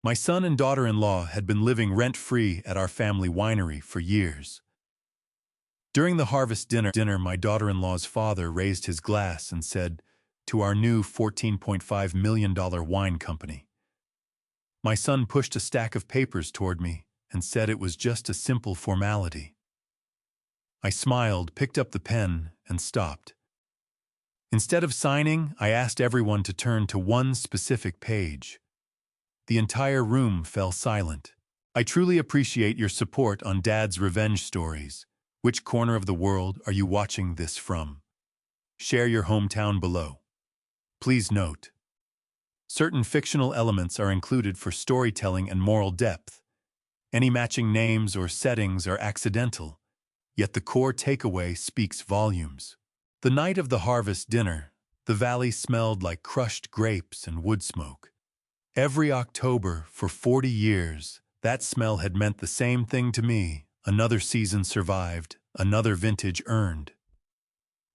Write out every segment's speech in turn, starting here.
My son and daughter-in-law had been living rent-free at our family winery for years. During the harvest dinner, my daughter-in-law's father raised his glass and said, "To our new $14.5 million wine company." My son pushed a stack of papers toward me and said it was just a simple formality. I smiled, picked up the pen, and stopped. Instead of signing, I asked everyone to turn to one specific page. The entire room fell silent. "I truly appreciate your support on Dad's Revenge Stories. Which corner of the world are you watching this from? Share your hometown below. Please note, certain fictional elements are included for storytelling and moral depth. Any matching names or settings are accidental, yet the core takeaway speaks volumes." The night of the harvest dinner, the valley smelled like crushed grapes and wood smoke. Every October for 40 years, that smell had meant the same thing to me: another season survived, another vintage earned.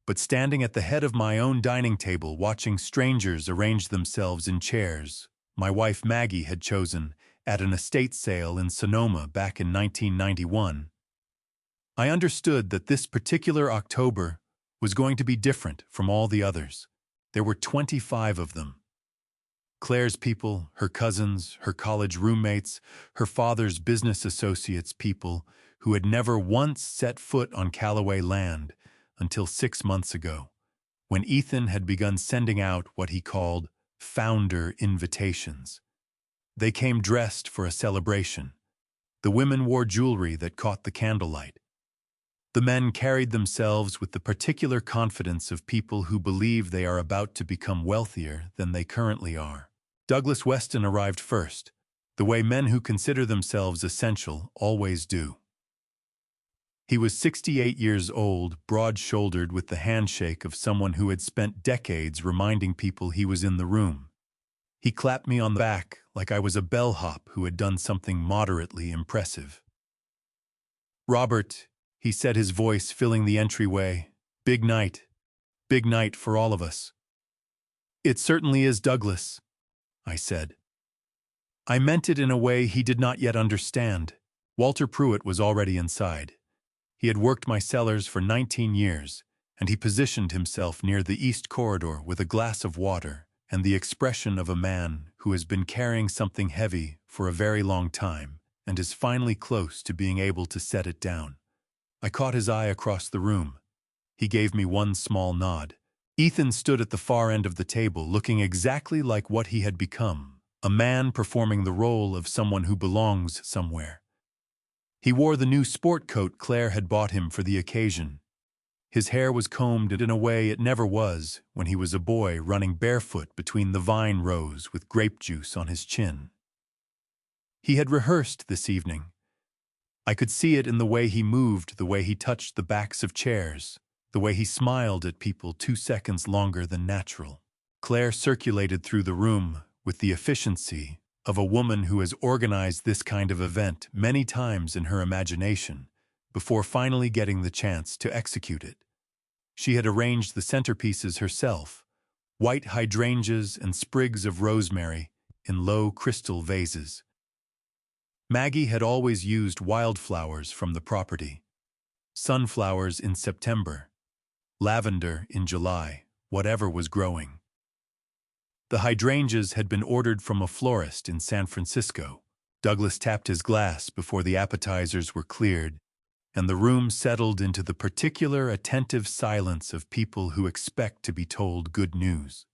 But standing at the head of my own dining table watching strangers arrange themselves in chairs my wife Maggie had chosen at an estate sale in Sonoma back in 1991, I understood that this particular October was going to be different from all the others. There were 25 of them. Claire's people, her cousins, her college roommates, her father's business associates, people who had never once set foot on Callaway land until 6 months ago, when Ethan had begun sending out what he called founder invitations. They came dressed for a celebration. The women wore jewelry that caught the candlelight. The men carried themselves with the particular confidence of people who believe they are about to become wealthier than they currently are. Douglas Weston arrived first, the way men who consider themselves essential always do. He was 68 years old, broad-shouldered, with the handshake of someone who had spent decades reminding people he was in the room. He clapped me on the back like I was a bellhop who had done something moderately impressive. "Robert," he said, his voice filling the entryway, big night for all of us." "It certainly is, Douglas," I said. I meant it in a way he did not yet understand. Walter Pruitt was already inside. He had worked my cellars for 19 years, and he positioned himself near the east corridor with a glass of water and the expression of a man who has been carrying something heavy for a very long time and is finally close to being able to set it down. I caught his eye across the room. He gave me one small nod. Ethan stood at the far end of the table, looking exactly like what he had become, a man performing the role of someone who belongs somewhere. He wore the new sport coat Claire had bought him for the occasion. His hair was combed in a way it never was when he was a boy running barefoot between the vine rows with grape juice on his chin. He had rehearsed this evening. I could see it in the way he moved, the way he touched the backs of chairs, the way he smiled at people 2 seconds longer than natural. Claire circulated through the room with the efficiency of a woman who has organized this kind of event many times in her imagination before finally getting the chance to execute it. She had arranged the centerpieces herself, white hydrangeas and sprigs of rosemary in low crystal vases. Maggie had always used wildflowers from the property. Sunflowers in September, lavender in July, whatever was growing. The hydrangeas had been ordered from a florist in San Francisco. Douglas tapped his glass before the appetizers were cleared, and the room settled into the particular attentive silence of people who expect to be told good news.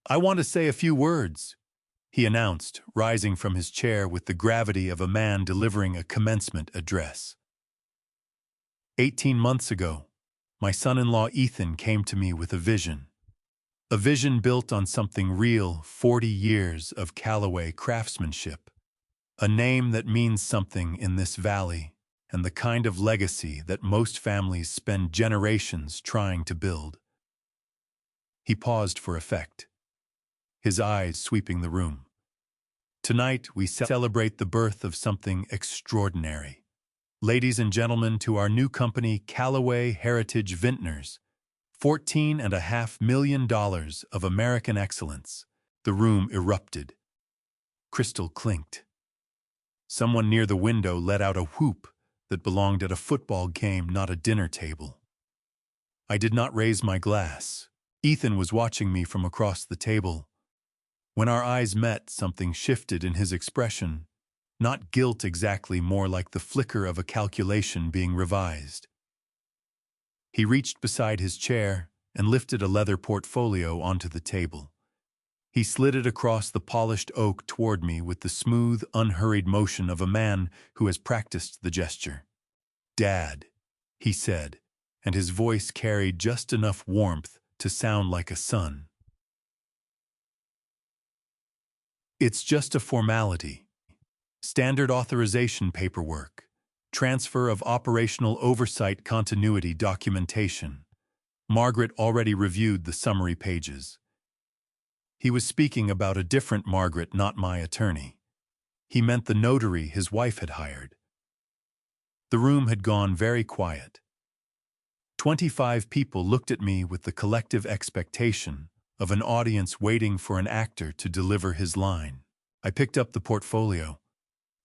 "I want to say a few words," he announced, rising from his chair with the gravity of a man delivering a commencement address. 18 months ago, my son-in-law Ethan came to me with a vision. A vision built on something real: 40 years of Callaway craftsmanship. A name that means something in this valley, and the kind of legacy that most families spend generations trying to build. He paused for effect, his eyes sweeping the room. "Tonight we celebrate the birth of something extraordinary. Ladies and gentlemen, to our new company, Callaway Heritage Vintners, $14.5 million of American excellence." The room erupted. crystal clinked. Someone near the window let out a whoop that belonged at a football game, not a dinner table. I did not raise my glass. Ethan was watching me from across the table. When our eyes met, something shifted in his expression. Not guilt exactly, more like the flicker of a calculation being revised. He reached beside his chair and lifted a leather portfolio onto the table. He slid it across the polished oak toward me with the smooth, unhurried motion of a man who has practiced the gesture. "Dad," he said, and his voice carried just enough warmth to sound like a son. "It's just a formality. Standard authorization paperwork. Transfer of operational oversight continuity documentation." Margaret already reviewed the summary pages. He was speaking about a different Margaret, not my attorney. He meant the notary his wife had hired. The room had gone very quiet. 25 people looked at me with the collective expectation of an audience waiting for an actor to deliver his line. I picked up the portfolio.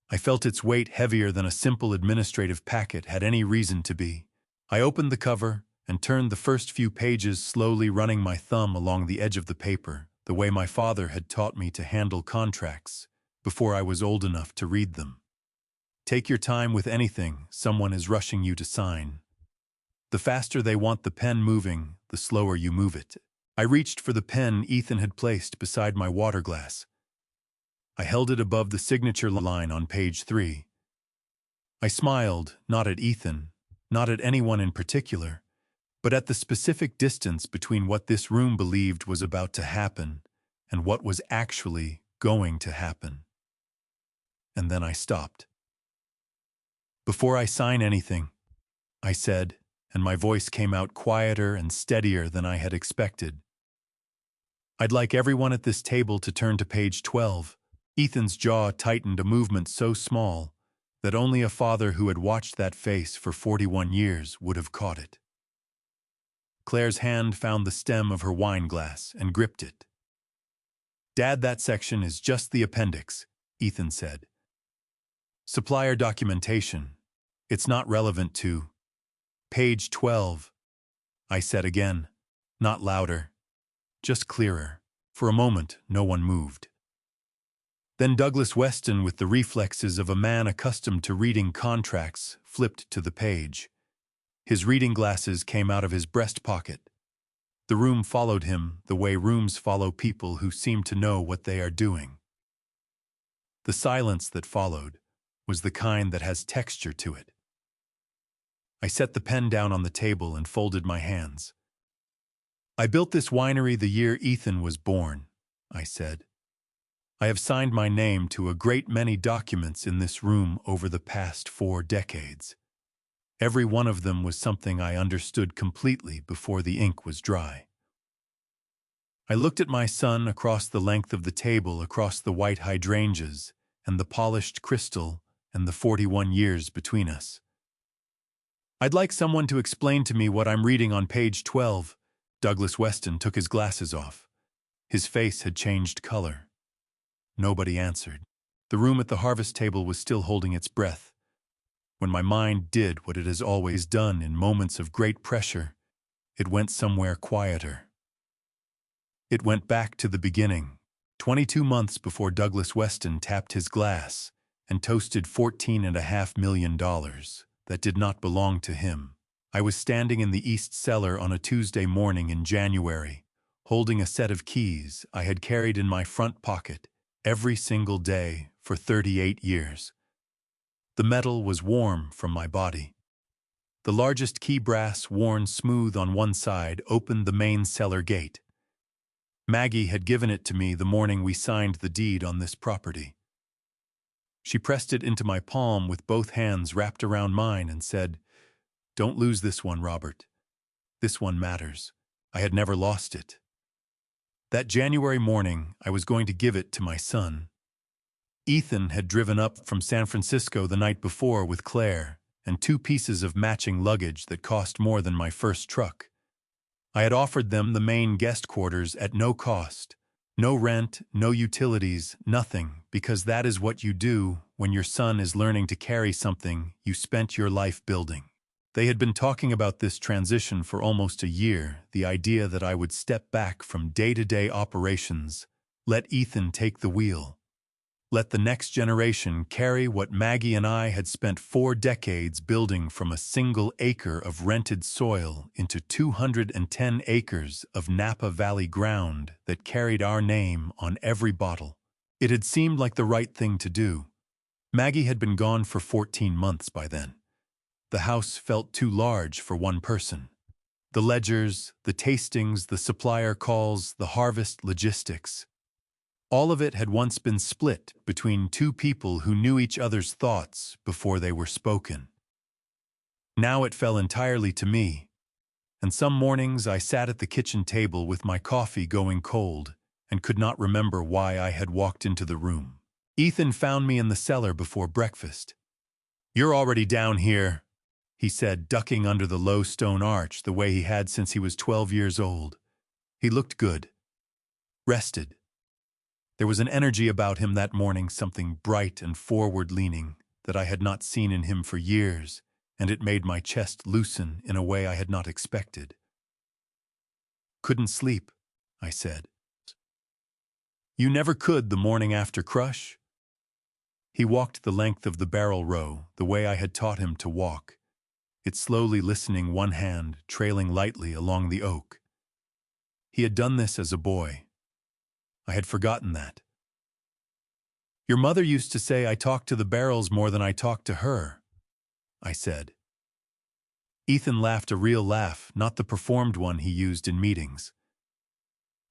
I felt its weight heavier than a simple administrative packet had any reason to be. I opened the cover and turned the first few pages, slowly running my thumb along the edge of the paper, the way my father had taught me to handle contracts before I was old enough to read them. Take your time with anything someone is rushing you to sign. The faster they want the pen moving, the slower you move it. I reached for the pen Ethan had placed beside my water glass. I held it above the signature line on page 3. I smiled, not at Ethan, not at anyone in particular, but at the specific distance between what this room believed was about to happen and what was actually going to happen. And then I stopped. "Before I sign anything," I said, and my voice came out quieter and steadier than I had expected, "I'd like everyone at this table to turn to page 12. Ethan's jaw tightened, a movement so small that only a father who had watched that face for 41 years would have caught it. Claire's hand found the stem of her wine glass and gripped it. "Dad, that section is just the appendix," Ethan said. "Supplier documentation. It's not relevant to page 12. I said again, not louder, just clearer. For a moment, no one moved. Then Douglas Weston, with the reflexes of a man accustomed to reading contracts, flipped to the page. His reading glasses came out of his breast pocket. The room followed him the way rooms follow people who seem to know what they are doing. The silence that followed was the kind that has texture to it. I set the pen down on the table and folded my hands. "I built this winery the year Ethan was born," I said. "I have signed my name to a great many documents in this room over the past 4 decades. Every one of them was something I understood completely before the ink was dry." I looked at my son across the length of the table, across the white hydrangeas and the polished crystal and the 41 years between us. "I'd like someone to explain to me what I'm reading on page 12. Douglas Weston took his glasses off. His face had changed color. Nobody answered. The room at the harvest table was still holding its breath. When my mind did what it has always done in moments of great pressure, it went somewhere quieter. It went back to the beginning, 22 months before Douglas Weston tapped his glass and toasted $14.5 million that did not belong to him. I was standing in the east cellar on a Tuesday morning in January, holding a set of keys I had carried in my front pocket every single day for 38 years. The metal was warm from my body. The largest key brass, worn smooth on one side, opened the main cellar gate. Maggie had given it to me the morning we signed the deed on this property. She pressed it into my palm with both hands wrapped around mine and said, "Don't lose this one, Robert. This one matters." I had never lost it. That January morning, I was going to give it to my son. Ethan had driven up from San Francisco the night before with Claire and 2 pieces of matching luggage that cost more than my first truck. I had offered them the main guest quarters at no cost, No rent, no utilities, nothing, because that is what you do when your son is learning to carry something you spent your life building. They had been talking about this transition for almost a year, the idea that I would step back from day-to-day operations, let Ethan take the wheel. Let the next generation carry what Maggie and I had spent 4 decades building from a single acre of rented soil into 210 acres of Napa Valley ground that carried our name on every bottle. It had seemed like the right thing to do. Maggie had been gone for 14 months by then. The house felt too large for one person. The ledgers, the tastings, the supplier calls, the harvest logistics. All of it had once been split between 2 people who knew each other's thoughts before they were spoken. Now it fell entirely to me, and some mornings I sat at the kitchen table with my coffee going cold and could not remember why I had walked into the room. Ethan found me in the cellar before breakfast. "You're already down here," he said, ducking under the low stone arch the way he had since he was 12 years old. He looked good, rested. There was an energy about him that morning, something bright and forward-leaning that I had not seen in him for years, and it made my chest loosen in a way I had not expected. "Couldn't sleep," I said. "You never could the morning after crush?" He walked the length of the barrel row, the way I had taught him to walk, it slowly listening, one hand trailing lightly along the oak. He had done this as a boy. I had forgotten that. "Your mother used to say I talked to the barrels more than I talked to her," I said. Ethan laughed, a real laugh, not the performed one he used in meetings.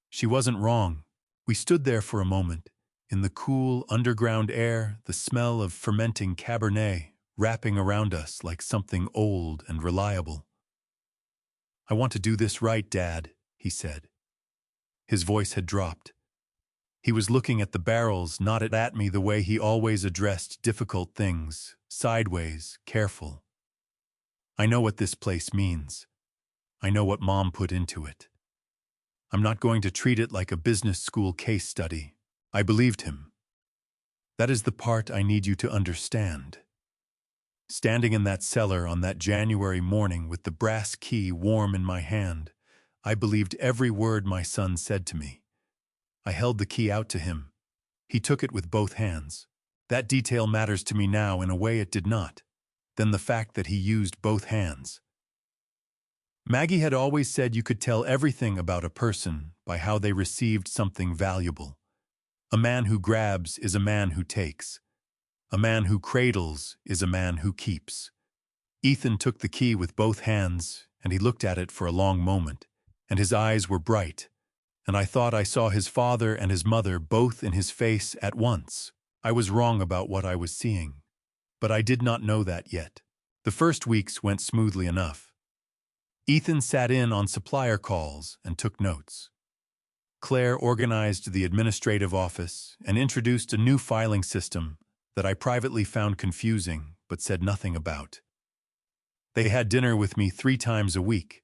She wasn't wrong. We stood there for a moment, in the cool, underground air, the smell of fermenting Cabernet wrapping around us like something old and reliable. "I want to do this right, Dad," he said. His voice had dropped. He was looking at the barrels, not at me, the way he always addressed difficult things, sideways, careful. "I know what this place means. I know what Mom put into it. I'm not going to treat it like a business school case study." I believed him. "That is the part I need you to understand." Standing in that cellar on that January morning with the brass key warm in my hand, I believed every word my son said to me. I held the key out to him. He took it with both hands. That detail matters to me now in a way it did not. Then the fact that he used both hands. Maggie had always said you could tell everything about a person by how they received something valuable. A man who grabs is a man who takes. A man who cradles is a man who keeps. Ethan took the key with both hands, and he looked at it for a long moment, and his eyes were bright, and I thought I saw his father and his mother both in his face at once. I was wrong about what I was seeing, but I did not know that yet. The first weeks went smoothly enough. Ethan sat in on supplier calls and took notes. Claire organized the administrative office and introduced a new filing system that I privately found confusing but said nothing about. They had dinner with me 3 times a week,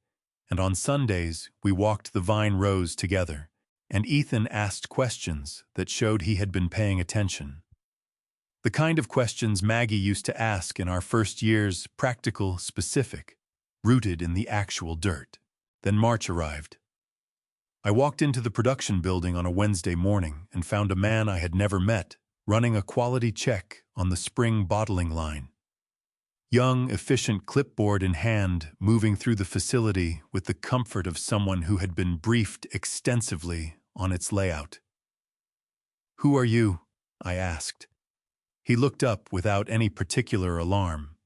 and on Sundays we walked the vine rows together, and Ethan asked questions that showed he had been paying attention. The kind of questions Maggie used to ask in our first years, practical, specific, rooted in the actual dirt. Then March arrived. I walked into the production building on a Wednesday morning and found a man I had never met running a quality check on the spring bottling line. Young, efficient, clipboard in hand, moving through the facility with the comfort of someone who had been briefed extensively on its layout. "Who are you?" I asked. He looked up without any particular alarm.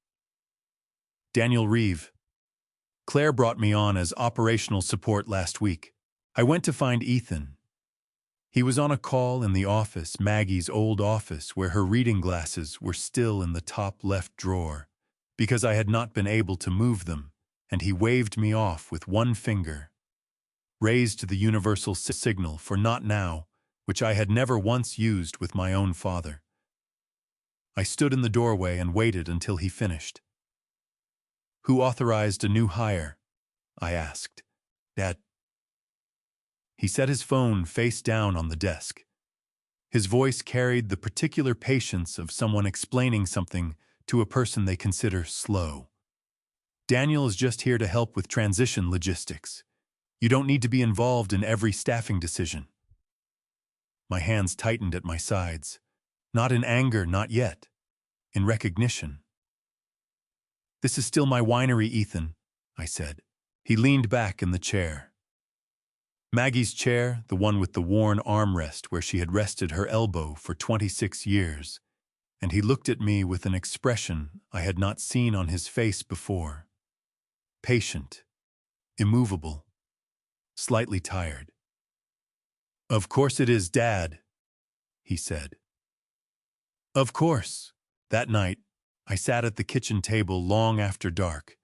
"Daniel Reeve. Claire brought me on as operational support last week. I went to find Ethan. He was on a call in the office, Maggie's old office, where her reading glasses were still in the top left drawer, because I had not been able to move them, and he waved me off with one finger. Raised the universal signal for not now, which I had never once used with my own father. I stood in the doorway and waited until he finished. "Who authorized a new hire?" I asked. "Dad." He set his phone face down on the desk. His voice carried the particular patience of someone explaining something to a person they consider slow. Daniel is just here to help with transition logistics. You don't need to be involved in every staffing decision. My hands tightened at my sides. Not in anger, not yet. In recognition. This is still my winery, Ethan, I said. He leaned back in the chair. Maggie's chair, the one with the worn armrest where she had rested her elbow for 26 years, and he looked at me with an expression I had not seen on his face before. Patient, immovable, slightly tired. "Of course it is, Dad," he said. Of course. That night, I sat at the kitchen table long after dark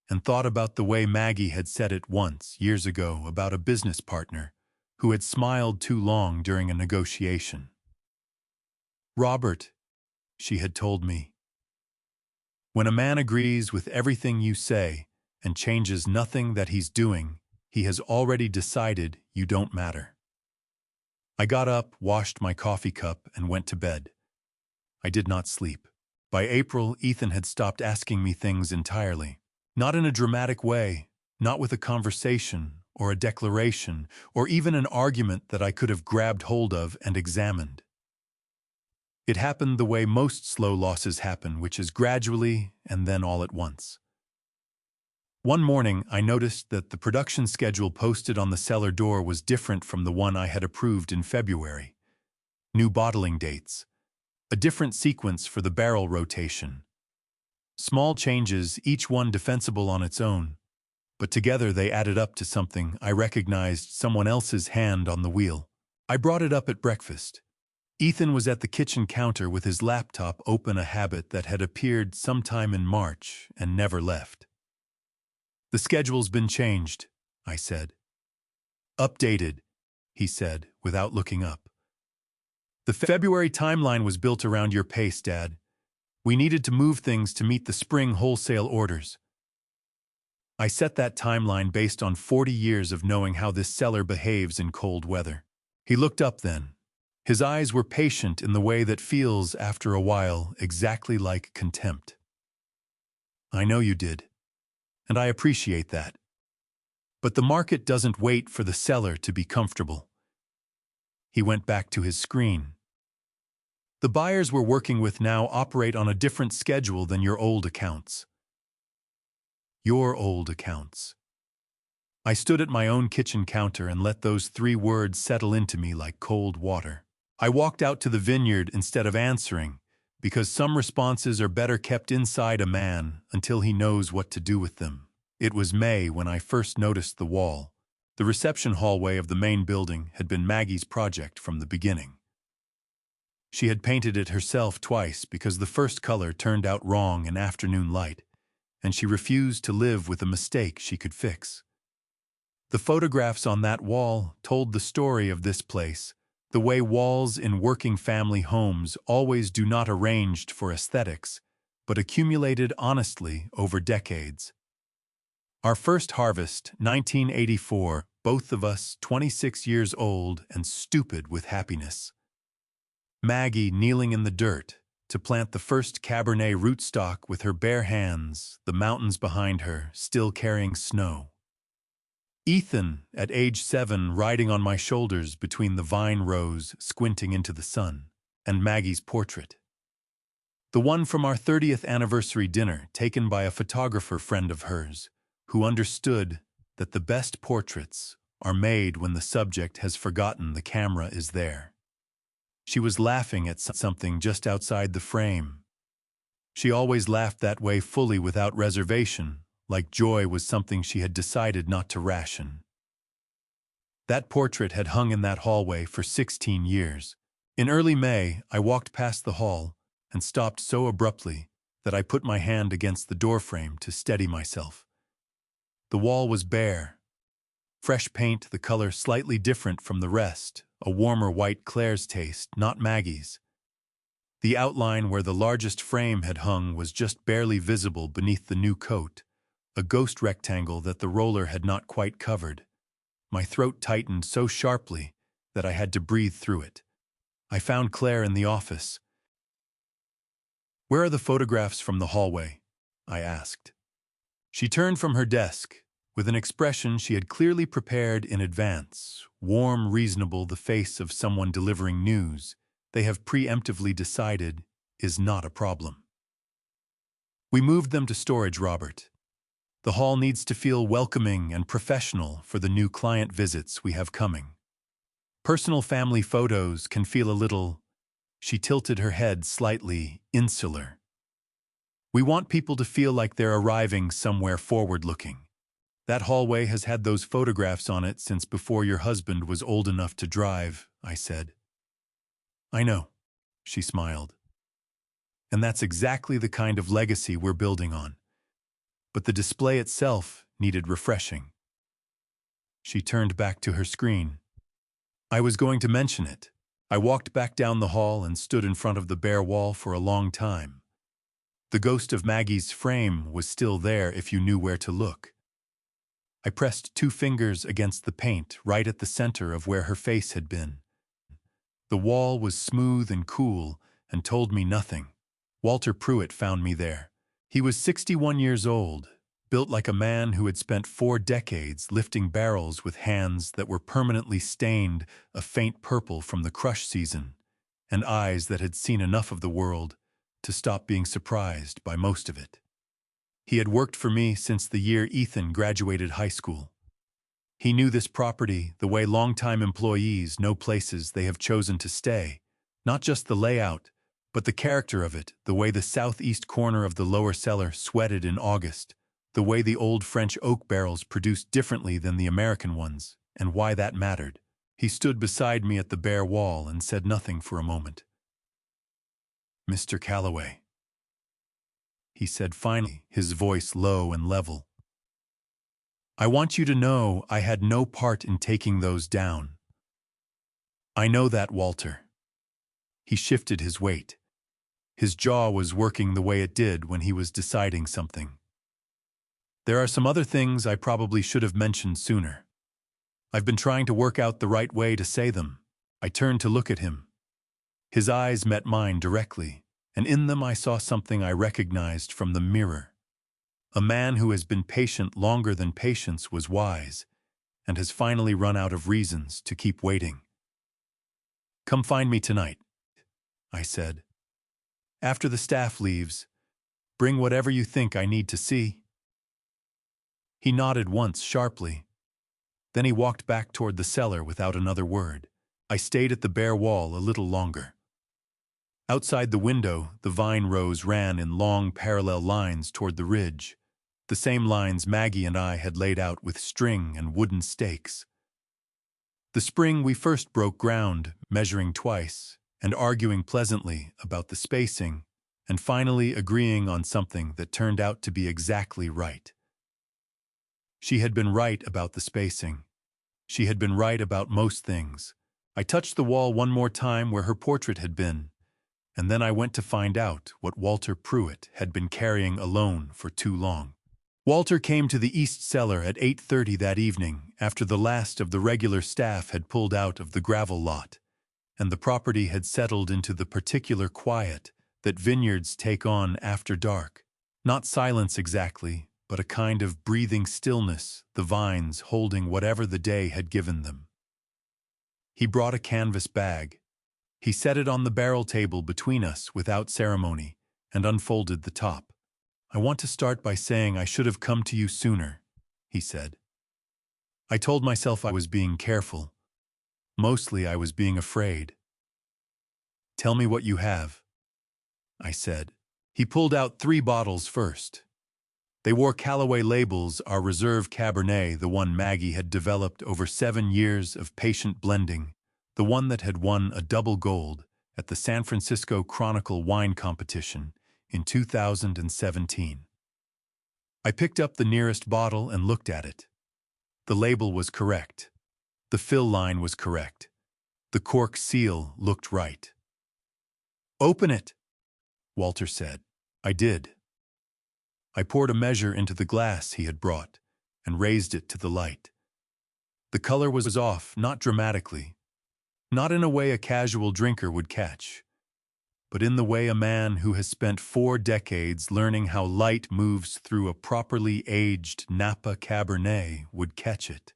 and thought about the way Maggie had said it once, years ago, about a business partner who had smiled too long during a negotiation. "Robert," she had told me, "when a man agrees with everything you say and changes nothing that he's doing, he has already decided you don't matter." I got up, washed my coffee cup, and went to bed. I did not sleep. By April, Ethan had stopped asking me things entirely. Not in a dramatic way, not with a conversation or a declaration or even an argument that I could have grabbed hold of and examined. It happened the way most slow losses happen, which is gradually and then all at once. One morning, I noticed that the production schedule posted on the cellar door was different from the one I had approved in February. New bottling dates. A different sequence for the barrel rotation. Small changes, each one defensible on its own, but together they added up to something. I recognized someone else's hand on the wheel. I brought it up at breakfast. Ethan was at the kitchen counter with his laptop open, a habit that had appeared sometime in March and never left. "The schedule's been changed," I said. "Updated," he said, without looking up. "The February timeline was built around your pace, Dad. We needed to move things to meet the spring wholesale orders. I set that timeline based on 40 years of knowing how this cellar behaves in cold weather." He looked up then. His eyes were patient in the way that feels, after a while, exactly like contempt. "I know you did, and I appreciate that. But the market doesn't wait for the seller to be comfortable." He went back to his screen. "The buyers we're working with now operate on a different schedule than your old accounts." Your old accounts. I stood at my own kitchen counter and let those 3 words settle into me like cold water. I walked out to the vineyard instead of answering, because some responses are better kept inside a man until he knows what to do with them. It was May when I first noticed the wall. The reception hallway of the main building had been Maggie's project from the beginning. She had painted it herself twice because the first color turned out wrong in afternoon light, and she refused to live with a mistake she could fix. The photographs on that wall told the story of this place, the way walls in working family homes always do, not arranged for aesthetics, but accumulated honestly over decades. Our first harvest, 1984, both of us 26 years old and stupid with happiness. Maggie kneeling in the dirt to plant the first Cabernet rootstock with her bare hands, the mountains behind her still carrying snow. Ethan, at age 7, riding on my shoulders between the vine rows, squinting into the sun, and Maggie's portrait. The one from our 30th anniversary dinner, taken by a photographer friend of hers, who understood that the best portraits are made when the subject has forgotten the camera is there. She was laughing at something just outside the frame. She always laughed that way, fully, without reservation, like joy was something she had decided not to ration. That portrait had hung in that hallway for 16 years. In early May, I walked past the hall and stopped so abruptly that I put my hand against the doorframe to steady myself. The wall was bare. Fresh paint, the color slightly different from the rest, a warmer white, Claire's taste, not Maggie's. The outline where the largest frame had hung was just barely visible beneath the new coat, a ghost rectangle that the roller had not quite covered. My throat tightened so sharply that I had to breathe through it. I found Claire in the office. "Where are the photographs from the hallway?" I asked. She turned from her desk, with an expression she had clearly prepared in advance, warm, reasonable, the face of someone delivering news they have preemptively decided is not a problem. "We moved them to storage, Robert. The hall needs to feel welcoming and professional for the new client visits we have coming. Personal family photos can feel a little," she tilted her head slightly, "insular. We want people to feel like they're arriving somewhere forward-looking. That hallway has had those photographs on it since before your husband was old enough to drive," I said. "I know," she smiled. "And that's exactly the kind of legacy we're building on. But the display itself needed refreshing." She turned back to her screen. "I was going to mention it. I walked back down the hall and stood in front of the bare wall for a long time. The ghost of Maggie's frame was still there if you knew where to look. I pressed 2 fingers against the paint right at the center of where her face had been. The wall was smooth and cool and told me nothing. Walter Pruitt found me there. He was 61 years old, built like a man who had spent 4 decades lifting barrels with hands that were permanently stained a faint purple from the crush season, and eyes that had seen enough of the world to stop being surprised by most of it. He had worked for me since the year Ethan graduated high school. He knew this property the way longtime employees know places they have chosen to stay, not just the layout, but the character of it, the way the southeast corner of the lower cellar sweated in August, the way the old French oak barrels produced differently than the American ones, and why that mattered. He stood beside me at the bare wall and said nothing for a moment. "Mr. Calloway," he said finally, his voice low and level. "I want you to know I had no part in taking those down. I know that, Walter." He shifted his weight. His jaw was working the way it did when he was deciding something. "There are some other things I probably should have mentioned sooner. I've been trying to work out the right way to say them." I turned to look at him. His eyes met mine directly, and in them I saw something I recognized from the mirror. A man who has been patient longer than patience was wise, and has finally run out of reasons to keep waiting. "Come find me tonight," I said. "After the staff leaves, bring whatever you think I need to see." He nodded once sharply. Then he walked back toward the cellar without another word. I stayed at the bare wall a little longer. Outside the window, the vine rows ran in long parallel lines toward the ridge, the same lines Maggie and I had laid out with string and wooden stakes. The spring we first broke ground, measuring twice, and arguing pleasantly about the spacing, and finally agreeing on something that turned out to be exactly right. She had been right about the spacing. She had been right about most things. I touched the wall one more time where her portrait had been, and then I went to find out what Walter Pruitt had been carrying alone for too long. Walter came to the east cellar at 8:30 that evening after the last of the regular staff had pulled out of the gravel lot, and the property had settled into the particular quiet that vineyards take on after dark. Not silence exactly, but a kind of breathing stillness, the vines holding whatever the day had given them. He brought a canvas bag. He set it on the barrel table between us without ceremony and unfolded the top. "I want to start by saying I should have come to you sooner," he said. I told myself I was being careful. Mostly I was being afraid. "Tell me what you have," I said. He pulled out 3 bottles first. They wore Callaway labels, our reserve Cabernet, the one Maggie had developed over 7 years of patient blending, the one that had won a double gold at the San Francisco Chronicle wine competition in 2017. I picked up the nearest bottle and looked at it. The label was correct. The fill line was correct. The cork seal looked right. "Open it," Walter said. I did. I poured a measure into the glass he had brought and raised it to the light. The color was off, not dramatically, not in a way a casual drinker would catch, but in the way a man who has spent 4 decades learning how light moves through a properly aged Napa Cabernet would catch it.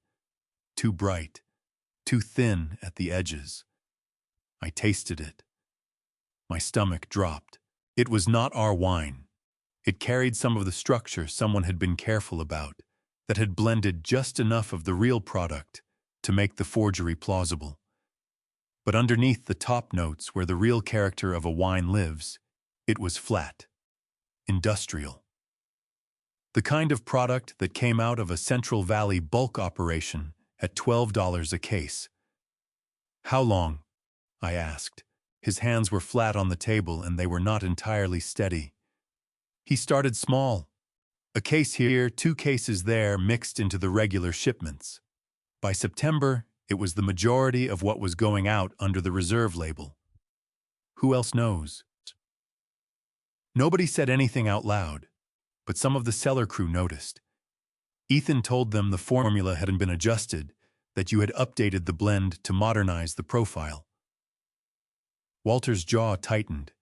Too bright, too thin at the edges. I tasted it. My stomach dropped. It was not our wine. It carried some of the structure someone had been careful about, that had blended just enough of the real product to make the forgery plausible. But underneath the top notes where the real character of a wine lives, it was flat, industrial. The kind of product that came out of a Central Valley bulk operation at $12 a case. "How long?" I asked. His hands were flat on the table and they were not entirely steady. He started small. A case here, 2 cases there, mixed into the regular shipments. By September, it was the majority of what was going out under the reserve label. Who else knows? Nobody said anything out loud, but some of the cellar crew noticed. Ethan told them the formula hadn't been adjusted, that you had updated the blend to modernize the profile. Walter's jaw tightened.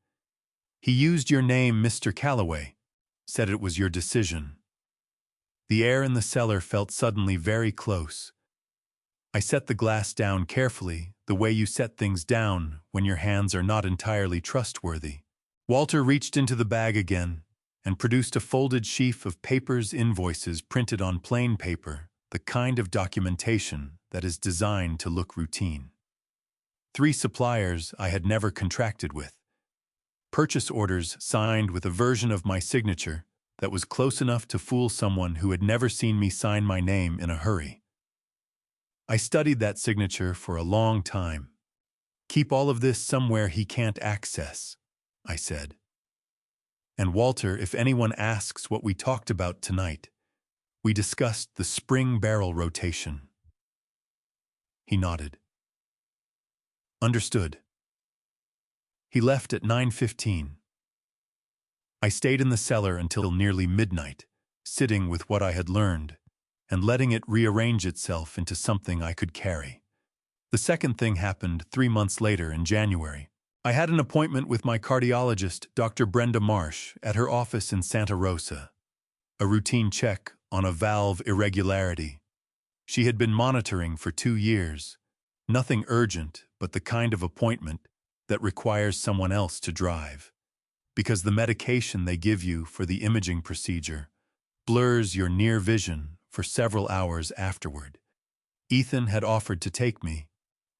"He used your name, Mr. Calloway, said it was your decision." The air in the cellar felt suddenly very close. I set the glass down carefully, the way you set things down when your hands are not entirely trustworthy. Walter reached into the bag again and produced a folded sheaf of papers, invoices printed on plain paper, the kind of documentation that is designed to look routine. 3 suppliers I had never contracted with. Purchase orders signed with a version of my signature that was close enough to fool someone who had never seen me sign my name in a hurry. I studied that signature for a long time. "Keep all of this somewhere he can't access," I said. "And Walter, if anyone asks what we talked about tonight, we discussed the spring barrel rotation." He nodded. "Understood." He left at 9:15. I stayed in the cellar until nearly midnight, sitting with what I had learned and letting it rearrange itself into something I could carry. The second thing happened 3 months later in January. I had an appointment with my cardiologist, Dr. Brenda Marsh, at her office in Santa Rosa. A routine check on a valve irregularity. She had been monitoring for 2 years. Nothing urgent, but the kind of appointment that requires someone else to drive. Because the medication they give you for the imaging procedure blurs your near vision for several hours afterward. Ethan had offered to take me.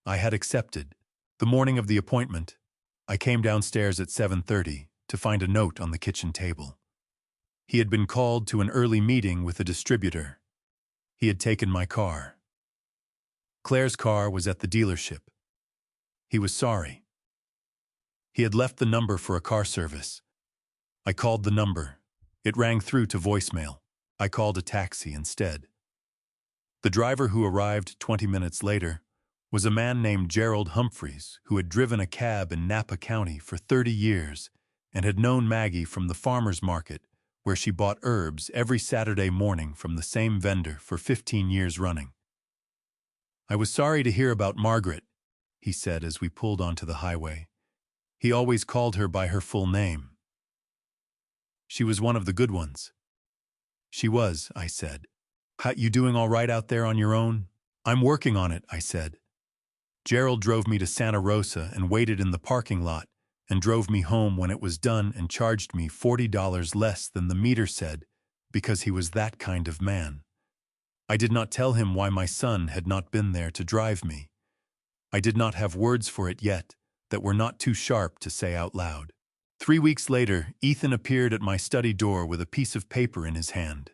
I had accepted. The morning of the appointment, I came downstairs at 7:30 to find a note on the kitchen table. He had been called to an early meeting with a distributor. He had taken my car. Claire's car was at the dealership. He was sorry. He had left the number for a car service. I called the number. It rang through to voicemail. I called a taxi instead. The driver who arrived 20 minutes later was a man named Gerald Humphreys, who had driven a cab in Napa County for 30 years and had known Maggie from the farmer's market, where she bought herbs every Saturday morning from the same vendor for 15 years running. "I was sorry to hear about Margaret," he said as we pulled onto the highway. He always called her by her full name. "She was one of the good ones." "She was," I said. "How, you doing all right out there on your own?" "I'm working on it," I said. Gerald drove me to Santa Rosa and waited in the parking lot and drove me home when it was done and charged me $40 less than the meter said because he was that kind of man. I did not tell him why my son had not been there to drive me. I did not have words for it yet that were not too sharp to say out loud. 3 weeks later, Ethan appeared at my study door with a piece of paper in his hand.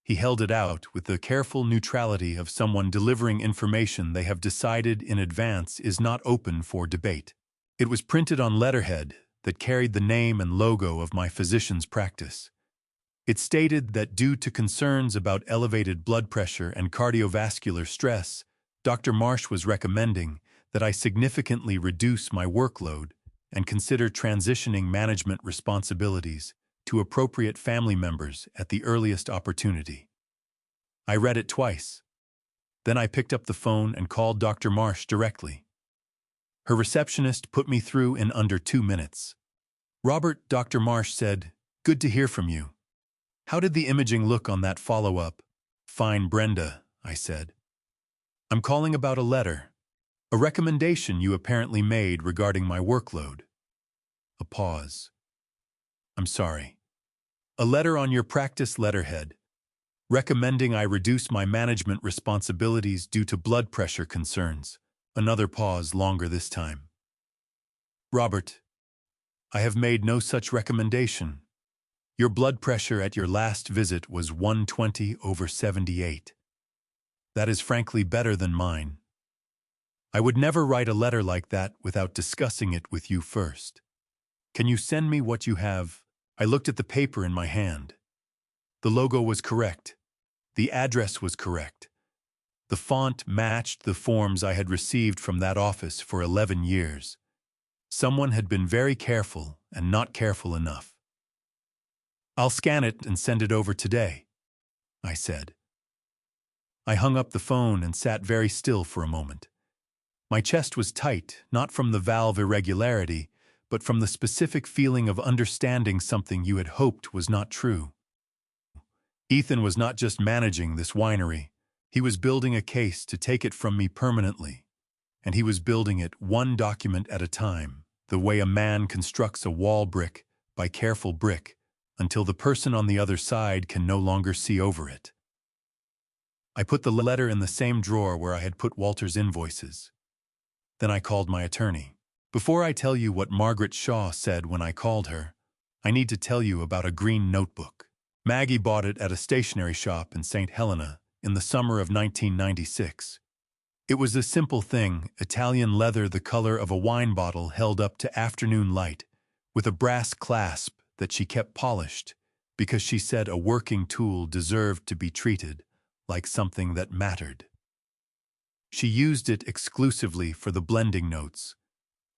He held it out with the careful neutrality of someone delivering information they have decided in advance is not open for debate. It was printed on letterhead that carried the name and logo of my physician's practice. It stated that due to concerns about elevated blood pressure and cardiovascular stress, Dr. Marsh was recommending that I significantly reduce my workload and consider transitioning management responsibilities to appropriate family members at the earliest opportunity. I read it twice. Then I picked up the phone and called Dr. Marsh directly. Her receptionist put me through in under 2 minutes. Robert, Dr. Marsh said, "Good to hear from you. How did the imaging look on that follow-up?" "Fine, Brenda," I said. "I'm calling about a letter. A recommendation you apparently made regarding my workload." A pause. "I'm sorry. A letter on your practice letterhead, recommending I reduce my management responsibilities due to blood pressure concerns." Another pause, longer this time. "Robert, I have made no such recommendation. Your blood pressure at your last visit was 120/78. That is frankly better than mine. I would never write a letter like that without discussing it with you first. Can you send me what you have?" I looked at the paper in my hand. The logo was correct. The address was correct. The font matched the forms I had received from that office for 11 years. Someone had been very careful and not careful enough. "I'll scan it and send it over today," I said. I hung up the phone and sat very still for a moment. My chest was tight, not from the valve irregularity, but from the specific feeling of understanding something you had hoped was not true. Ethan was not just managing this winery. He was building a case to take it from me permanently. And he was building it one document at a time, the way a man constructs a wall brick by careful brick, until the person on the other side can no longer see over it. I put the letter in the same drawer where I had put Walter's invoices. Then I called my attorney. Before I tell you what Margaret Shaw said when I called her, I need to tell you about a green notebook. Maggie bought it at a stationery shop in St. Helena in the summer of 1996. It was a simple thing, Italian leather the color of a wine bottle held up to afternoon light, with a brass clasp that she kept polished, because she said a working tool deserved to be treated like something that mattered. She used it exclusively for the blending notes.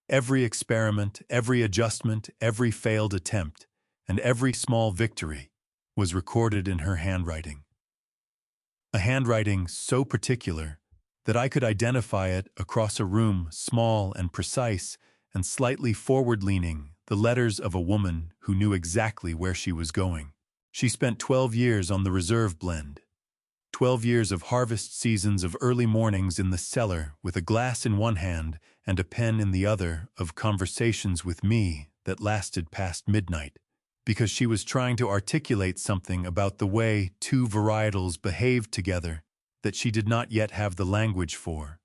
Every experiment, every adjustment, every failed attempt, and every small victory was recorded in her handwriting. A handwriting so particular that I could identify it across a room, small and precise and slightly forward-leaning, the letters of a woman who knew exactly where she was going. She spent 12 years on the reserve blend. 12 years of harvest seasons of early mornings in the cellar with a glass in one hand and a pen in the other, of conversations with me that lasted past midnight, because she was trying to articulate something about the way two varietals behaved together that she did not yet have the language for.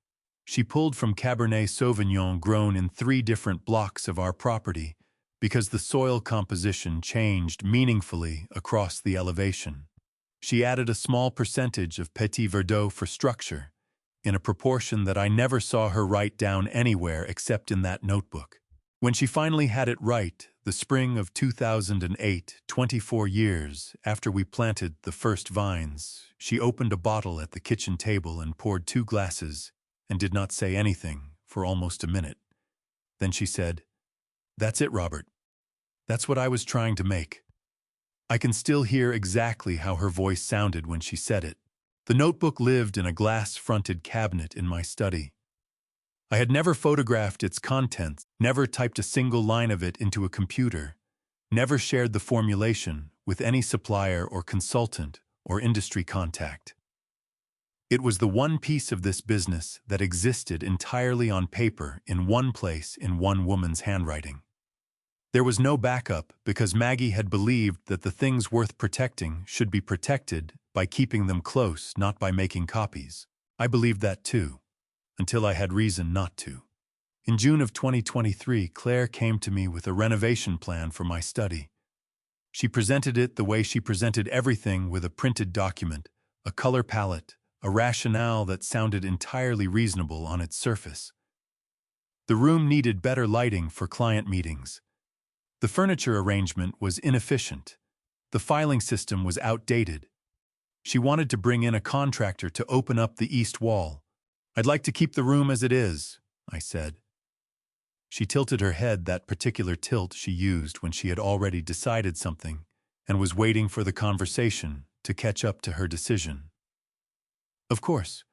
She pulled from Cabernet Sauvignon grown in 3 different blocks of our property because the soil composition changed meaningfully across the elevation. She added a small percentage of Petit Verdot for structure, in a proportion that I never saw her write down anywhere except in that notebook. When she finally had it right, the spring of 2008, 24 years after we planted the first vines, she opened a bottle at the kitchen table and poured 2 glasses and did not say anything for almost a minute. Then she said, "That's it, Robert. That's what I was trying to make." I can still hear exactly how her voice sounded when she said it. The notebook lived in a glass-fronted cabinet in my study. I had never photographed its contents, never typed a single line of it into a computer, never shared the formulation with any supplier or consultant or industry contact. It was the one piece of this business that existed entirely on paper in one place in one woman's handwriting. There was no backup because Maggie had believed that the things worth protecting should be protected by keeping them close, not by making copies. I believed that too, until I had reason not to. In June of 2023, Claire came to me with a renovation plan for my study. She presented it the way she presented everything, with a printed document, a color palette, a rationale that sounded entirely reasonable on its surface. The room needed better lighting for client meetings. The furniture arrangement was inefficient. The filing system was outdated. She wanted to bring in a contractor to open up the east wall. "I'd like to keep the room as it is," I said. She tilted her head, that particular tilt she used when she had already decided something and was waiting for the conversation to catch up to her decision. "Of course.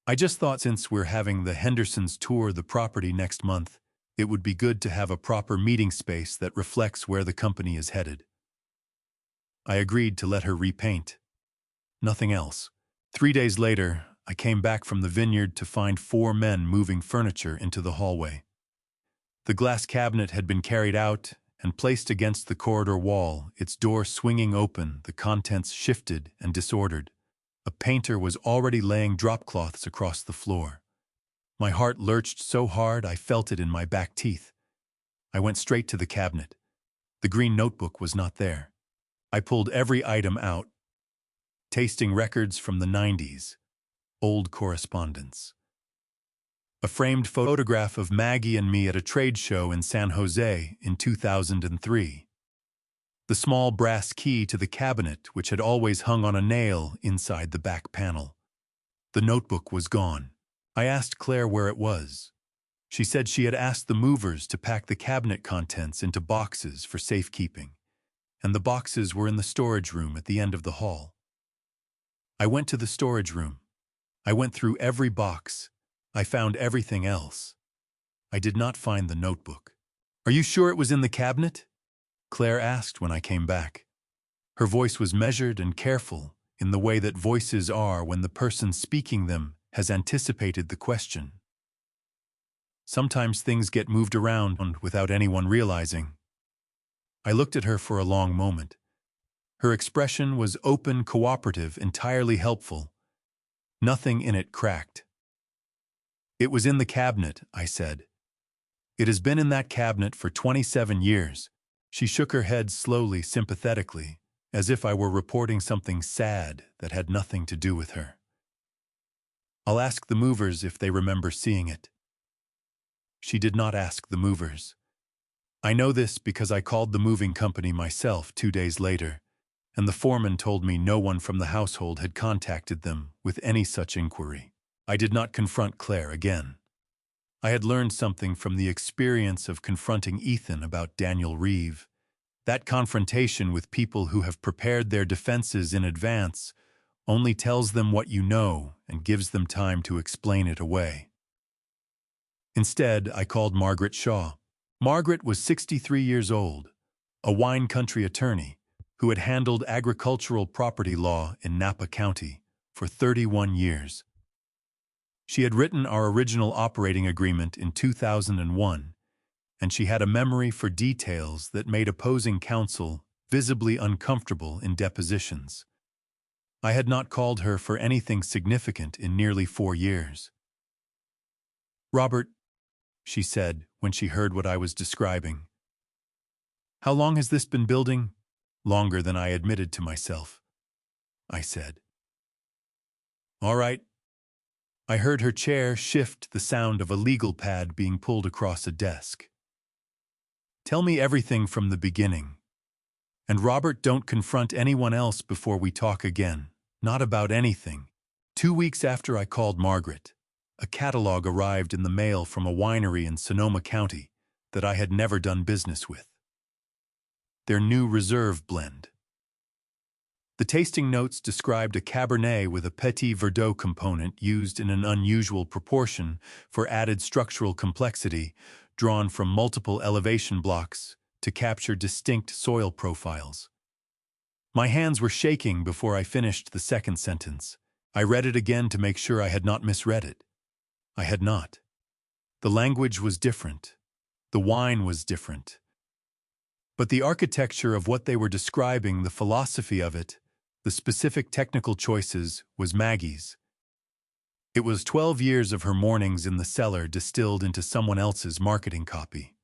I just thought since we're having the Hendersons tour the property next month, it would be good to have a proper meeting space that reflects where the company is headed. I agreed to let her repaint. Nothing else. 3 days later, I came back from the vineyard to find 4 men moving furniture into the hallway. The glass cabinet had been carried out and placed against the corridor wall, its door swinging open, the contents shifted and disordered. A painter was already laying dropcloths across the floor. My heart lurched so hard I felt it in my back teeth. I went straight to the cabinet. The green notebook was not there. I pulled every item out. Tasting records from the 90s. Old correspondence. A framed photograph of Maggie and me at a trade show in San Jose in 2003. The small brass key to the cabinet which had always hung on a nail inside the back panel. The notebook was gone. I asked Claire where it was. She said she had asked the movers to pack the cabinet contents into boxes for safekeeping, and the boxes were in the storage room at the end of the hall. I went to the storage room. I went through every box. I found everything else. I did not find the notebook. "Are you sure it was in the cabinet?" Claire asked when I came back. Her voice was measured and careful, in the way that voices are when the person speaking them has anticipated the question. Sometimes things get moved around without anyone realizing. I looked at her for a long moment. Her expression was open, cooperative, entirely helpful. Nothing in it cracked. "It was in the cabinet," I said. "It has been in that cabinet for 27 years. She shook her head slowly, sympathetically, as if I were reporting something sad that had nothing to do with her. "I'll ask the movers if they remember seeing it." She did not ask the movers. I know this because I called the moving company myself 2 days later, and the foreman told me no one from the household had contacted them with any such inquiry. I did not confront Claire again. I had learned something from the experience of confronting Ethan about Daniel Reeve. That confrontation with people who have prepared their defenses in advance only tells them what you know and gives them time to explain it away. Instead, I called Margaret Shaw. Margaret was 63 years old, a wine country attorney who had handled agricultural property law in Napa County for 31 years. She had written our original operating agreement in 2001, and she had a memory for details that made opposing counsel visibly uncomfortable in depositions. I had not called her for anything significant in nearly 4 years. "Robert," she said when she heard what I was describing. "How long has this been building?" "Longer than I admitted to myself," I said. "All right." I heard her chair shift, the sound of a legal pad being pulled across a desk. "Tell me everything from the beginning. And Robert, don't confront anyone else before we talk again. Not about anything." 2 weeks after I called Margaret, a catalog arrived in the mail from a winery in Sonoma County that I had never done business with. Their new reserve blend. The tasting notes described a Cabernet with a Petit Verdot component used in an unusual proportion for added structural complexity, drawn from multiple elevation blocks to capture distinct soil profiles. My hands were shaking before I finished the second sentence. I read it again to make sure I had not misread it. I had not. The language was different. The wine was different. But the architecture of what they were describing, the philosophy of it, the specific technical choices, was Maggie's. It was 12 years of her mornings in the cellar distilled into someone else's marketing copy.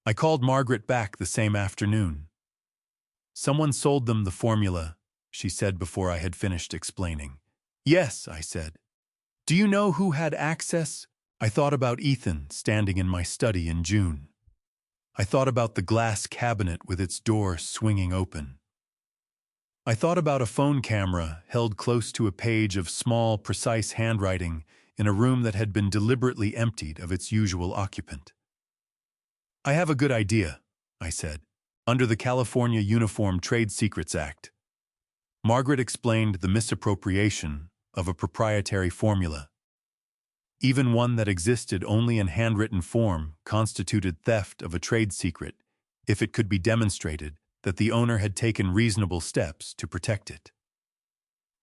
I called Margaret back the same afternoon. "Someone sold them the formula," she said before I had finished explaining. "Yes," I said. "Do you know who had access?" I thought about Ethan standing in my study in June. I thought about the glass cabinet with its door swinging open. I thought about a phone camera held close to a page of small, precise handwriting in a room that had been deliberately emptied of its usual occupant. "I have a good idea," I said, "under the California Uniform Trade Secrets Act." Margaret explained the misappropriation of a proprietary formula. Even one that existed only in handwritten form constituted theft of a trade secret if it could be demonstrated that the owner had taken reasonable steps to protect it.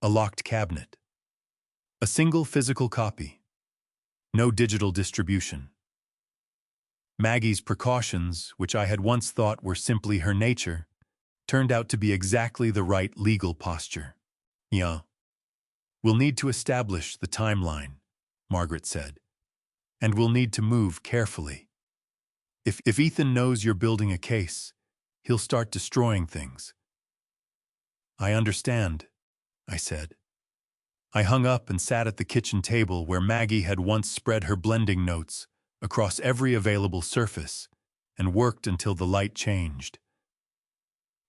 A locked cabinet. A single physical copy. No digital distribution. Maggie's precautions, which I had once thought were simply her nature, turned out to be exactly the right legal posture. Yeah. We'll need to establish the timeline, Margaret said, and we'll need to move carefully. If Ethan knows you're building a case, he'll start destroying things. I understand, I said. I hung up and sat at the kitchen table where Maggie had once spread her blending notes across every available surface and worked until the light changed.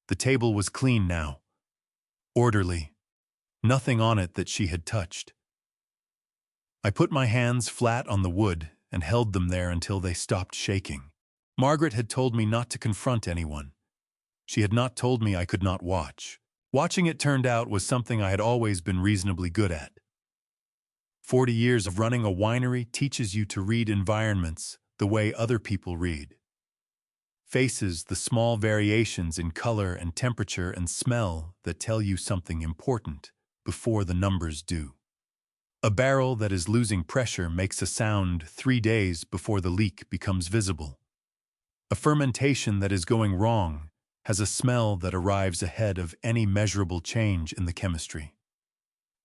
The table was clean now, orderly, nothing on it that she had touched. I put my hands flat on the wood and held them there until they stopped shaking. Margaret had told me not to confront anyone. She had not told me I could not watch. Watching, it turned out, was something I had always been reasonably good at. 40 years of running a winery teaches you to read environments the way other people read. Faces, the small variations in color and temperature and smell that tell you something important before the numbers do. A barrel that is losing pressure makes a sound 3 days before the leak becomes visible. A fermentation that is going wrong has a smell that arrives ahead of any measurable change in the chemistry.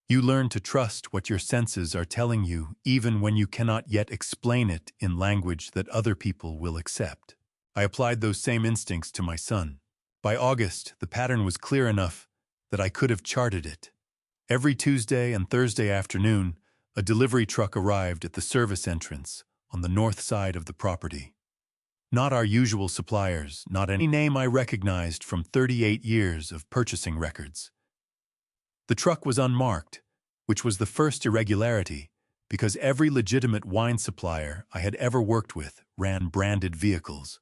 You learn to trust what your senses are telling you, even when you cannot yet explain it in language that other people will accept. I applied those same instincts to my son. By August, the pattern was clear enough that I could have charted it. Every Tuesday and Thursday afternoon, a delivery truck arrived at the service entrance on the north side of the property. Not our usual suppliers, not any name I recognized from 38 years of purchasing records. The truck was unmarked, which was the first irregularity, because every legitimate wine supplier I had ever worked with ran branded vehicles.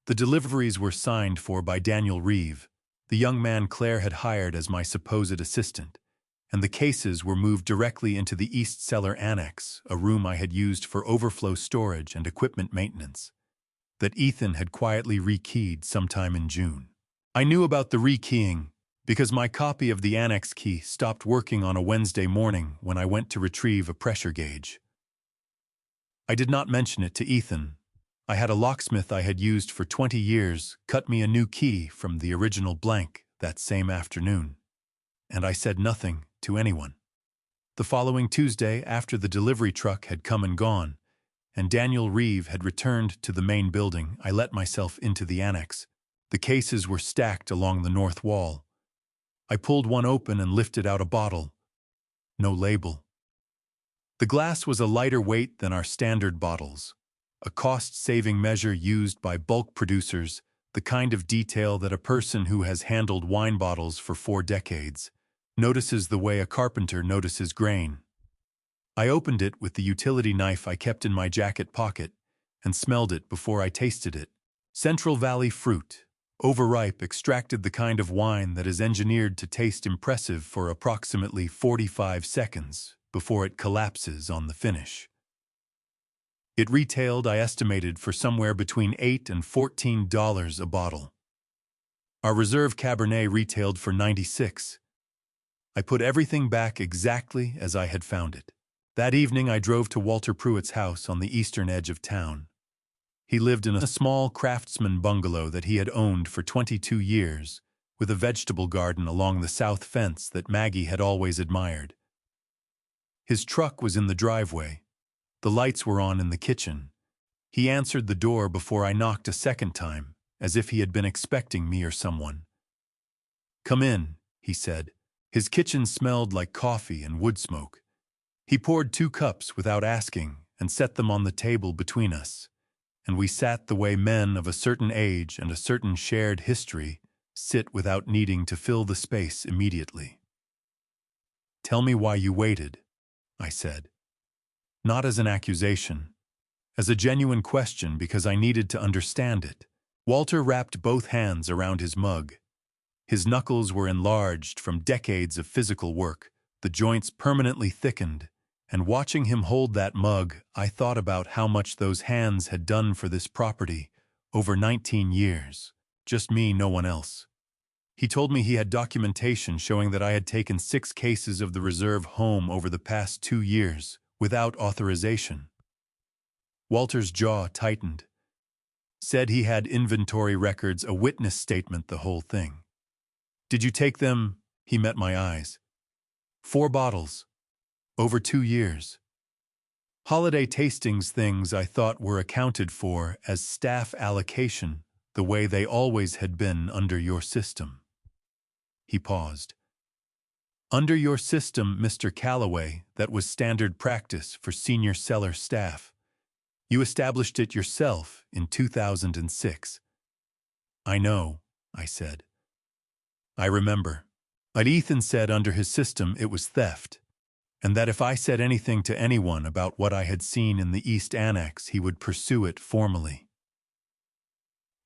The deliveries were signed for by Daniel Reeve, the young man Claire had hired as my supposed assistant, and the cases were moved directly into the East Cellar Annex, a room I had used for overflow storage and equipment maintenance, that Ethan had quietly rekeyed sometime in June. I knew about the rekeying because my copy of the annex key stopped working on a Wednesday morning when I went to retrieve a pressure gauge. I did not mention it to Ethan. I had a locksmith I had used for 20 years cut me a new key from the original blank that same afternoon, and I said nothing to anyone. The following Tuesday, after the delivery truck had come and gone, and Daniel Reeve had returned to the main building, I let myself into the annex. The cases were stacked along the north wall. I pulled one open and lifted out a bottle. No label. The glass was a lighter weight than our standard bottles, a cost-saving measure used by bulk producers, the kind of detail that a person who has handled wine bottles for 4 decades notices the way a carpenter notices grain. I opened it with the utility knife I kept in my jacket pocket and smelled it before I tasted it. Central Valley fruit, overripe, extracted, the kind of wine that is engineered to taste impressive for approximately 45 seconds before it collapses on the finish. It retailed, I estimated, for somewhere between $8 and $14 a bottle. Our reserve Cabernet retailed for $96. I put everything back exactly as I had found it. That evening I drove to Walter Pruitt's house on the eastern edge of town. He lived in a small craftsman bungalow that he had owned for 22 years, with a vegetable garden along the south fence that Maggie had always admired. His truck was in the driveway. The lights were on in the kitchen. He answered the door before I knocked a second time, as if he had been expecting me or someone. "Come in," he said. His kitchen smelled like coffee and wood smoke. He poured 2 cups without asking and set them on the table between us, and we sat the way men of a certain age and a certain shared history sit without needing to fill the space immediately. "Tell me why you waited," I said. Not as an accusation, as a genuine question, because I needed to understand it. Walter wrapped both hands around his mug. His knuckles were enlarged from decades of physical work, the joints permanently thickened, and watching him hold that mug, I thought about how much those hands had done for this property over 19 years. Just me, no one else. He told me he had documentation showing that I had taken 6 cases of the reserve home over the past 2 years, without authorization. Walter's jaw tightened. Said he had inventory records, a witness statement, the whole thing. Did you take them? He met my eyes. 4 bottles. Over 2 years. Holiday tastings, things I thought were accounted for as staff allocation, the way they always had been under your system. He paused. Under your system, Mr. Calloway, that was standard practice for senior cellar staff. You established it yourself in 2006. I know, I said. I remember. But Ethan said under his system it was theft, and that if I said anything to anyone about what I had seen in the East Annex, he would pursue it formally.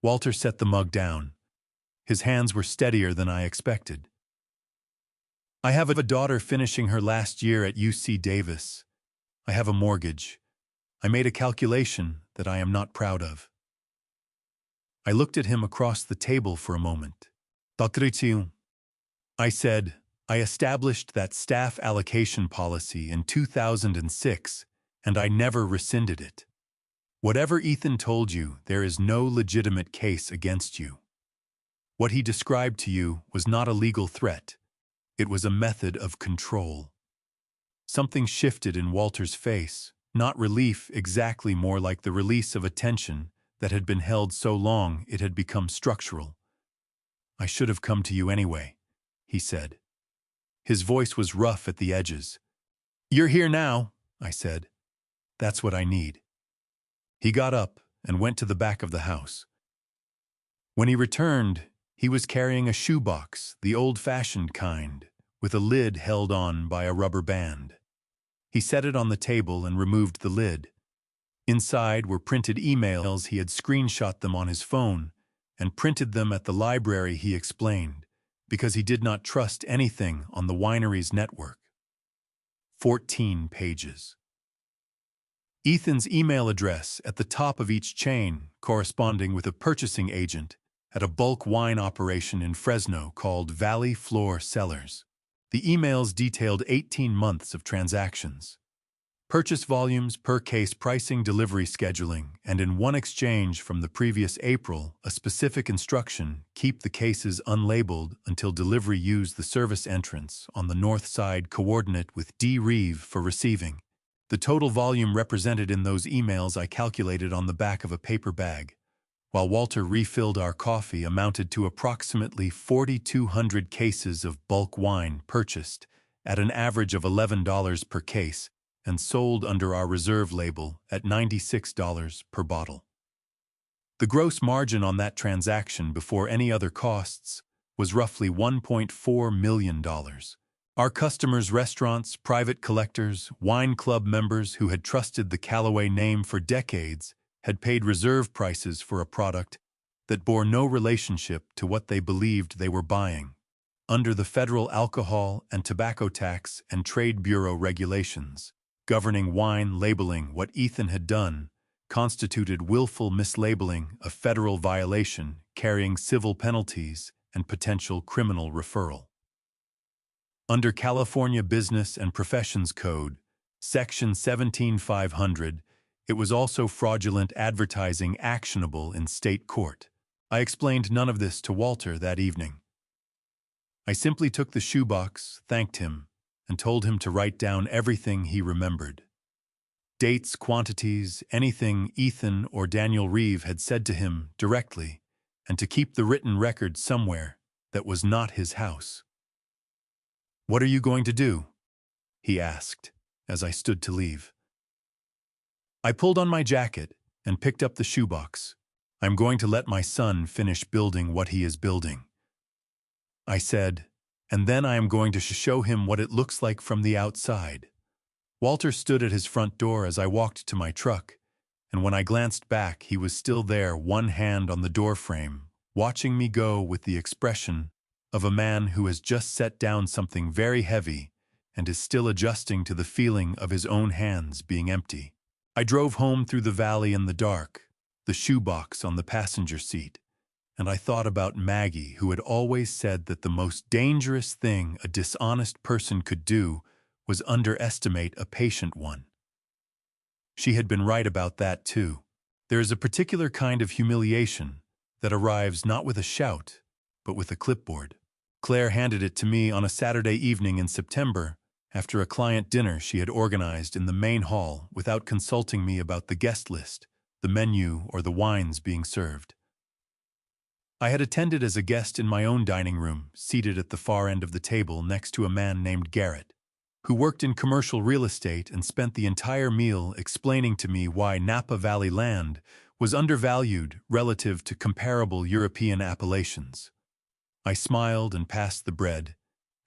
Walter set the mug down. His hands were steadier than I expected. I have a daughter finishing her last year at UC Davis. I have a mortgage. I made a calculation that I am not proud of. I looked at him across the table for a moment. I said, I established that staff allocation policy in 2006, and I never rescinded it. Whatever Ethan told you, there is no legitimate case against you. What he described to you was not a legal threat. It was a method of control. Something shifted in Walter's face, not relief exactly, more like the release of a tension that had been held so long it had become structural. I should have come to you anyway, he said. His voice was rough at the edges. You're here now, I said. That's what I need. He got up and went to the back of the house. When he returned, he was carrying a shoebox, the old-fashioned kind, with a lid held on by a rubber band. He set it on the table and removed the lid. Inside were printed emails. He had screenshot them on his phone and printed them at the library, he explained, because he did not trust anything on the winery's network. 14 pages. Ethan's email address at the top of each chain, corresponding with a purchasing agent at a bulk wine operation in Fresno called Valley Floor Cellars. The emails detailed 18 months of transactions, purchase volumes, per case pricing, delivery scheduling, and in one exchange from the previous April, a specific instruction: keep the cases unlabeled until delivery. Use the service entrance on the north side coordinate with D. Reeve for receiving. The total volume represented in those emails I calculated on the back of a paper bag. While Walter refilled our coffee, amounted to approximately 4,200 cases of bulk wine purchased at an average of $11 per case and sold under our reserve label at $96 per bottle. The gross margin on that transaction before any other costs was roughly $1.4 million. Our customers, restaurants, private collectors, wine club members who had trusted the Calloway name for decades, had paid reserve prices for a product that bore no relationship to what they believed they were buying. Under the federal alcohol and tobacco tax and Trade Bureau regulations governing wine labeling, what Ethan had done constituted willful mislabeling, a federal violation carrying civil penalties and potential criminal referral. Under California Business and Professions Code, Section 17500, it was also fraudulent advertising, actionable in state court. I explained none of this to Walter that evening. I simply took the shoebox, thanked him, and told him to write down everything he remembered. Dates, quantities, anything Ethan or Daniel Reeve had said to him directly, and to keep the written record somewhere that was not his house. "What are you going to do?" he asked as I stood to leave. I pulled on my jacket and picked up the shoebox. "I'm going to let my son finish building what he is building," I said, "and then I am going to show him what it looks like from the outside." Walter stood at his front door as I walked to my truck, and when I glanced back, he was still there, one hand on the doorframe, watching me go with the expression of a man who has just set down something very heavy and is still adjusting to the feeling of his own hands being empty. I drove home through the valley in the dark, the shoebox on the passenger seat, and I thought about Maggie, who had always said that the most dangerous thing a dishonest person could do was underestimate a patient one. She had been right about that too. There is a particular kind of humiliation that arrives not with a shout, but with a clipboard. Claire handed it to me on a Saturday evening in September, after a client dinner she had organized in the main hall without consulting me about the guest list, the menu, or the wines being served. I had attended as a guest in my own dining room, seated at the far end of the table next to a man named Garrett, who worked in commercial real estate and spent the entire meal explaining to me why Napa Valley land was undervalued relative to comparable European appellations. I smiled and passed the bread,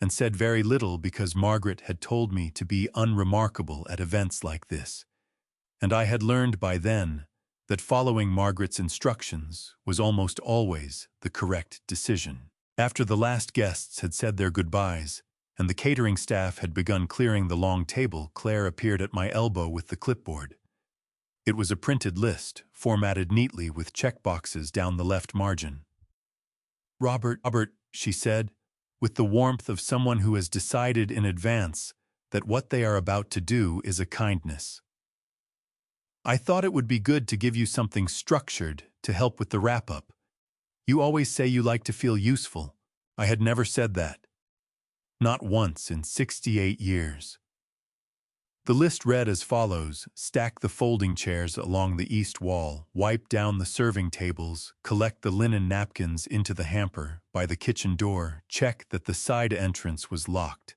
and said very little because Margaret had told me to be unremarkable at events like this, and I had learned by then that following Margaret's instructions was almost always the correct decision. After the last guests had said their goodbyes, and the catering staff had begun clearing the long table, Claire appeared at my elbow with the clipboard. It was a printed list, formatted neatly with checkboxes down the left margin. Robert, she said, with the warmth of someone who has decided in advance that what they are about to do is a kindness. I thought it would be good to give you something structured to help with the wrap-up. You always say you like to feel useful. I had never said that. Not once in 68 years. The list read as follows: stack the folding chairs along the east wall, wipe down the serving tables, collect the linen napkins into the hamper by the kitchen door, check that the side entrance was locked,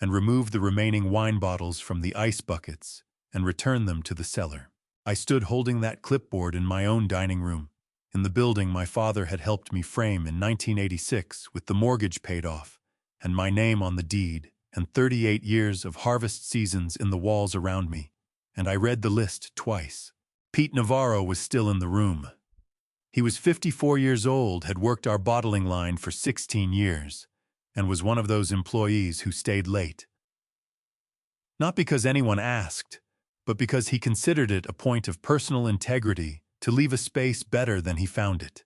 and remove the remaining wine bottles from the ice buckets and return them to the cellar. I stood holding that clipboard in my own dining room, in the building my father had helped me frame in 1986 with the mortgage paid off, and my name on the deed, and 38 years of harvest seasons in the walls around me, and I read the list twice. Pete Navarro was still in the room. He was 54 years old, had worked our bottling line for 16 years, and was one of those employees who stayed late. Not because anyone asked, but because he considered it a point of personal integrity to leave a space better than he found it.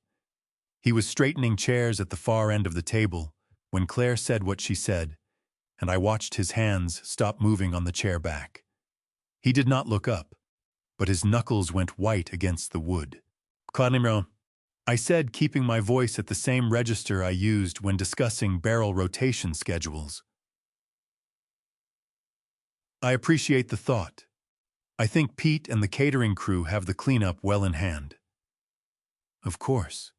He was straightening chairs at the far end of the table when Claire said what she said, and I watched his hands stop moving on the chair back. He did not look up, but his knuckles went white against the wood. "Clanimro," I said, keeping my voice at the same register I used when discussing barrel rotation schedules. "I appreciate the thought. I think Pete and the catering crew have the cleanup well in hand." "Of course."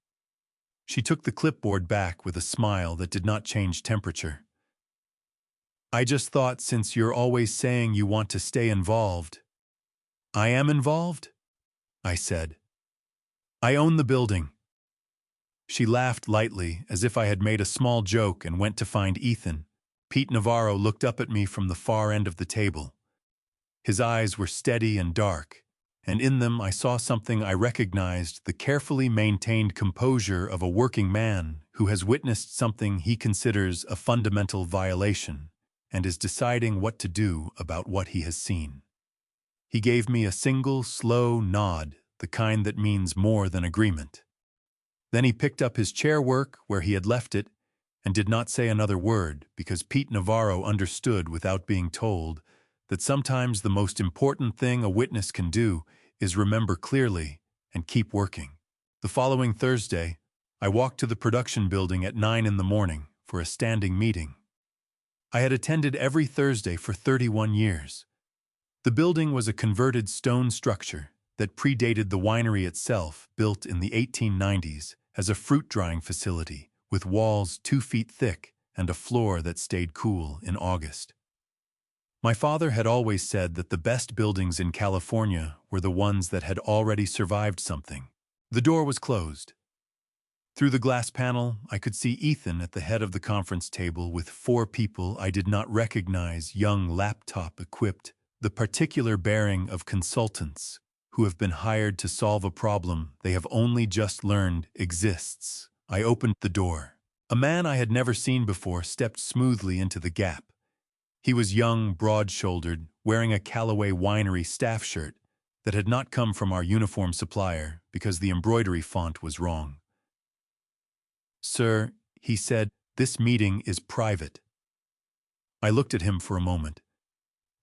She took the clipboard back with a smile that did not change temperature. "I just thought, since you're always saying you want to stay involved—" "I am involved," I said. "I own the building." She laughed lightly, as if I had made a small joke, and went to find Ethan. Pete Navarro looked up at me from the far end of the table. His eyes were steady and dark, and in them I saw something I recognized: the carefully maintained composure of a working man who has witnessed something he considers a fundamental violation and is deciding what to do about what he has seen. He gave me a single, slow nod, the kind that means more than agreement. Then he picked up his chair work where he had left it and did not say another word, because Pete Navarro understood without being told that sometimes the most important thing a witness can do is remember clearly and keep working. The following Thursday, I walked to the production building at 9 in the morning for a standing meeting. I had attended every Thursday for 31 years. The building was a converted stone structure that predated the winery itself, built in the 1890s as a fruit drying facility with walls 2 feet thick and a floor that stayed cool in August. My father had always said that the best buildings in California were the ones that had already survived something. The door was closed. Through the glass panel, I could see Ethan at the head of the conference table with 4 people I did not recognize, young laptop-equipped, the particular bearing of consultants who have been hired to solve a problem they have only just learned exists. I opened the door. A man I had never seen before stepped smoothly into the gap. He was young, broad-shouldered, wearing a Callaway Winery staff shirt that had not come from our uniform supplier because the embroidery font was wrong. "Sir," he said, "this meeting is private." I looked at him for a moment.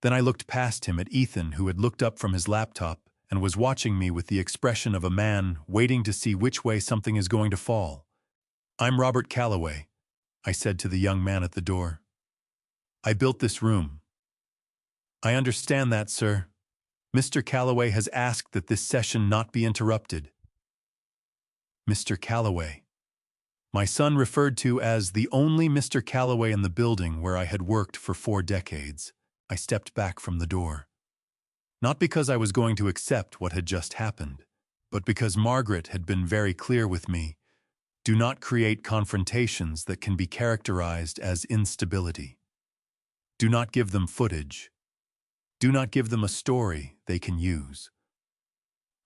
Then I looked past him at Ethan, who had looked up from his laptop and was watching me with the expression of a man waiting to see which way something is going to fall. "I'm Robert Callaway," I said to the young man at the door. "I built this room." "I understand that, sir. Mr. Callaway has asked that this session not be interrupted." Mr. Callaway. My son referred to as the only Mr. Callaway in the building where I had worked for 4 decades. I stepped back from the door. Not because I was going to accept what had just happened, but because Margaret had been very clear with me. Do not create confrontations that can be characterized as instability. Do not give them footage. Do not give them a story they can use.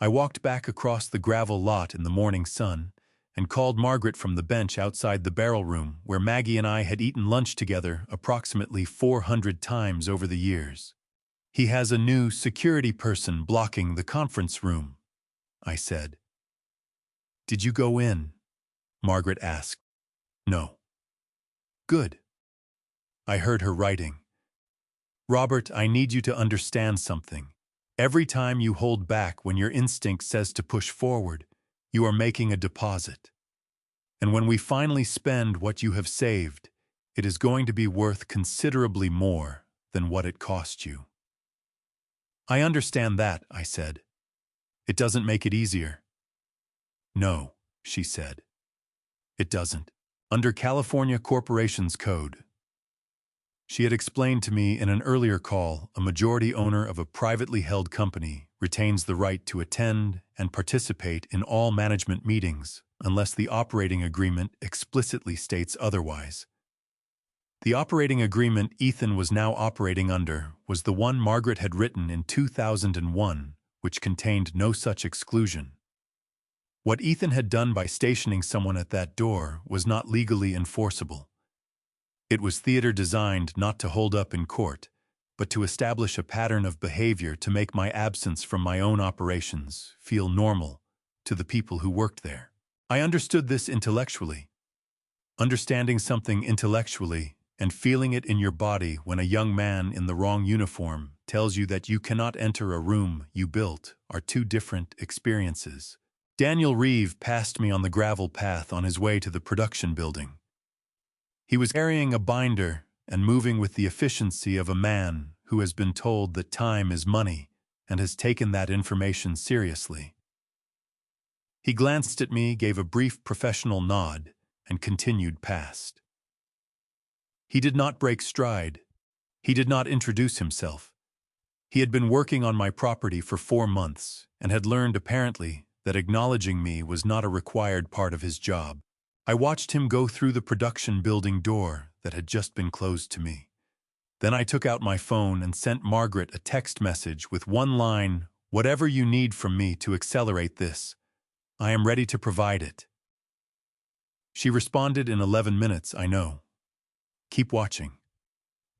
I walked back across the gravel lot in the morning sun and called Margaret from the bench outside the barrel room where Maggie and I had eaten lunch together approximately 400 times over the years. "He has a new security person blocking the conference room," I said. "Did you go in?" Margaret asked. "No." "Good." I heard her writing. "Robert, I need you to understand something. Every time you hold back when your instinct says to push forward, you are making a deposit. And when we finally spend what you have saved, it is going to be worth considerably more than what it cost you." "I understand that," I said. "It doesn't make it easier." "No," she said. "It doesn't. Under California Corporations Code." She had explained to me in an earlier call, a majority owner of a privately held company retains the right to attend and participate in all management meetings unless the operating agreement explicitly states otherwise. The operating agreement Ethan was now operating under was the one Margaret had written in 2001, which contained no such exclusion. What Ethan had done by stationing someone at that door was not legally enforceable. It was theater designed not to hold up in court, but to establish a pattern of behavior to make my absence from my own operations feel normal to the people who worked there. I understood this intellectually. Understanding something intellectually and feeling it in your body when a young man in the wrong uniform tells you that you cannot enter a room you built are 2 different experiences. Daniel Reeve passed me on the gravel path on his way to the production building. He was carrying a binder and moving with the efficiency of a man who has been told that time is money and has taken that information seriously. He glanced at me, gave a brief professional nod, and continued past. He did not break stride. He did not introduce himself. He had been working on my property for 4 months and had learned, apparently, that acknowledging me was not a required part of his job. I watched him go through the production building door that had just been closed to me. Then I took out my phone and sent Margaret a text message with one line, "Whatever you need from me to accelerate this, I am ready to provide it." She responded in 11 minutes, "I know. Keep watching.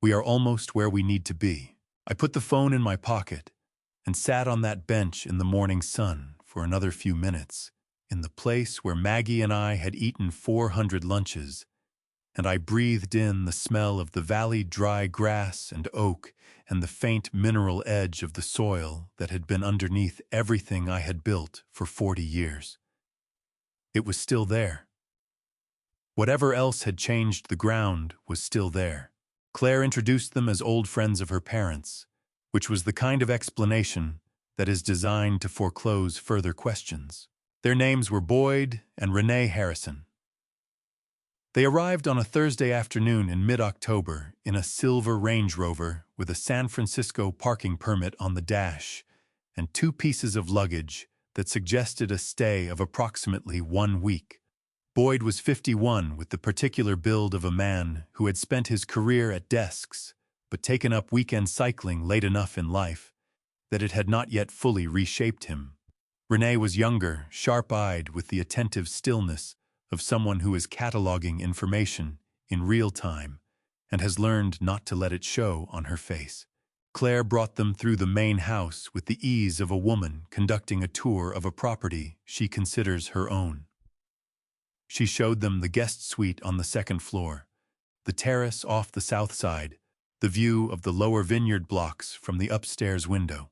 We are almost where we need to be." I put the phone in my pocket and sat on that bench in the morning sun for another few minutes, in the place where Maggie and I had eaten 400 lunches, and I breathed in the smell of the valley dry grass and oak and the faint mineral edge of the soil that had been underneath everything I had built for 40 years. It was still there. Whatever else had changed the ground was still there. Claire introduced them as old friends of her parents, which was the kind of explanation that is designed to foreclose further questions. Their names were Boyd and Renee Harrison. They arrived on a Thursday afternoon in mid-October in a silver Range Rover with a San Francisco parking permit on the dash and 2 pieces of luggage that suggested a stay of approximately 1 week. Boyd was 51, with the particular build of a man who had spent his career at desks but taken up weekend cycling late enough in life that it had not yet fully reshaped him. Renee was younger, sharp-eyed, with the attentive stillness of someone who is cataloging information in real time and has learned not to let it show on her face. Claire brought them through the main house with the ease of a woman conducting a tour of a property she considers her own. She showed them the guest suite on the second floor, the terrace off the south side, the view of the lower vineyard blocks from the upstairs window.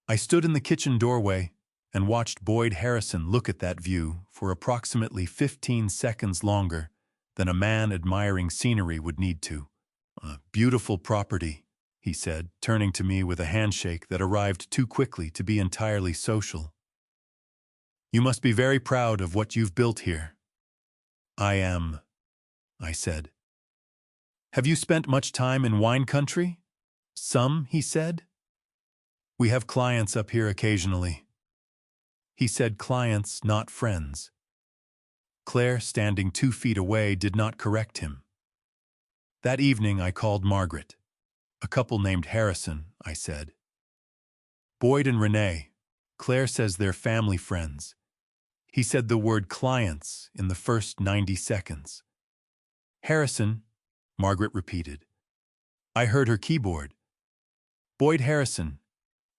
I stood in the kitchen doorway and watched Boyd Harrison look at that view for approximately 15 seconds longer than a man admiring scenery would need to. "A beautiful property," he said, turning to me with a handshake that arrived too quickly to be entirely social. "You must be very proud of what you've built here." "I am," I said. "Have you spent much time in wine country?" "Some," he said. "We have clients up here occasionally." He said clients, not friends. Claire, standing 2 feet away, did not correct him. That evening I called Margaret. "A couple named Harrison," I said. "Boyd and Renee. Claire says they're family friends." He said the word clients in the first 90 seconds. "Harrison," Margaret repeated. I heard her keyboard. "Boyd Harrison.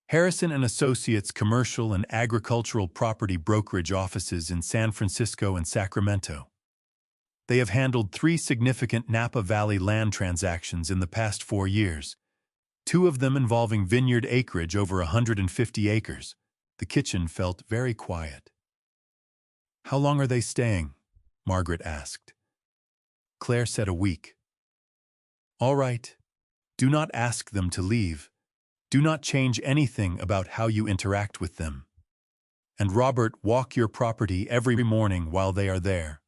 Harrison and Associates commercial and agricultural property brokerage offices in San Francisco and Sacramento. They have handled 3 significant Napa Valley land transactions in the past 4 years, 2 of them involving vineyard acreage over 150 acres. The kitchen felt very quiet. "How long are they staying?" Margaret asked. Claire said a week. "All right. Do not ask them to leave. Do not change anything about how you interact with them. And Robert, walk your property every morning while they are there.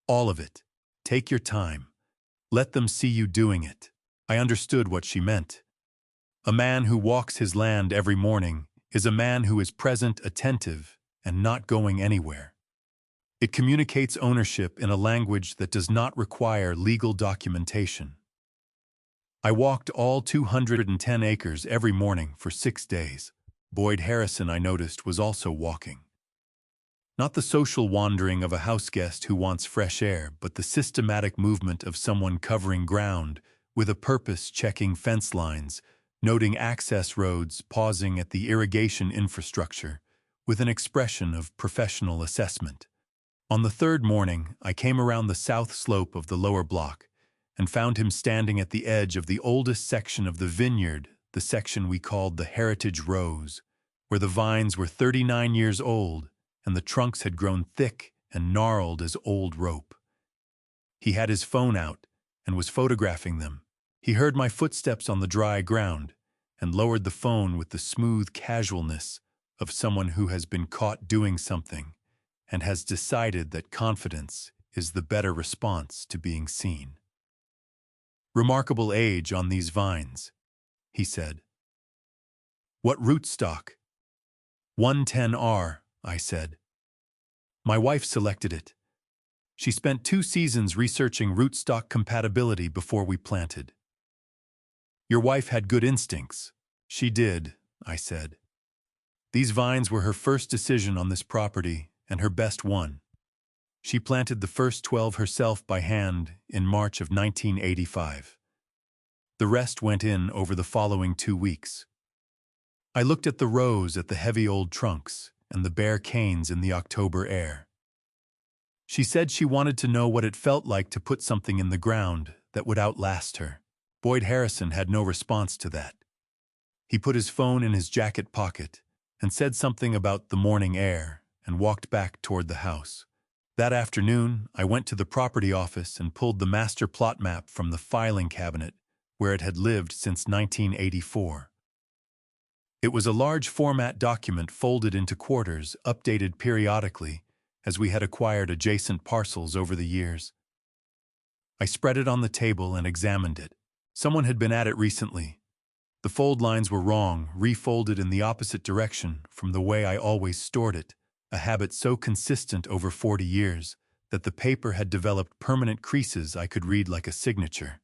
All of it. Take your time. Let them see you doing it." I understood what she meant. A man who walks his land every morning is a man who is present, attentive, and not going anywhere. It communicates ownership in a language that does not require legal documentation. I walked all 210 acres every morning for 6 days. Boyd Harrison, I noticed, was also walking. Not the social wandering of a houseguest who wants fresh air, but the systematic movement of someone covering ground with a purpose, checking fence lines, noting access roads, pausing at the irrigation infrastructure, with an expression of professional assessment. On the 3rd morning, I came around the south slope of the lower block and found him standing at the edge of the oldest section of the vineyard, the section we called the Heritage Rows, where the vines were 39 years old and the trunks had grown thick and gnarled as old rope. He had his phone out and was photographing them. He heard my footsteps on the dry ground and lowered the phone with the smooth casualness of someone who has been caught doing something and has decided that confidence is the better response to being seen. "Remarkable age on these vines," he said. "What rootstock?" 110R, I said. "My wife selected it. She spent 2 seasons researching rootstock compatibility before we planted." "Your wife had good instincts." "She did," I said. "These vines were her first decision on this property and her best one. She planted the first 12 herself by hand in March of 1985. The rest went in over the following 2 weeks. I looked at the rows, at the heavy old trunks, and the bare canes in the October air. She said she wanted to know what it felt like to put something in the ground that would outlast her. Boyd Harrison had no response to that. He put his phone in his jacket pocket and said something about the morning air and walked back toward the house. That afternoon, I went to the property office and pulled the master plot map from the filing cabinet where it had lived since 1984. It was a large format document folded into quarters, updated periodically, as we had acquired adjacent parcels over the years. I spread it on the table and examined it. Someone had been at it recently. The fold lines were wrong, refolded in the opposite direction from the way I always stored it, a habit so consistent over 40 years that the paper had developed permanent creases I could read like a signature.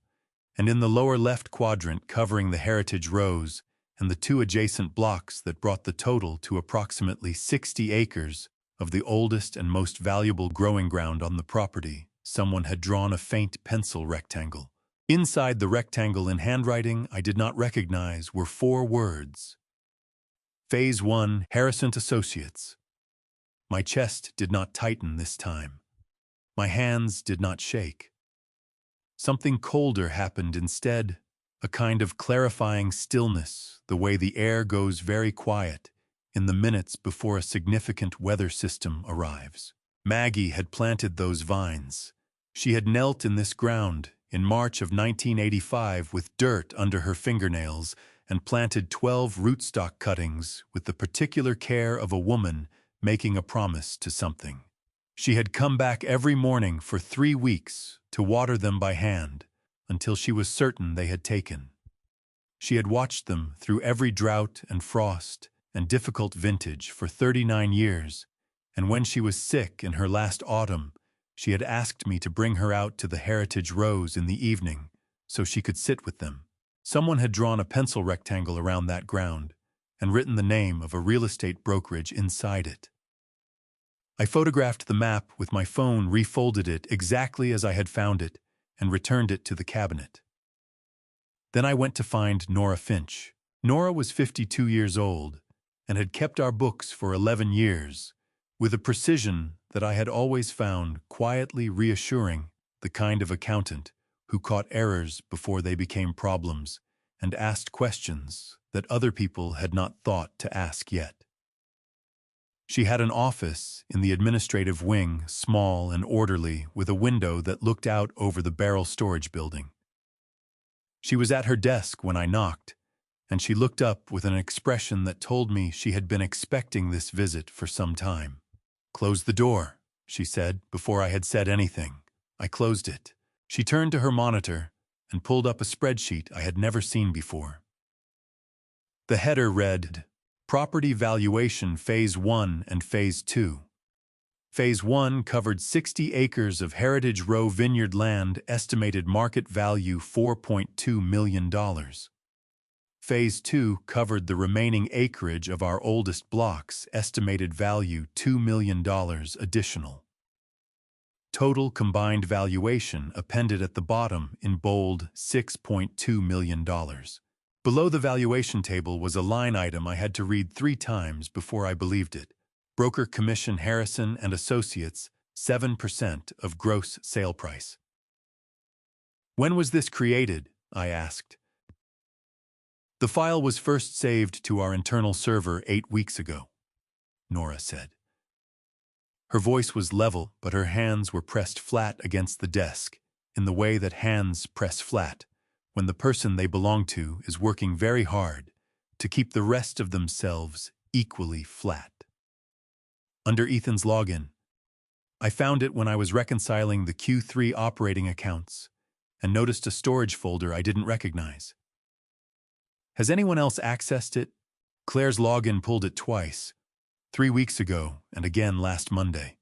And in the lower left quadrant, covering the Heritage Rows and the 2 adjacent blocks that brought the total to approximately 60 acres of the oldest and most valuable growing ground on the property, someone had drawn a faint pencil rectangle. Inside the rectangle in handwriting I did not recognize were 4 words. Phase 1, Harrison Associates. My chest did not tighten this time. My hands did not shake. Something colder happened instead, a kind of clarifying stillness, the way the air goes very quiet in the minutes before a significant weather system arrives. Maggie had planted those vines. She had knelt in this ground in March of 1985 with dirt under her fingernails and planted 12 rootstock cuttings with the particular care of a woman making a promise to something. She had come back every morning for 3 weeks to water them by hand until she was certain they had taken. She had watched them through every drought and frost and difficult vintage for 39 years, and when she was sick in her last autumn, she had asked me to bring her out to the Heritage Rows in the evening so she could sit with them. Someone had drawn a pencil rectangle around that ground and written the name of a real estate brokerage inside it. I photographed the map with my phone, refolded it exactly as I had found it, and returned it to the cabinet. Then I went to find Nora Finch. Nora was 52 years old and had kept our books for 11 years, with a precision that I had always found quietly reassuring, the kind of accountant who caught errors before they became problems and asked questions that other people had not thought to ask yet. She had an office in the administrative wing, small and orderly, with a window that looked out over the barrel storage building. She was at her desk when I knocked, and she looked up with an expression that told me she had been expecting this visit for some time. "Close the door," she said, before I had said anything. I closed it. She turned to her monitor and pulled up a spreadsheet I had never seen before. The header read, Property Valuation Phase 1 and Phase 2. Phase 1 covered 60 acres of Heritage Row vineyard land, estimated market value $4.2 million. Phase 2 covered the remaining acreage of our oldest blocks, estimated value $2 million additional. Total combined valuation appended at the bottom in bold, $6.2 million. Below the valuation table was a line item I had to read 3 times before I believed it. Broker commission Harrison and Associates, 7% of gross sale price. When was this created? I asked. The file was first saved to our internal server 8 weeks ago, Nora said. Her voice was level, but her hands were pressed flat against the desk, in the way that hands press flat when the person they belong to is working very hard to keep the rest of themselves equally flat. Under Ethan's login, I found it when I was reconciling the Q3 operating accounts and noticed a storage folder I didn't recognize. Has anyone else accessed it? Claire's login pulled it twice, 3 weeks ago and again last Monday.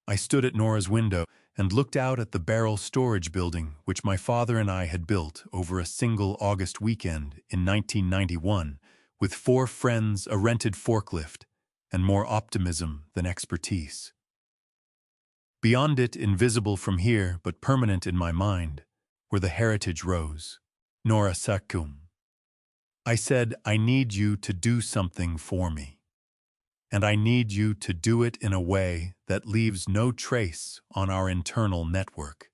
I stood at Nora's window and looked out at the barrel storage building which my father and I had built over a single August weekend in 1991 with 4 friends, a rented forklift, and more optimism than expertise. Beyond it, invisible from here but permanent in my mind, were the Heritage Rows. Nora Sakum. I said, I need you to do something for me. And I need you to do it in a way that leaves no trace on our internal network.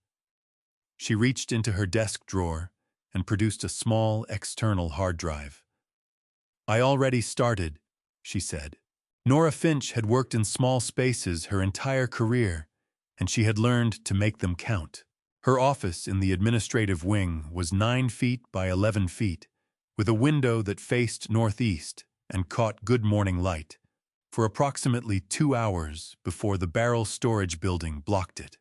She reached into her desk drawer and produced a small external hard drive. I already started, she said. Nora Finch had worked in small spaces her entire career, and she had learned to make them count. Her office in the administrative wing was 9 feet by 11 feet, with a window that faced northeast and caught good morning light, for approximately 2 hours before the barrel storage building blocked it.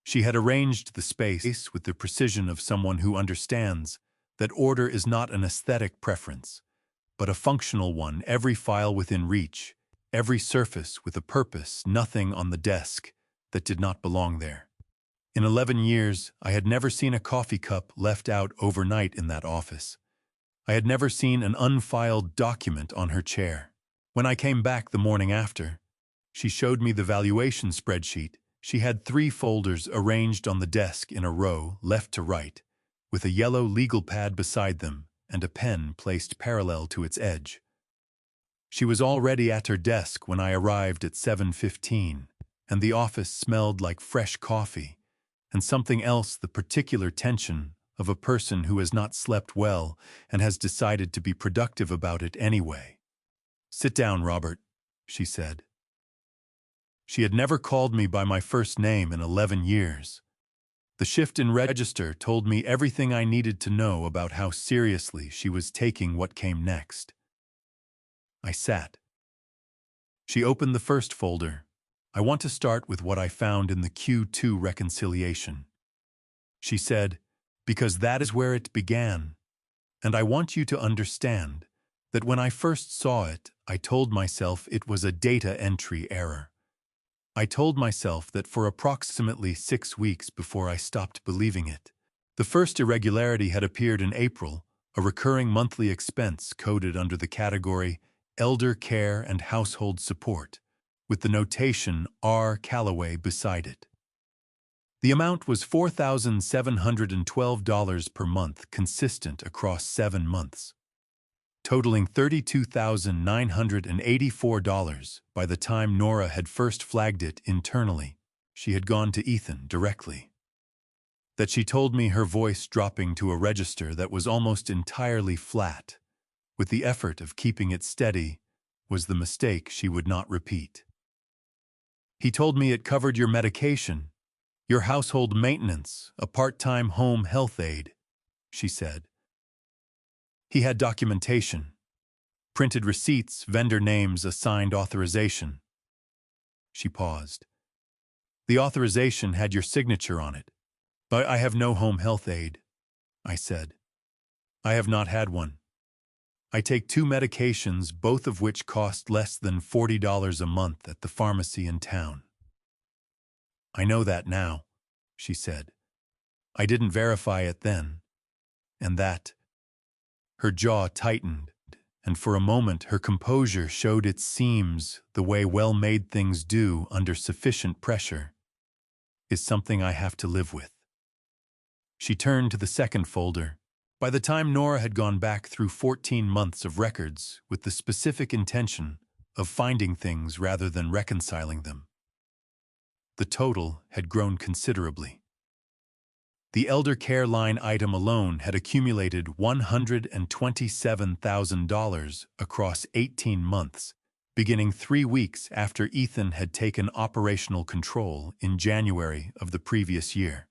She had arranged the space with the precision of someone who understands that order is not an aesthetic preference, but a functional one. Every file within reach, every surface with a purpose, nothing on the desk that did not belong there. In 11 years, I had never seen a coffee cup left out overnight in that office. I had never seen an unfiled document on her chair. When I came back the morning after, she showed me the valuation spreadsheet She had 3 folders arranged on the desk in a row, left to right, with a yellow legal pad beside them and a pen placed parallel to its edge. She was already at her desk when I arrived at 7:15, and the office smelled like fresh coffee and something else, the particular tension of a person who has not slept well and has decided to be productive about it anyway. "Sit down, Robert," she said. She had never called me by my first name in 11 years. The shift in register told me everything I needed to know about how seriously she was taking what came next. I sat. She opened the first folder. "I want to start with what I found in the Q2 reconciliation," she said, "because that is where it began. And I want you to understand that when I first saw it, I told myself it was a data entry error. I told myself that for approximately 6 weeks before I stopped believing it. The first irregularity had appeared in April, a recurring monthly expense coded under the category Elder Care and Household Support, with the notation R. Calloway beside it. The amount was $4,712 per month, consistent across 7 months, totaling $32,984 by the time Nora had first flagged it internally. She had gone to Ethan directly. That she told me, her voice dropping to a register that was almost entirely flat, with the effort of keeping it steady, was the mistake she would not repeat. "He told me it covered your medication, your household maintenance, a part-time home health aide," she said. "He had documentation, printed receipts, vendor names, a signed authorization." She paused. "The authorization had your signature on it." "But I have no home health aide," I said. "I have not had one. I take 2 medications, both of which cost less than $40 a month at the pharmacy in town." "I know that now," she said. "I didn't verify it then. And that—" Her jaw tightened, and for a moment her composure showed its seams the way well-made things do under sufficient pressure, "is something I have to live with." She turned to the second folder. By the time Nora had gone back through 14 months of records with the specific intention of finding things rather than reconciling them, the total had grown considerably. The elder care line item alone had accumulated $127,000 across 18 months, beginning 3 weeks after Ethan had taken operational control in January of the previous year.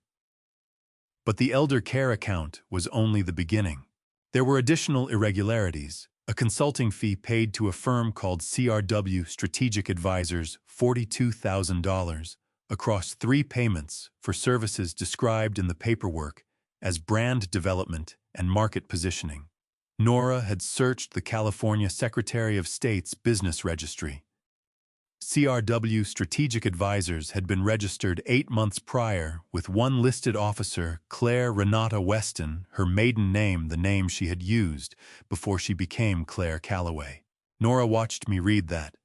But the elder care account was only the beginning. There were additional irregularities: a consulting fee paid to a firm called CRW Strategic Advisors, $42,000, across 3 payments for services described in the paperwork as brand development and market positioning. Nora had searched the California Secretary of State's business registry. CRW Strategic Advisors had been registered 8 months prior with one listed officer, Claire Renata Weston, her maiden name the name she had used before she became Claire Calloway. Nora watched me read that.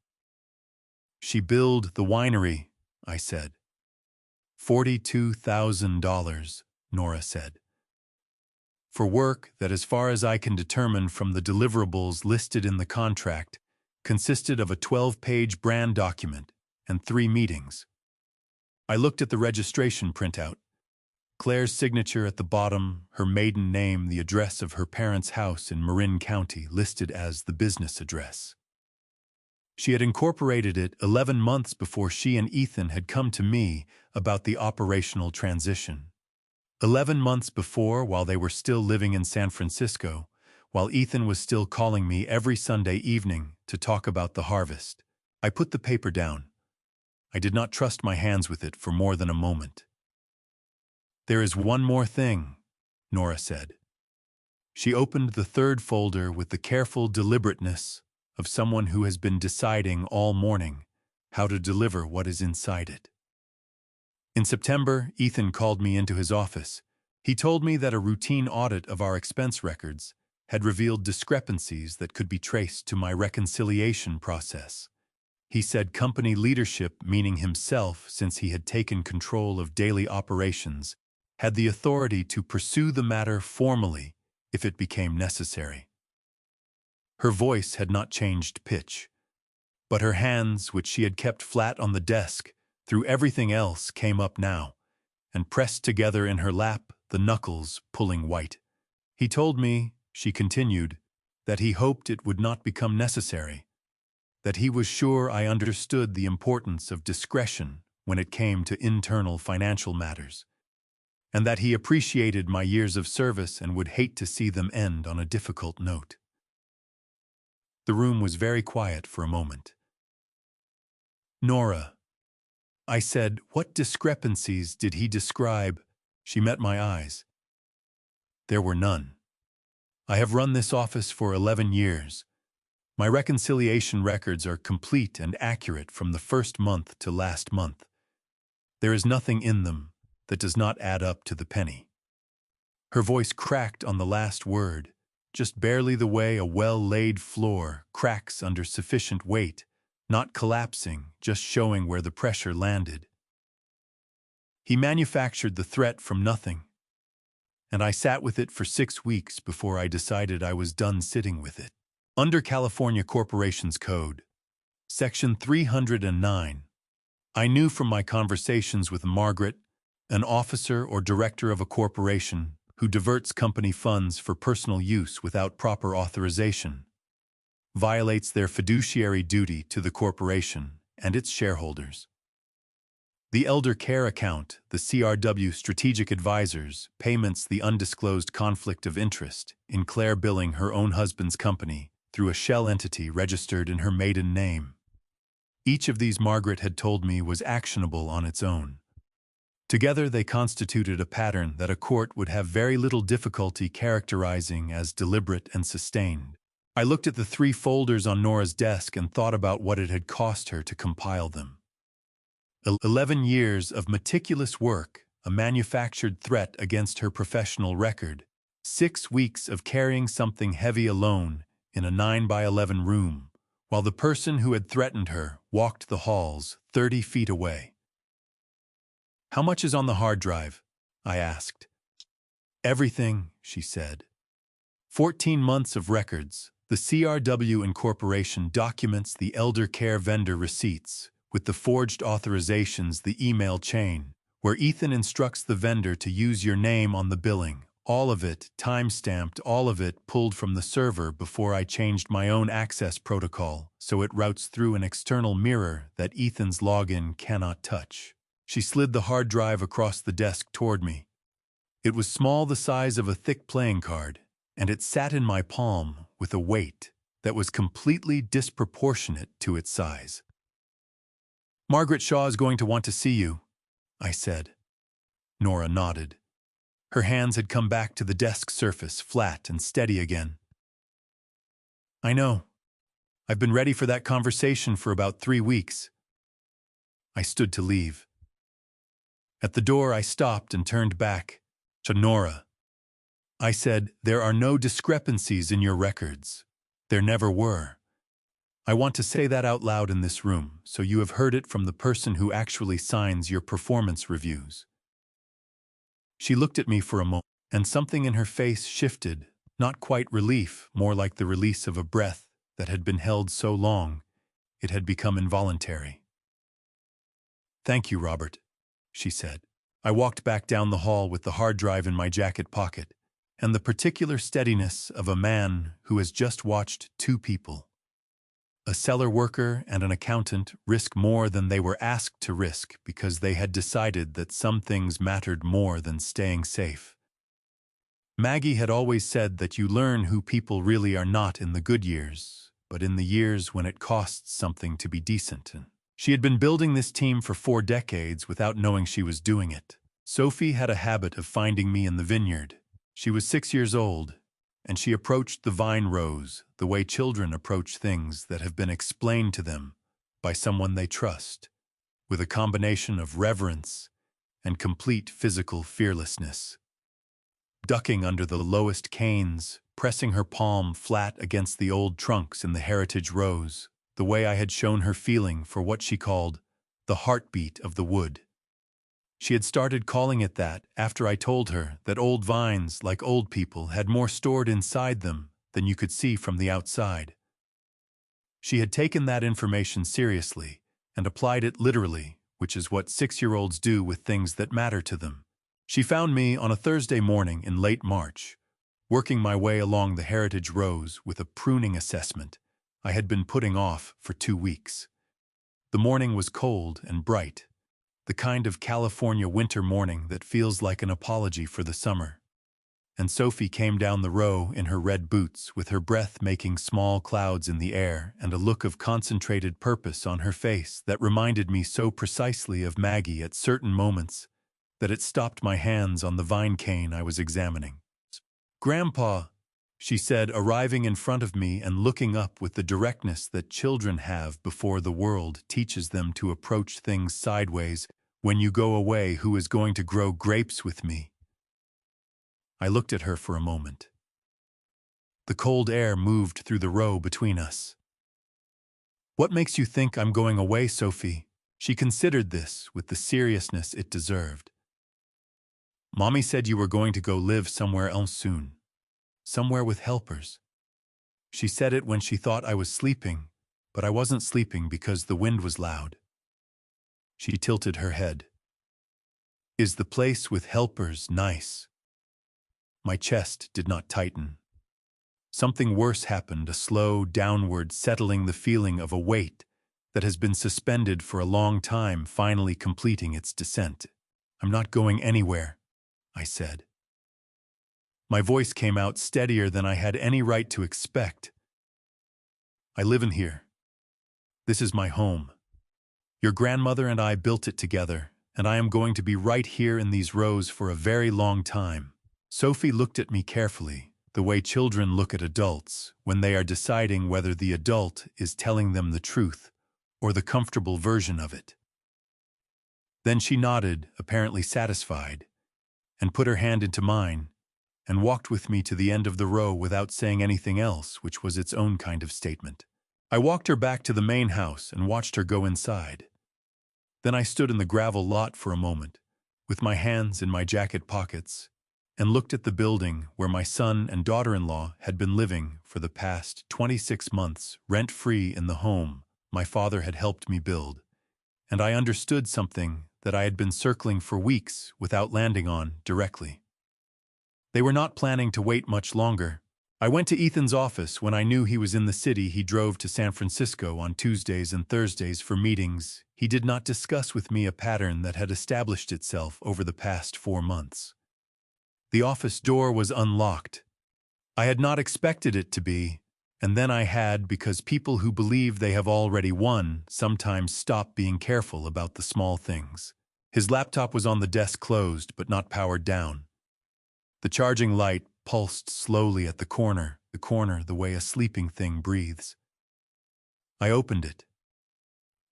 "She billed the winery," I said. $42,000, Nora said. "For work that, as far as I can determine from the deliverables listed in the contract, consisted of a 12-page brand document and 3 meetings." I looked at the registration printout. Claire's signature at the bottom, her maiden name, the address of her parents' house in Marin County listed as the business address. She had incorporated it 11 months before she and Ethan had come to me about the operational transition. 11 months before, while they were still living in San Francisco, while Ethan was still calling me every Sunday evening to talk about the harvest. I put the paper down. I did not trust my hands with it for more than a moment. "There is one more thing," Nora said. She opened the third folder with the careful deliberateness of someone who has been deciding all morning how to deliver what is inside it. In September, Ethan called me into his office. He told me that a routine audit of our expense records had revealed discrepancies that could be traced to my reconciliation process. He said company leadership, meaning himself since he had taken control of daily operations, had the authority to pursue the matter formally if it became necessary. Her voice had not changed pitch, but her hands, which she had kept flat on the desk through everything else, came up now and pressed together in her lap, the knuckles pulling white. He told me, she continued, that he hoped it would not become necessary, that he was sure I understood the importance of discretion when it came to internal financial matters, and that he appreciated my years of service and would hate to see them end on a difficult note. The room was very quiet for a moment. "Nora," I said, "what discrepancies did he describe?" She met my eyes. "There were none. I have run this office for 11 years. My reconciliation records are complete and accurate from the first month to last month. There is nothing in them that does not add up to the penny." Her voice cracked on the last word, just barely the way a well-laid floor cracks under sufficient weight, not collapsing, just showing where the pressure landed. He manufactured the threat from nothing, and I sat with it for 6 weeks before I decided I was done sitting with it. Under California Corporations Code, Section 309, I knew from my conversations with Margaret, an officer or director of a corporation who diverts company funds for personal use without proper authorization, violates their fiduciary duty to the corporation and its shareholders. The Elder Care Account, the CRW Strategic Advisors, payments the undisclosed conflict of interest in Claire billing her own husband's company through a shell entity registered in her maiden name. Each of these, Margaret had told me, was actionable on its own. Together they constituted a pattern that a court would have very little difficulty characterizing as deliberate and sustained. I looked at the 3 folders on Nora's desk and thought about what it had cost her to compile them. 11 years of meticulous work, a manufactured threat against her professional record, 6 weeks of carrying something heavy alone in a 9-by-11 room, while the person who had threatened her walked the halls 30 feet away. "How much is on the hard drive?" I asked. "Everything," she said. 14 months of records. The CRW Incorporation documents the elder care vendor receipts with the forged authorizations, the email chain, where Ethan instructs the vendor to use your name on the billing. All of it, time-stamped, all of it pulled from the server before I changed my own access protocol, so it routes through an external mirror that Ethan's login cannot touch. She slid the hard drive across the desk toward me. It was small, the size of a thick playing card, and it sat in my palm with a weight that was completely disproportionate to its size. "Margaret Shaw is going to want to see you," I said. Nora nodded. Her hands had come back to the desk surface, flat and steady again. "I know. I've been ready for that conversation for about 3 weeks." I stood to leave. At the door I stopped and turned back to Nora. I said, "There are no discrepancies in your records. There never were. I want to say that out loud in this room, so you have heard it from the person who actually signs your performance reviews." She looked at me for a moment, and something in her face shifted, not quite relief, more like the release of a breath that had been held so long it had become involuntary. "Thank you, Robert," she said. I walked back down the hall with the hard drive in my jacket pocket, and the particular steadiness of a man who has just watched 2 people, a cellar worker and an accountant, risk more than they were asked to risk because they had decided that some things mattered more than staying safe. Maggie had always said that you learn who people really are not in the good years, but in the years when it costs something to be decent. And she had been building this team for 4 decades without knowing she was doing it. Sophie had a habit of finding me in the vineyard. She was 6 years old, and she approached the vine rows the way children approach things that have been explained to them by someone they trust, with a combination of reverence and complete physical fearlessness. Ducking under the lowest canes, pressing her palm flat against the old trunks in the heritage rows, the way I had shown her feeling for what she called the heartbeat of the wood. She had started calling it that after I told her that old vines, like old people, had more stored inside them than you could see from the outside. She had taken that information seriously and applied it literally, which is what 6-year-olds do with things that matter to them. She found me on a Thursday morning in late March, working my way along the Heritage Rows with a pruning assessment I had been putting off for 2 weeks. The morning was cold and bright, the kind of California winter morning that feels like an apology for the summer. And Sophie came down the row in her red boots with her breath making small clouds in the air and a look of concentrated purpose on her face that reminded me so precisely of Maggie at certain moments that it stopped my hands on the vine cane I was examining. "Grandpa," she said, arriving in front of me and looking up with the directness that children have before the world teaches them to approach things sideways. "When you go away, who is going to grow grapes with me?" I looked at her for a moment. The cold air moved through the row between us. "What makes you think I'm going away, Sophie?" She considered this with the seriousness it deserved. "Mommy said you were going to go live somewhere else soon. Somewhere with helpers." She said it when she thought I was sleeping, but I wasn't sleeping because the wind was loud. She tilted her head. "Is the place with helpers nice?" My chest did not tighten. Something worse happened, a slow, downward settling, the feeling of a weight that has been suspended for a long time finally completing its descent. "I'm not going anywhere," I said. My voice came out steadier than I had any right to expect. "I live in here. This is my home. Your grandmother and I built it together, and I am going to be right here in these rows for a very long time." Sophie looked at me carefully, the way children look at adults when they are deciding whether the adult is telling them the truth or the comfortable version of it. Then she nodded, apparently satisfied, and put her hand into mine, and walked with me to the end of the row without saying anything else, which was its own kind of statement. I walked her back to the main house and watched her go inside. Then I stood in the gravel lot for a moment, with my hands in my jacket pockets, and looked at the building where my son and daughter-in-law had been living for the past 26 months, rent-free in the home my father had helped me build. And I understood something that I had been circling for weeks without landing on directly. They were not planning to wait much longer. I went to Ethan's office when I knew he was in the city. He drove to San Francisco on Tuesdays and Thursdays for meetings. He did not discuss with me a pattern that had established itself over the past 4 months. The office door was unlocked. I had not expected it to be, and then I had, because people who believe they have already won sometimes stop being careful about the small things. His laptop was on the desk, closed but not powered down. The charging light pulsed slowly at the corner, the way a sleeping thing breathes. I opened it.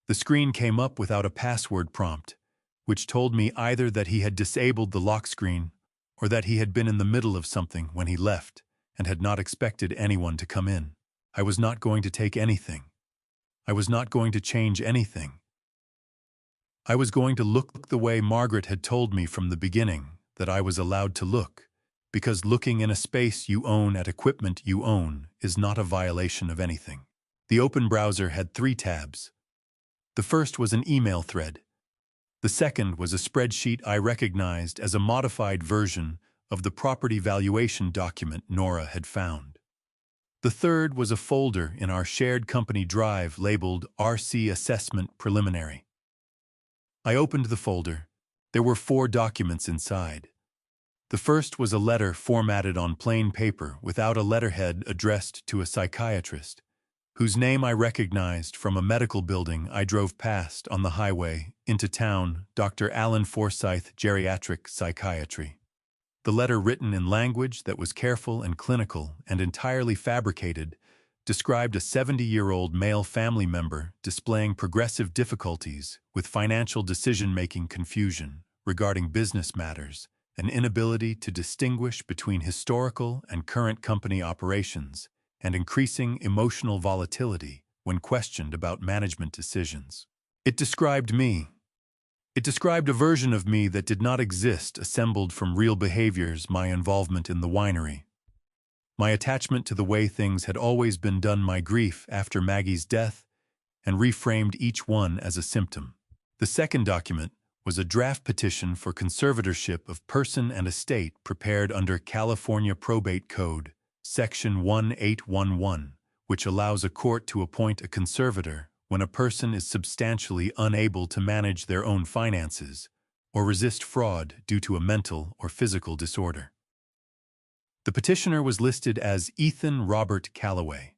The screen came up without a password prompt, which told me either that he had disabled the lock screen or that he had been in the middle of something when he left and had not expected anyone to come in. I was not going to take anything. I was not going to change anything. I was going to look the way Margaret had told me from the beginning that I was allowed to look, because looking in a space you own at equipment you own is not a violation of anything. The open browser had 3 tabs. The first was an email thread. The second was a spreadsheet I recognized as a modified version of the property valuation document Nora had found. The third was a folder in our shared company drive labeled RC Assessment Preliminary. I opened the folder. There were 4 documents inside. The first was a letter formatted on plain paper without a letterhead addressed to a psychiatrist, whose name I recognized from a medical building I drove past on the highway into town, Dr. Alan Forsyth, Geriatric Psychiatry. The letter, written in language that was careful and clinical and entirely fabricated, described a 70-year-old male family member displaying progressive difficulties with financial decision-making, confusion regarding business matters, an inability to distinguish between historical and current company operations, and increasing emotional volatility when questioned about management decisions. It described me. It described a version of me that did not exist, assembled from real behaviors, my involvement in the winery, my attachment to the way things had always been done, my grief after Maggie's death, and reframed each one as a symptom. The second document was a draft petition for conservatorship of person and estate prepared under California Probate Code, Section 1811, which allows a court to appoint a conservator when a person is substantially unable to manage their own finances or resist fraud due to a mental or physical disorder. The petitioner was listed as Ethan Robert Calloway.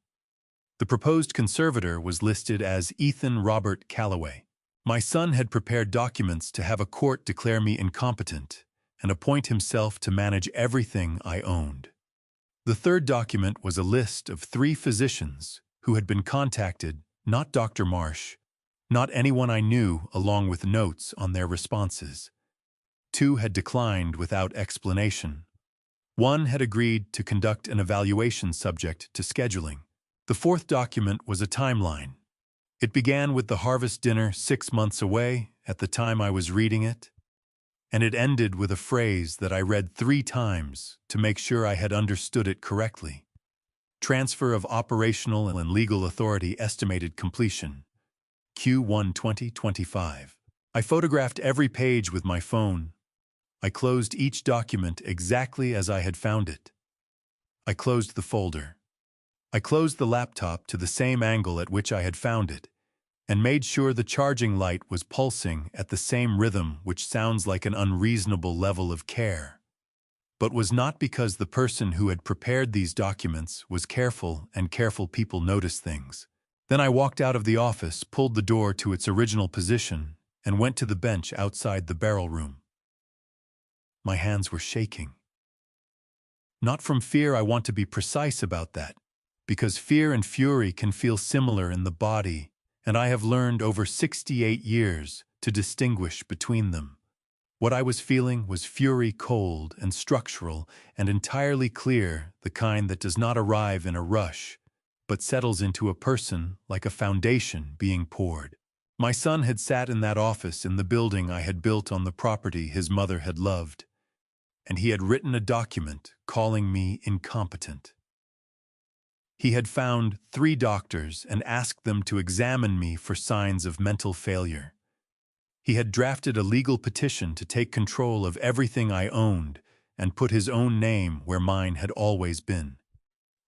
The proposed conservator was listed as Ethan Robert Calloway. My son had prepared documents to have a court declare me incompetent and appoint himself to manage everything I owned. The third document was a list of 3 physicians who had been contacted, not Dr. Marsh, not anyone I knew, along with notes on their responses. 2 had declined without explanation. 1 had agreed to conduct an evaluation subject to scheduling. The fourth document was a timeline. It began with the harvest dinner 6 months away at the time I was reading it, and it ended with a phrase that I read 3 times to make sure I had understood it correctly. Transfer of operational and legal authority, estimated completion, Q1 2025. I photographed every page with my phone. I closed each document exactly as I had found it. I closed the folder. I closed the laptop to the same angle at which I had found it, and made sure the charging light was pulsing at the same rhythm, which sounds like an unreasonable level of care, but was not, because the person who had prepared these documents was careful, and careful people notice things. Then I walked out of the office, pulled the door to its original position, and went to the bench outside the barrel room. My hands were shaking. Not from fear, I want to be precise about that, because fear and fury can feel similar in the body, and I have learned over 68 years to distinguish between them. What I was feeling was fury, cold and structural and entirely clear, the kind that does not arrive in a rush, but settles into a person like a foundation being poured. My son had sat in that office in the building I had built on the property his mother had loved, and he had written a document calling me incompetent. He had found 3 doctors and asked them to examine me for signs of mental failure. He had drafted a legal petition to take control of everything I owned and put his own name where mine had always been.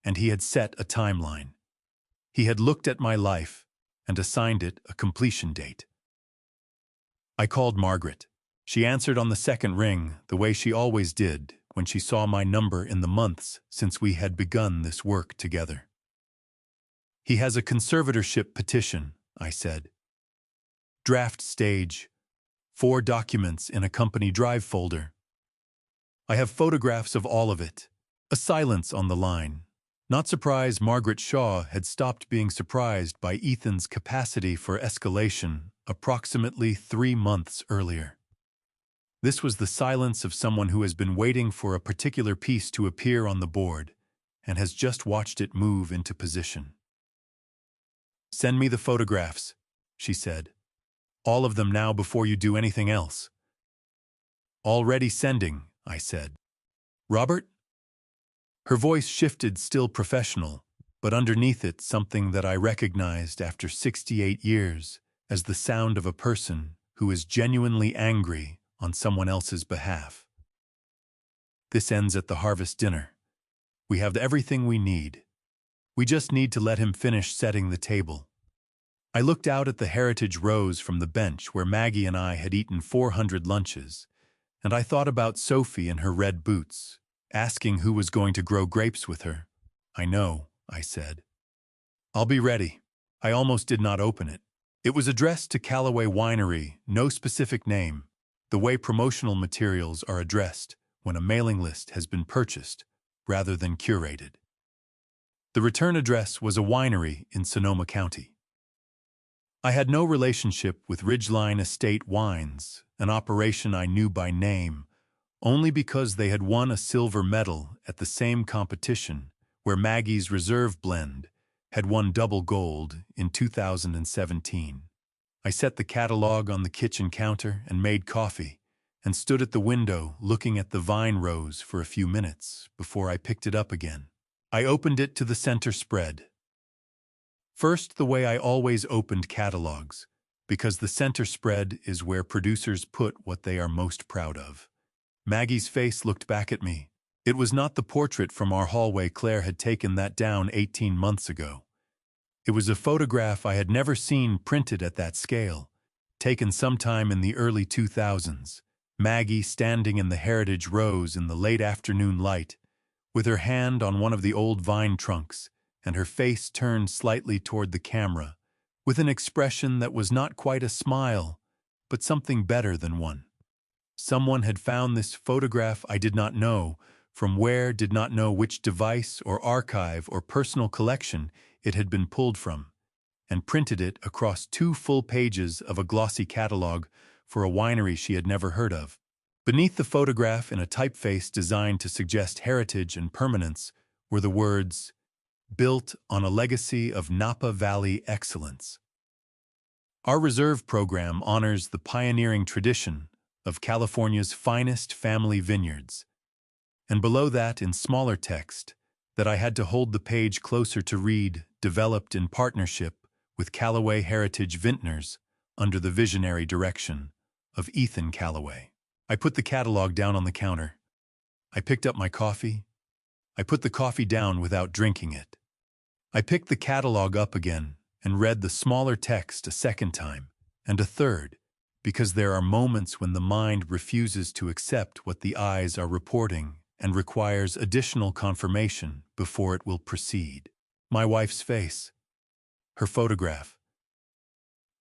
And he had set a timeline. He had looked at my life and assigned it a completion date. I called Margaret. She answered on the second ring, the way she always did when she saw my number in the months since we had begun this work together. He has a conservatorship petition, I said. Draft stage, 4 documents in a company drive folder. I have photographs of all of it. A silence on the line. Not surprised Margaret Shaw had stopped being surprised by Ethan's capacity for escalation approximately 3 months earlier. This was the silence of someone who has been waiting for a particular piece to appear on the board and has just watched it move into position. "Send me the photographs," she said. "All of them now before you do anything else." "Already sending," I said. "Robert?" Her voice shifted, still professional, but underneath it something that I recognized after 68 years as the sound of a person who is genuinely angry on someone else's behalf. "This ends at the harvest dinner. We have everything we need. We just need to let him finish setting the table." I looked out at the heritage rows from the bench where Maggie and I had eaten 400 lunches, and I thought about Sophie in her red boots, asking who was going to grow grapes with her. "I know," I said. "I'll be ready." I almost did not open it. It was addressed to Calloway Winery, no specific name, the way promotional materials are addressed when a mailing list has been purchased rather than curated. The return address was a winery in Sonoma County. I had no relationship with Ridgeline Estate Wines, an operation I knew by name, only because they had won a silver medal at the same competition where Maggie's Reserve Blend had won double gold in 2017. I set the catalog on the kitchen counter and made coffee, and stood at the window looking at the vine rows for a few minutes before I picked it up again. I opened it to the center spread. First, the way I always opened catalogs, because the center spread is where producers put what they are most proud of. Maggie's face looked back at me. It was not the portrait from our hallway. Claire had taken that down 18 months ago. It was a photograph I had never seen printed at that scale, taken sometime in the early 2000s. Maggie standing in the heritage rows in the late afternoon light, with her hand on one of the old vine trunks and her face turned slightly toward the camera, with an expression that was not quite a smile, but something better than one. Someone had found this photograph I did not know, from where, did not know which device or archive or personal collection it had been pulled from, and printed it across 2 full pages of a glossy catalog for a winery she had never heard of. Beneath the photograph, in a typeface designed to suggest heritage and permanence, were the words, "Built on a legacy of Napa Valley excellence." Our reserve program honors the pioneering tradition of California's finest family vineyards. And below that, in smaller text, that I had to hold the page closer to read, developed in partnership with Callaway Heritage Vintners under the visionary direction of Ethan Callaway. I put the catalog down on the counter. I picked up my coffee. I put the coffee down without drinking it. I picked the catalog up again and read the smaller text a second time, and a third, because there are moments when the mind refuses to accept what the eyes are reporting and requires additional confirmation before it will proceed. My wife's face, her photograph,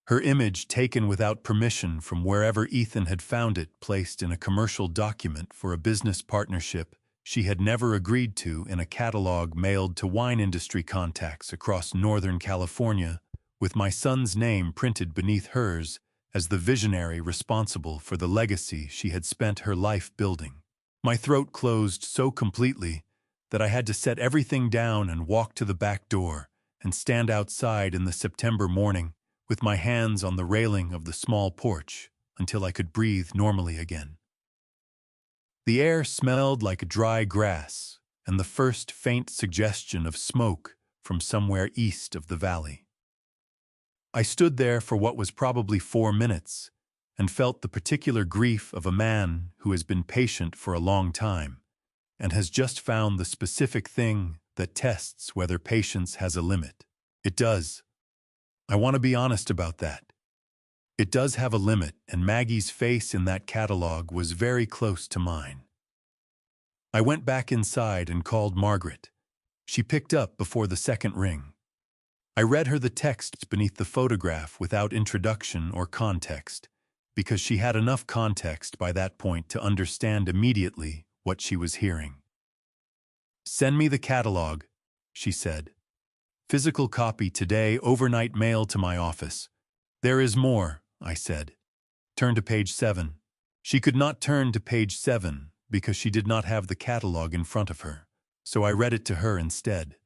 her image taken without permission from wherever Ethan had found it, placed in a commercial document for a business partnership she had never agreed to, in a catalog mailed to wine industry contacts across Northern California, with my son's name printed beneath hers as the visionary responsible for the legacy she had spent her life building. My throat closed so completely that I had to set everything down and walk to the back door and stand outside in the September morning with my hands on the railing of the small porch until I could breathe normally again. The air smelled like dry grass and the first faint suggestion of smoke from somewhere east of the valley. I stood there for what was probably 4 minutes and felt the particular grief of a man who has been patient for a long time and has just found the specific thing that tests whether patience has a limit. It does. I want to be honest about that. It does have a limit, and Maggie's face in that catalog was very close to mine. I went back inside and called Margaret. She picked up before the second ring. I read her the text beneath the photograph without introduction or context, because she had enough context by that point to understand immediately what she was hearing. "Send me the catalog," she said. "Physical copy today, overnight mail to my office." "There is more," I said. "Turn to page 7. She could not turn to page 7 because she did not have the catalog in front of her, so I read it to her instead.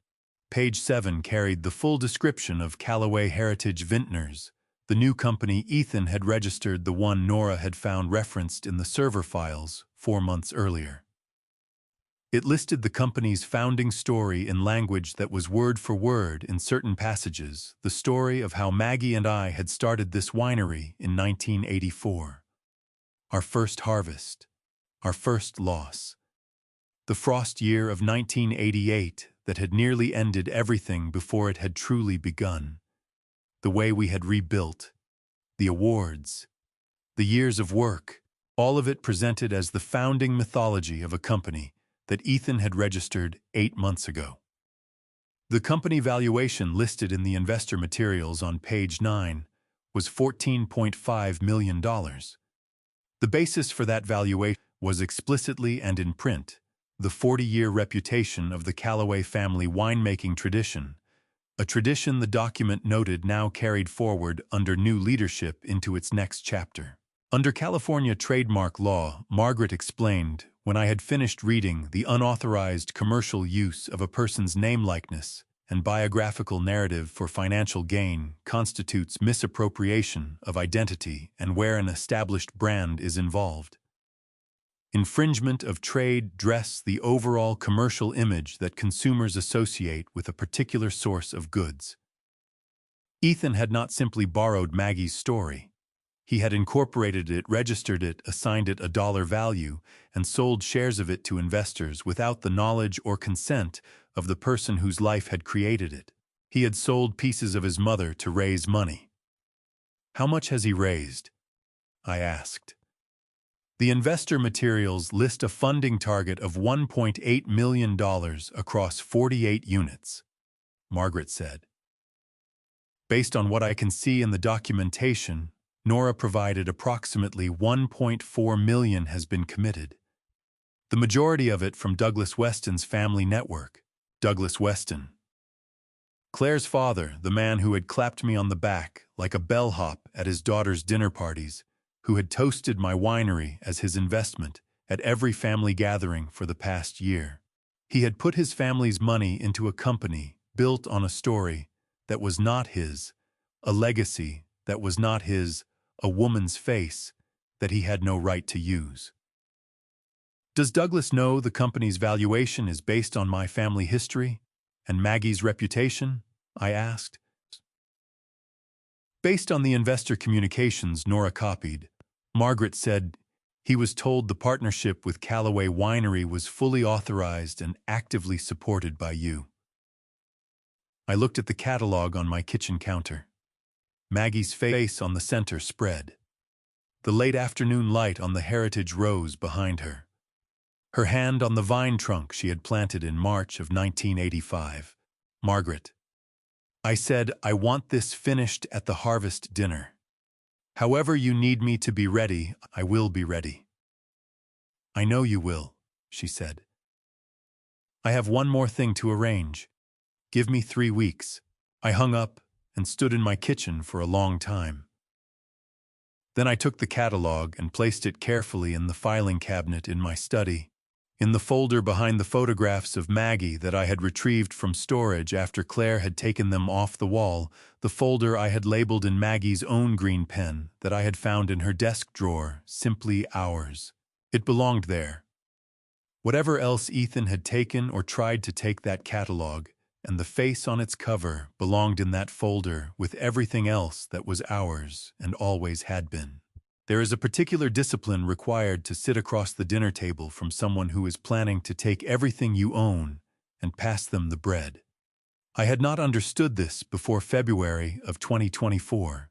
Page 7 carried the full description of Callaway Heritage Vintners, the new company Ethan had registered, the one Nora had found referenced in the server files 4 months earlier. It listed the company's founding story in language that was word for word in certain passages, the story of how Maggie and I had started this winery in 1984. Our first harvest, our first loss. The frost year of 1988 that had nearly ended everything before it had truly begun. The way we had rebuilt, the awards, the years of work, all of it presented as the founding mythology of a company that Ethan had registered 8 months ago. The company valuation listed in the investor materials on page 9 was $14.5 million. The basis for that valuation was explicitly and in print the 40-year reputation of the Callaway family winemaking tradition, a tradition the document noted now carried forward under new leadership into its next chapter. Under California trademark law, Margaret explained, when I had finished reading, the unauthorized commercial use of a person's name likeness and biographical narrative for financial gain constitutes misappropriation of identity and where an established brand is involved. Infringement of trade dress the overall commercial image that consumers associate with a particular source of goods. Ethan had not simply borrowed Maggie's story. He had incorporated it, registered it, assigned it a dollar value, and sold shares of it to investors without the knowledge or consent of the person whose life had created it. He had sold pieces of his mother to raise money. How much has he raised? I asked. The investor materials list a funding target of $1.8 million across 48 units, Margaret said. Based on what I can see in the documentation, Nora provided approximately $1.4 million has been committed. The majority of it from Douglas Weston's family network. Douglas Weston. Claire's father, the man who had clapped me on the back like a bellhop at his daughter's dinner parties, who had toasted my winery as his investment at every family gathering for the past year. He had put his family's money into a company built on a story that was not his, a legacy that was not his, a woman's face that he had no right to use. Does Douglas know the company's valuation is based on my family history and Maggie's reputation? I asked. Based on the investor communications Nora copied, Margaret said he was told the partnership with Callaway Winery was fully authorized and actively supported by you. I looked at the catalog on my kitchen counter. Maggie's face on the center spread. The late afternoon light on the heritage rose behind her. Her hand on the vine trunk she had planted in March of 1985. Margaret. I said, I want this finished at the harvest dinner. However you need me to be ready, I will be ready. I know you will, she said. I have one more thing to arrange. Give me 3 weeks. I hung up and stood in my kitchen for a long time. Then I took the catalog and placed it carefully in the filing cabinet in my study, in the folder behind the photographs of Maggie that I had retrieved from storage after Claire had taken them off the wall, the folder I had labeled in Maggie's own green pen that I had found in her desk drawer, simply ours. It belonged there. Whatever else Ethan had taken or tried to take that catalog, and the face on its cover belonged in that folder with everything else that was ours and always had been. There is a particular discipline required to sit across the dinner table from someone who is planning to take everything you own and pass them the bread. I had not understood this before February of 2024.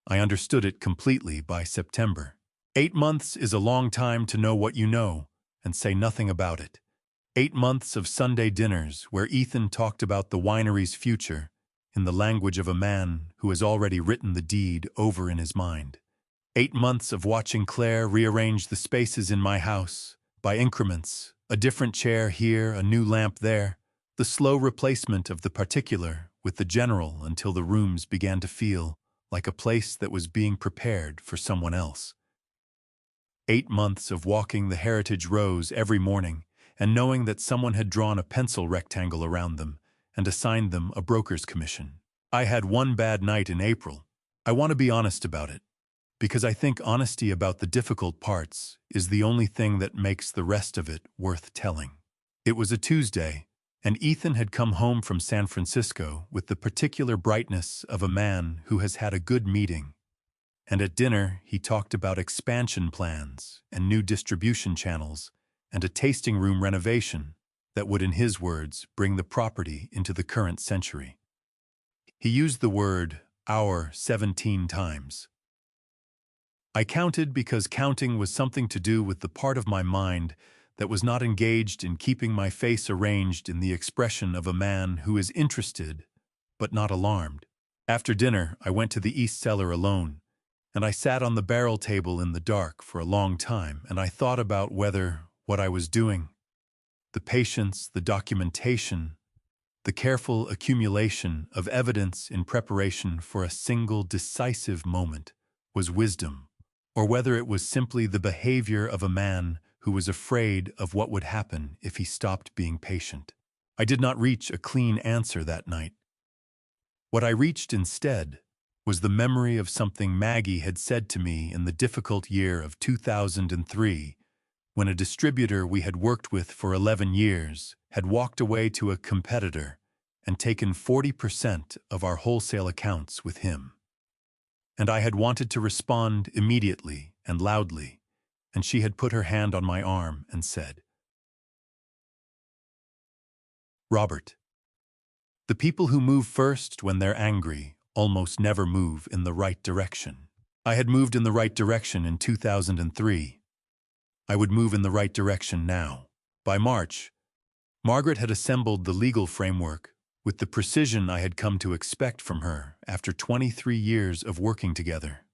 I understood it completely by September. 8 months is a long time to know what you know and say nothing about it. 8 months of Sunday dinners where Ethan talked about the winery's future in the language of a man who has already written the deed over in his mind. 8 months of watching Claire rearrange the spaces in my house, by increments, a different chair here, a new lamp there, the slow replacement of the particular with the general until the rooms began to feel like a place that was being prepared for someone else. 8 months of walking the heritage rows every morning and knowing that someone had drawn a pencil rectangle around them and assigned them a broker's commission. I had one bad night in April. I want to be honest about it, because I think honesty about the difficult parts is the only thing that makes the rest of it worth telling. It was a Tuesday, and Ethan had come home from San Francisco with the particular brightness of a man who has had a good meeting. And at dinner, he talked about expansion plans and new distribution channels and a tasting room renovation that would, in his words, bring the property into the current century. He used the word "our" 17 times. I counted because counting was something to do with the part of my mind that was not engaged in keeping my face arranged in the expression of a man who is interested but not alarmed. After dinner, I went to the east cellar alone, and I sat on the barrel table in the dark for a long time, and I thought about whether what I was doing, the patience, the documentation, the careful accumulation of evidence in preparation for a single decisive moment, was wisdom, or whether it was simply the behavior of a man who was afraid of what would happen if he stopped being patient. I did not reach a clean answer that night. What I reached instead was the memory of something Maggie had said to me in the difficult year of 2003, when a distributor we had worked with for 11 years had walked away to a competitor and taken 40% of our wholesale accounts with him. And I had wanted to respond immediately and loudly, and she had put her hand on my arm and said, "Robert, the people who move first when they're angry almost never move in the right direction." I had moved in the right direction in 2003. I would move in the right direction now. By March, Margaret had assembled the legal framework with the precision I had come to expect from her after 23 years of working together.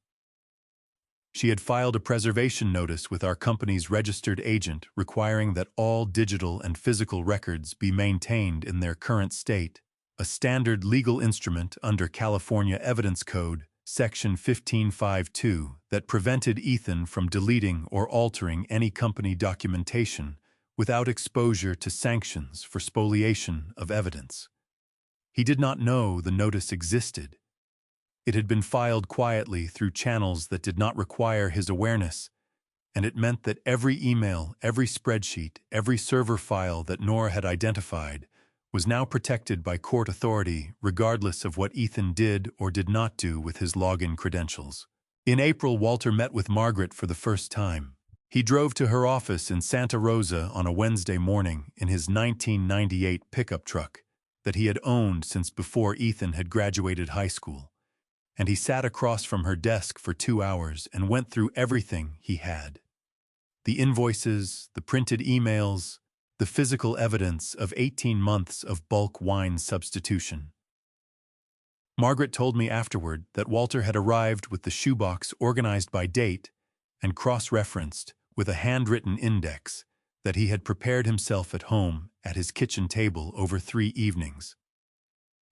She had filed a preservation notice with our company's registered agent requiring that all digital and physical records be maintained in their current state, a standard legal instrument under California Evidence Code, Section 1552, that prevented Ethan from deleting or altering any company documentation without exposure to sanctions for spoliation of evidence. He did not know the notice existed. It had been filed quietly through channels that did not require his awareness, and it meant that every email, every spreadsheet, every server file that Nora had identified was now protected by court authority regardless of what Ethan did or did not do with his login credentials. In April, Walter met with Margaret for the first time. He drove to her office in Santa Rosa on a Wednesday morning in his 1998 pickup truck that he had owned since before Ethan had graduated high school, and he sat across from her desk for 2 hours and went through everything he had. The invoices, the printed emails, the physical evidence of 18 months of bulk wine substitution. Margaret told me afterward that Walter had arrived with the shoebox organized by date and cross-referenced with a handwritten index that he had prepared himself at home at his kitchen table over 3 evenings.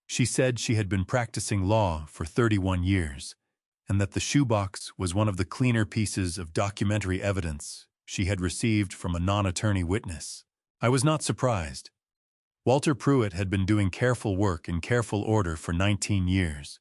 She said she had been practicing law for 31 years, and that the shoebox was one of the cleaner pieces of documentary evidence she had received from a non-attorney witness. I was not surprised. Walter Pruitt had been doing careful work in careful order for 19 years.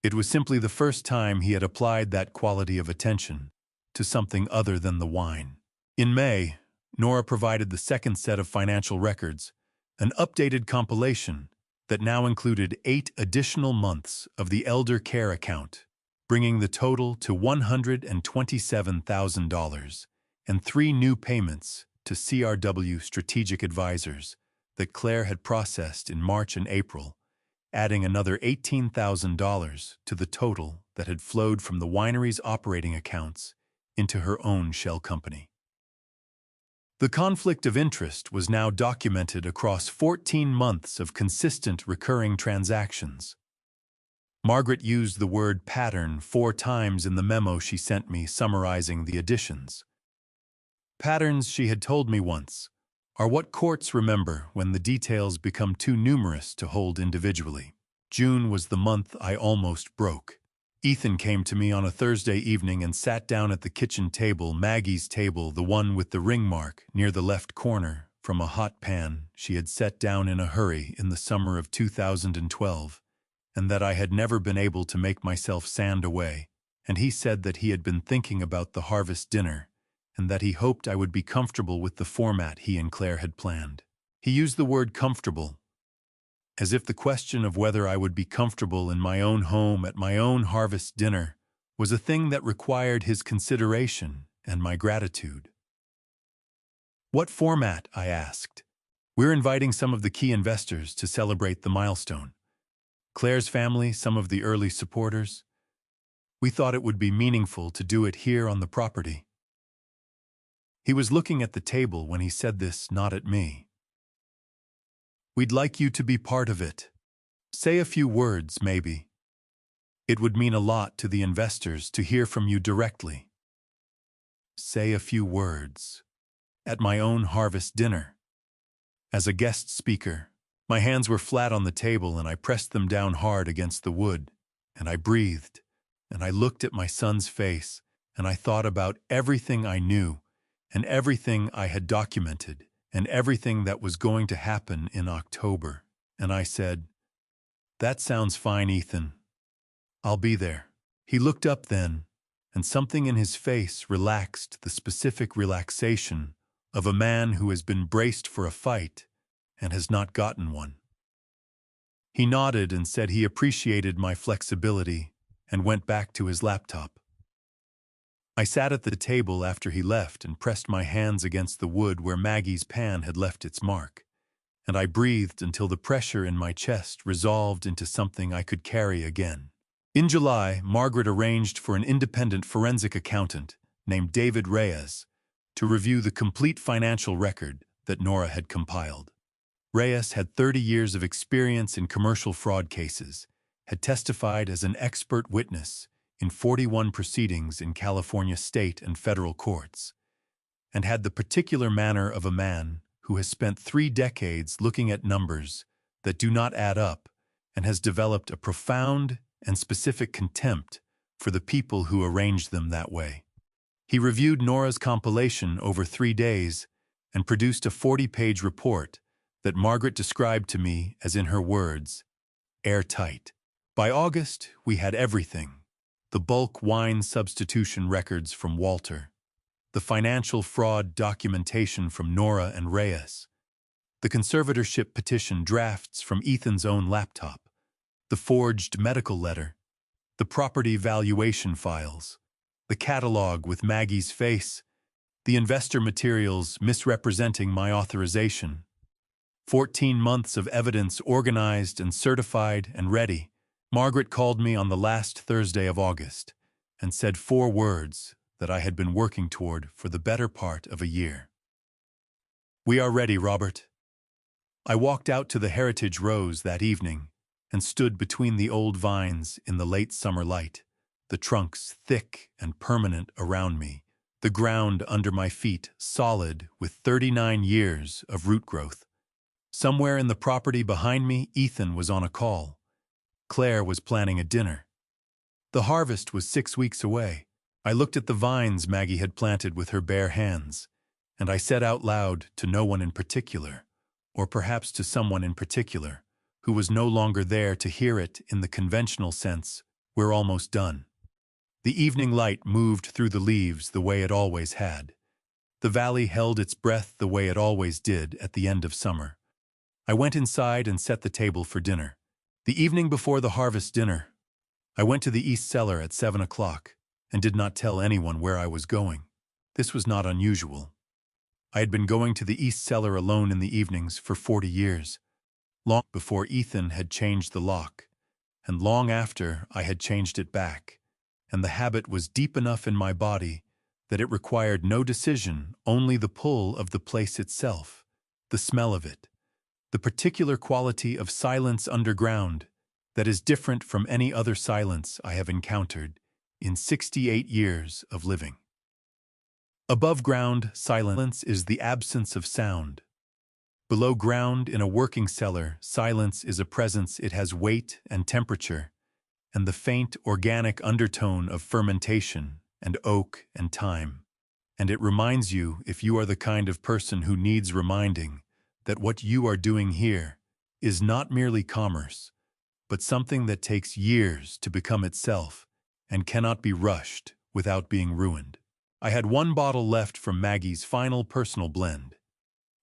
It was simply the first time he had applied that quality of attention to something other than the wine. In May, Nora provided the second set of financial records, an updated compilation that now included 8 additional months of the elder care account, bringing the total to $127,000 and 3 new payments to CRW Strategic Advisors that Claire had processed in March and April, adding another $18,000 to the total that had flowed from the winery's operating accounts into her own shell company. The conflict of interest was now documented across 14 months of consistent recurring transactions. Margaret used the word pattern 4 times in the memo she sent me summarizing the additions. Patterns, she had told me once, are what courts remember when the details become too numerous to hold individually. June was the month I almost broke. Ethan came to me on a Thursday evening and sat down at the kitchen table, Maggie's table, the one with the ring mark near the left corner, from a hot pan she had set down in a hurry in the summer of 2012, and that I had never been able to make myself sand away. And he said that he had been thinking about the harvest dinner, and that he hoped I would be comfortable with the format he and Claire had planned. He used the word comfortable, as if the question of whether I would be comfortable in my own home at my own harvest dinner was a thing that required his consideration and my gratitude. "What format?" I asked. "We're inviting some of the key investors to celebrate the milestone. Claire's family, some of the early supporters. We thought it would be meaningful to do it here on the property." He was looking at the table when he said this, not at me. "We'd like you to be part of it. Say a few words, maybe. It would mean a lot to the investors to hear from you directly." Say a few words. At my own harvest dinner. As a guest speaker, my hands were flat on the table and I pressed them down hard against the wood, and I breathed, and I looked at my son's face, and I thought about everything I knew and everything I had documented and everything that was going to happen in October. And I said, "That sounds fine, Ethan. I'll be there." He looked up then, and something in his face relaxed, the specific relaxation of a man who has been braced for a fight and has not gotten one. He nodded and said he appreciated my flexibility and went back to his laptop. I sat at the table after he left and pressed my hands against the wood where Maggie's pan had left its mark, and I breathed until the pressure in my chest resolved into something I could carry again. In July, Margaret arranged for an independent forensic accountant named David Reyes to review the complete financial record that Nora had compiled. Reyes had 30 years of experience in commercial fraud cases, had testified as an expert witness in 41 proceedings in California state and federal courts, and had the particular manner of a man who has spent 3 decades looking at numbers that do not add up and has developed a profound and specific contempt for the people who arrange them that way. He reviewed Nora's compilation over 3 days and produced a 40-page report that Margaret described to me as, in her words, airtight. By August, we had everything: the bulk wine substitution records from Walter, the financial fraud documentation from Nora and Reyes, the conservatorship petition drafts from Ethan's own laptop, the forged medical letter, the property valuation files, the catalog with Maggie's face, the investor materials misrepresenting my authorization. 14 months of evidence organized and certified and ready. Margaret called me on the last Thursday of August and said 4 words that I had been working toward for the better part of a year. "We are ready, Robert." I walked out to the Heritage Rose that evening and stood between the old vines in the late summer light, the trunks thick and permanent around me, the ground under my feet solid with 39 years of root growth. Somewhere in the property behind me, Ethan was on a call. Claire was planning a dinner. The harvest was 6 weeks away. I looked at the vines Maggie had planted with her bare hands, and I said out loud to no one in particular, or perhaps to someone in particular, who was no longer there to hear it in the conventional sense, "We're almost done." The evening light moved through the leaves the way it always had. The valley held its breath the way it always did at the end of summer. I went inside and set the table for dinner. The evening before the harvest dinner, I went to the east cellar at 7 o'clock and did not tell anyone where I was going. This was not unusual. I had been going to the east cellar alone in the evenings for 40 years, long before Ethan had changed the lock, and long after I had changed it back, and the habit was deep enough in my body that it required no decision, only the pull of the place itself, the smell of it, the particular quality of silence underground that is different from any other silence I have encountered in 68 years of living. Above ground, silence is the absence of sound. Below ground, in a working cellar, silence is a presence. It has weight and temperature, and the faint organic undertone of fermentation and oak and time. And it reminds you, if you are the kind of person who needs reminding, that what you are doing here is not merely commerce, but something that takes years to become itself and cannot be rushed without being ruined. I had 1 bottle left from Maggie's final personal blend.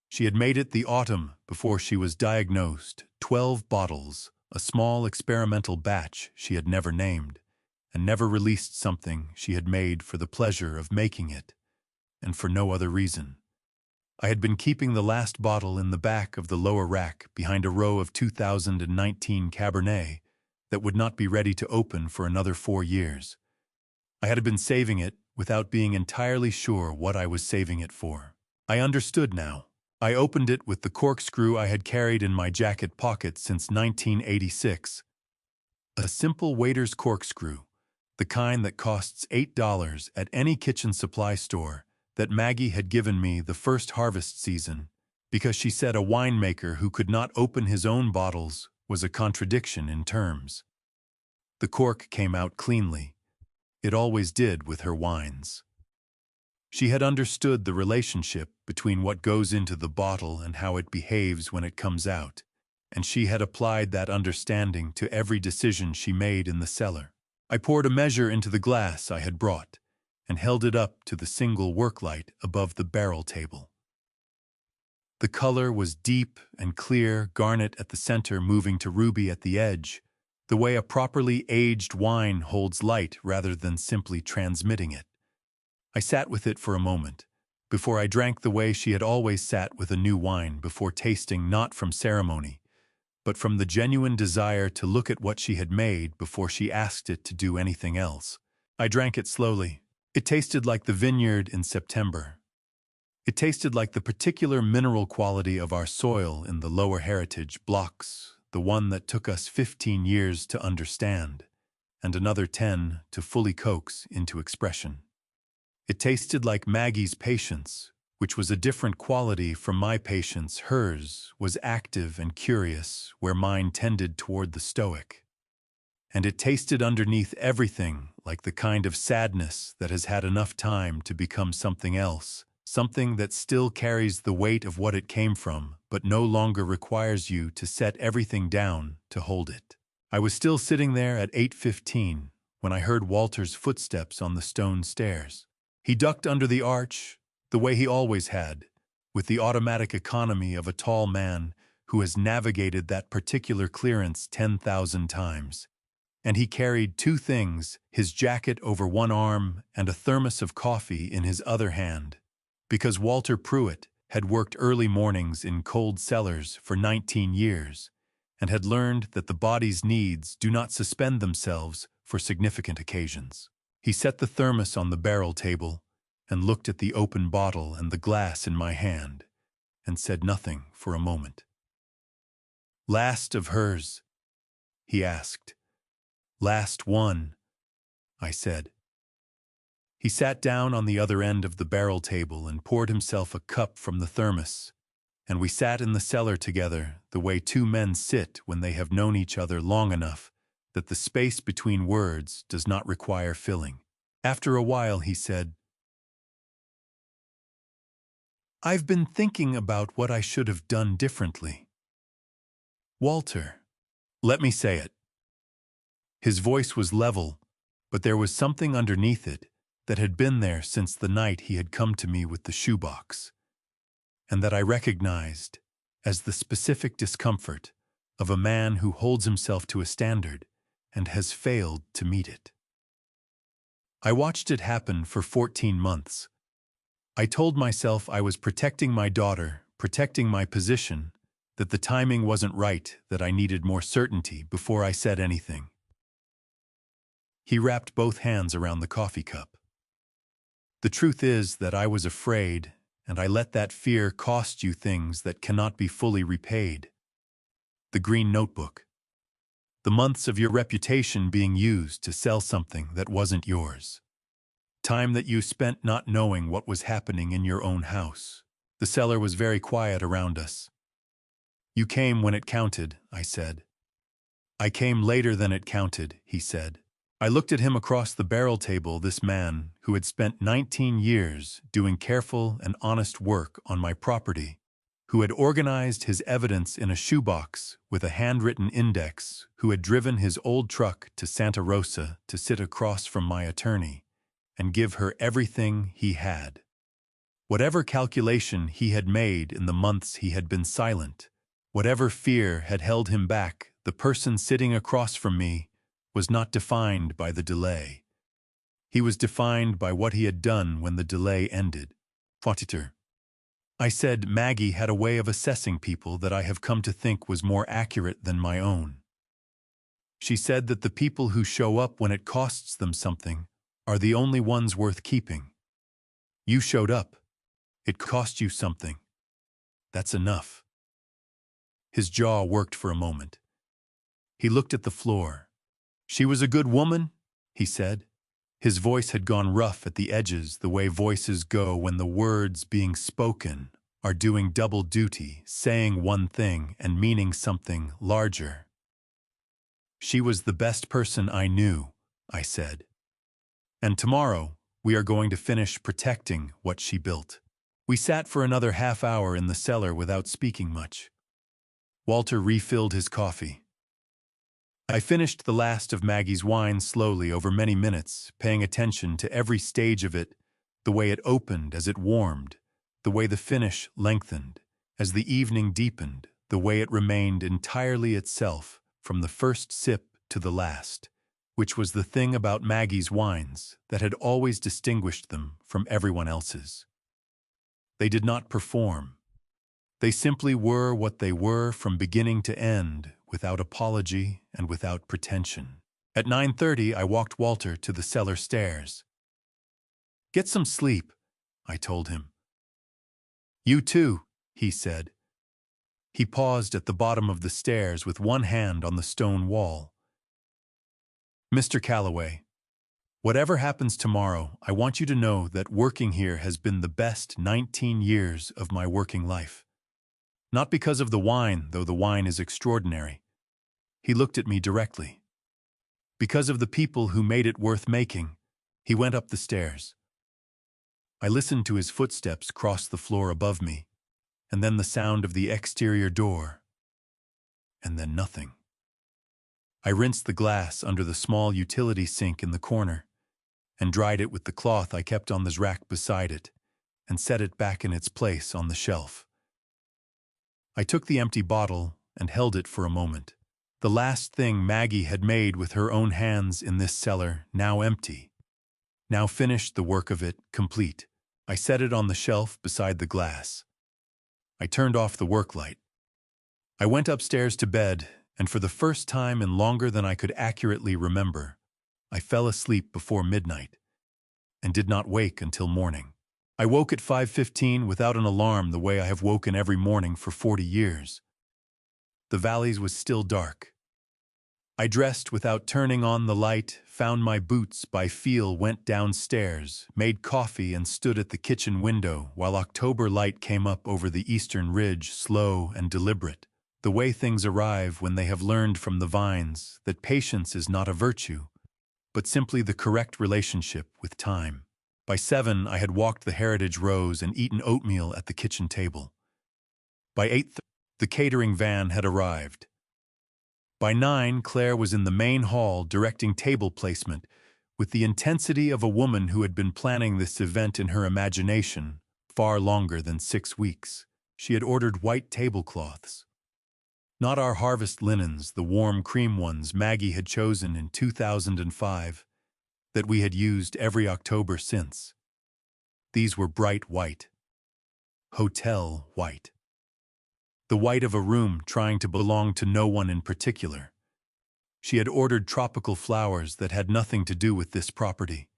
She had made it the autumn before she was diagnosed, 12 bottles, a small experimental batch she had never named, and never released something she had made for the pleasure of making it, and for no other reason. I had been keeping the last bottle in the back of the lower rack behind a row of 2019 Cabernet that would not be ready to open for another 4 years. I had been saving it without being entirely sure what I was saving it for. I understood now. I opened it with the corkscrew I had carried in my jacket pocket since 1986. A simple waiter's corkscrew, the kind that costs $8 at any kitchen supply store, that Maggie had given me the first harvest season, because she said a winemaker who could not open his own bottles was a contradiction in terms. The cork came out cleanly. It always did with her wines. She had understood the relationship between what goes into the bottle and how it behaves when it comes out, and she had applied that understanding to every decision she made in the cellar. I poured a measure into the glass I had brought and held it up to the single work light above the barrel table. The color was deep and clear, garnet at the center moving to ruby at the edge, the way a properly aged wine holds light rather than simply transmitting it. I sat with it for a moment, before I drank the way she had always sat with a new wine before tasting, not from ceremony, but from the genuine desire to look at what she had made before she asked it to do anything else. I drank it slowly. It tasted like the vineyard in September. It tasted like the particular mineral quality of our soil in the lower heritage blocks, the one that took us 15 years to understand, and another 10 to fully coax into expression. It tasted like Maggie's patience, which was a different quality from my patience. Hers was active and curious, where mine tended toward the stoic. And it tasted underneath everything like the kind of sadness that has had enough time to become something else, something that still carries the weight of what it came from, but no longer requires you to set everything down to hold it. I was still sitting there at 8:15 when I heard Walter's footsteps on the stone stairs. He ducked under the arch, the way he always had, with the automatic economy of a tall man who has navigated that particular clearance 10,000 times. And he carried two things, his jacket over one arm and a thermos of coffee in his other hand, because Walter Pruitt had worked early mornings in cold cellars for 19 years and had learned that the body's needs do not suspend themselves for significant occasions. He set the thermos on the barrel table and looked at the open bottle and the glass in my hand and said nothing for a moment. "Last of hers?" he asked. "Last one," I said. He sat down on the other end of the barrel table and poured himself a cup from the thermos, and we sat in the cellar together the way two men sit when they have known each other long enough that the space between words does not require filling. After a while he said, "I've been thinking about what I should have done differently. Walter, let me say it." His voice was level, but there was something underneath it that had been there since the night he had come to me with the shoebox, and that I recognized as the specific discomfort of a man who holds himself to a standard and has failed to meet it. I watched it happen for 14 months. I told myself I was protecting my daughter, protecting my position, that the timing wasn't right, that I needed more certainty before I said anything. He wrapped both hands around the coffee cup. "The truth is that I was afraid, and I let that fear cost you things that cannot be fully repaid. The green notebook. The months of your reputation being used to sell something that wasn't yours. Time that you spent not knowing what was happening in your own house. The cellar was very quiet around us. You came when it counted," I said. "I came later than it counted," he said. I looked at him across the barrel table, this man who had spent 19 years doing careful and honest work on my property, who had organized his evidence in a shoebox with a handwritten index, who had driven his old truck to Santa Rosa to sit across from my attorney and give her everything he had. Whatever calculation he had made in the months he had been silent, whatever fear had held him back, the person sitting across from me was not defined by the delay. He was defined by what he had done when the delay ended. Fauditor. I said Maggie had a way of assessing people that I have come to think was more accurate than my own. She said that the people who show up when it costs them something are the only ones worth keeping. You showed up. It cost you something. That's enough. His jaw worked for a moment. He looked at the floor. "She was a good woman," he said. His voice had gone rough at the edges, the way voices go when the words being spoken are doing double duty, saying one thing and meaning something larger. "She was the best person I knew," I said. "And tomorrow, We are going to finish protecting what she built. We sat for another half hour in the cellar without speaking much. Walter refilled his coffee. I finished the last of Maggie's wine slowly over many minutes, paying attention to every stage of it, the way it opened as it warmed, the way the finish lengthened, as the evening deepened, the way it remained entirely itself from the first sip to the last, which was the thing about Maggie's wines that had always distinguished them from everyone else's. They did not perform. They simply were what they were from beginning to end, without apology and without pretension. At 9:30, I walked Walter to the cellar stairs. "Get some sleep," I told him. "You too," he said. He paused at the bottom of the stairs with one hand on the stone wall. "Mr. Calloway, whatever happens tomorrow, I want you to know that working here has been the best 19 years of my working life. Not because of the wine, though the wine is extraordinary." He looked at me directly. "Because of the people who made it worth making." He went up the stairs. I listened to his footsteps cross the floor above me, and then the sound of the exterior door, and then nothing. I rinsed the glass under the small utility sink in the corner, and dried it with the cloth I kept on the rack beside it, and set it back in its place on the shelf. I took the empty bottle and held it for a moment. The last thing Maggie had made with her own hands in this cellar, now empty, now finished the work of it, complete. I set it on the shelf beside the glass. I turned off the work light. I went upstairs to bed, and for the first time in longer than I could accurately remember, I fell asleep before midnight, and did not wake until morning. I woke at 5:15 without an alarm the way I have woken every morning for 40 years. The valleys was still dark. I dressed without turning on the light, found my boots by feel, went downstairs, made coffee and stood at the kitchen window while October light came up over the eastern ridge, slow and deliberate, the way things arrive when they have learned from the vines that patience is not a virtue, but simply the correct relationship with time. By 7, I had walked the Heritage Rows and eaten oatmeal at the kitchen table. By 8, the catering van had arrived. By 9, Claire was in the main hall directing table placement with the intensity of a woman who had been planning this event in her imagination far longer than 6 weeks. She had ordered white tablecloths. Not our harvest linens, the warm cream ones Maggie had chosen in 2005, that we had used every October since. These were bright white. Hotel white. The white of a room trying to belong to no one in particular. She had ordered tropical flowers that had nothing to do with this property.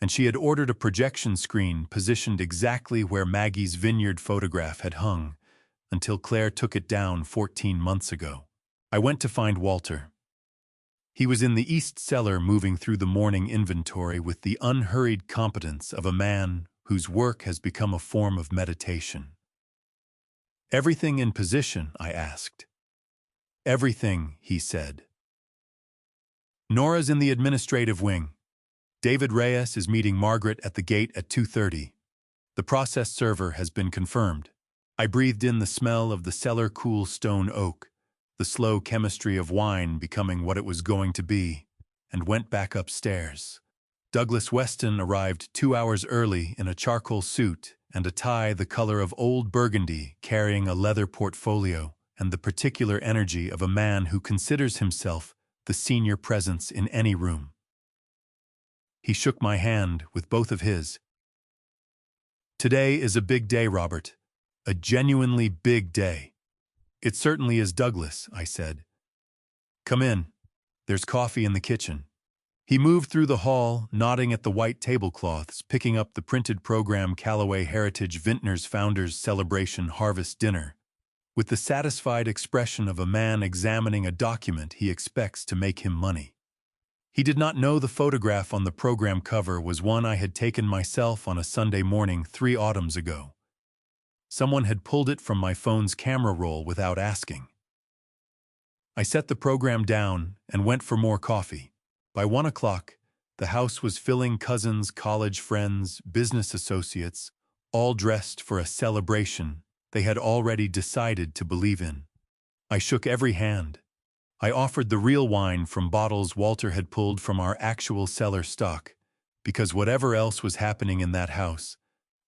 And she had ordered a projection screen positioned exactly where Maggie's vineyard photograph had hung, until Claire took it down 14 months ago. I went to find Walter. He was in the east cellar moving through the morning inventory with the unhurried competence of a man whose work has become a form of meditation. "Everything in position?" I asked. "Everything," he said. "Nora's in the administrative wing. David Reyes is meeting Margaret at the gate at 2:30. The process server has been confirmed." I breathed in the smell of the cellar-cool stone oak, the slow chemistry of wine becoming what it was going to be, and went back upstairs. Douglas Weston arrived 2 hours early in a charcoal suit and a tie the color of old burgundy, carrying a leather portfolio and the particular energy of a man who considers himself the senior presence in any room. He shook my hand with both of his. "Today is a big day, Robert. A genuinely big day." "It certainly is, Douglas," I said. "Come in. There's coffee in the kitchen." He moved through the hall, nodding at the white tablecloths, picking up the printed program Callaway Heritage Vintners Founders Celebration Harvest Dinner, with the satisfied expression of a man examining a document he expects to make him money. He did not know the photograph on the program cover was one I had taken myself on a Sunday morning 3 autumns ago. Someone had pulled it from my phone's camera roll without asking. I set the program down and went for more coffee. By 1 o'clock, The house was filling cousins, college friends, business associates, all dressed for a celebration they had already decided to believe in. I shook every hand. I offered the real wine from bottles Walter had pulled from our actual cellar stock, because whatever else was happening in that house,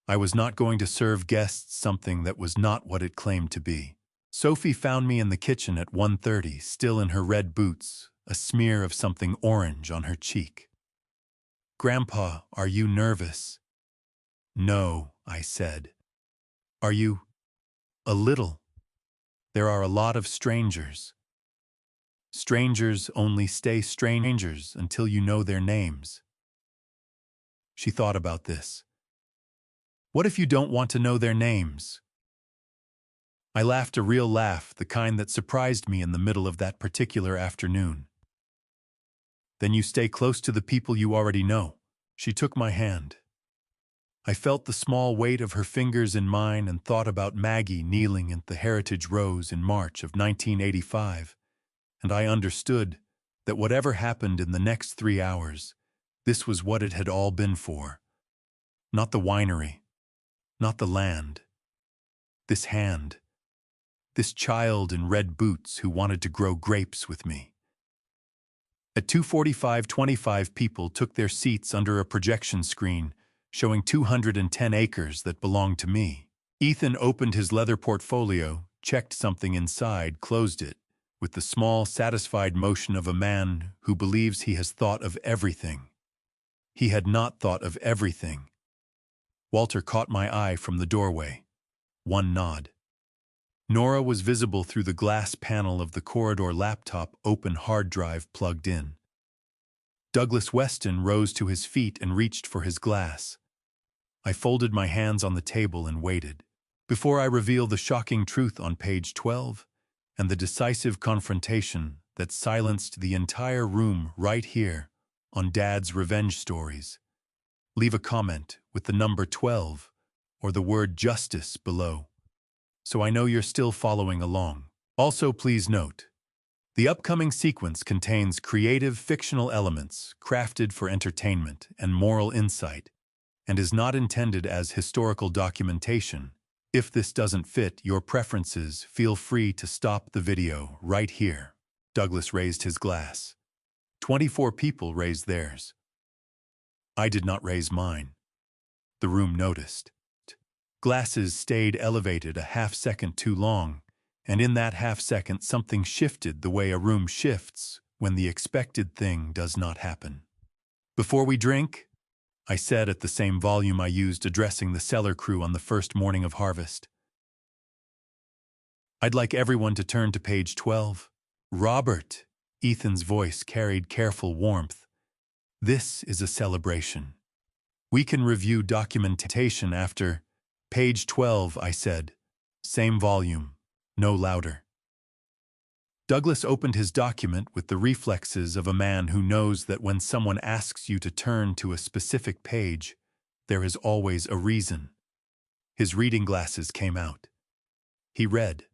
I was not going to serve guests something that was not what it claimed to be. Sophie found me in the kitchen at 1:30, still in her red boots, a smear of something orange on her cheek. "Grandpa, are you nervous?" "No," I said. "Are you?" "A little. There are a lot of strangers. Strangers only stay strangers until you know their names." She thought about this. "What if you don't want to know their names?" I laughed a real laugh, the kind that surprised me in the middle of that particular afternoon. "Then you stay close to the people you already know." She took my hand. I felt the small weight of her fingers in mine and thought about Maggie kneeling at the Heritage Rose in March of 1985, and I understood that whatever happened in the next 3 hours, this was what it had all been for. Not the winery, not the land. This hand, this child in red boots who wanted to grow grapes with me. At 2:45, 25 people took their seats under a projection screen showing 210 acres that belonged to me. Ethan opened his leather portfolio, checked something inside, closed it, with the small, satisfied motion of a man who believes he has thought of everything. He had not thought of everything. Walter caught my eye from the doorway. One nod. Nora was visible through the glass panel of the corridor laptop, open hard drive plugged in. Douglas Weston rose to his feet and reached for his glass. I folded my hands on the table and waited. Before I reveal the shocking truth on page 12 and the decisive confrontation that silenced the entire room right here on Dad's Revenge Stories, leave a comment with the number 12 or the word justice below, so I know you're still following along. Also, please note, the upcoming sequence contains creative fictional elements crafted for entertainment and moral insight and is not intended as historical documentation. If this doesn't fit your preferences, feel free to stop the video right here. Douglas raised his glass. 24 people raised theirs. I did not raise mine. The room noticed. Glasses stayed elevated a half-second too long, and in that half-second something shifted the way a room shifts when the expected thing does not happen. "Before we drink," I said at the same volume I used addressing the cellar crew on the first morning of harvest, "I'd like everyone to turn to page 12. Robert," Ethan's voice carried careful warmth, "this is a celebration. We can review documentation after." "Page 12, I said. Same volume, no louder. Douglas opened his document with the reflexes of a man who knows that when someone asks you to turn to a specific page, there is always a reason. His reading glasses came out. He read.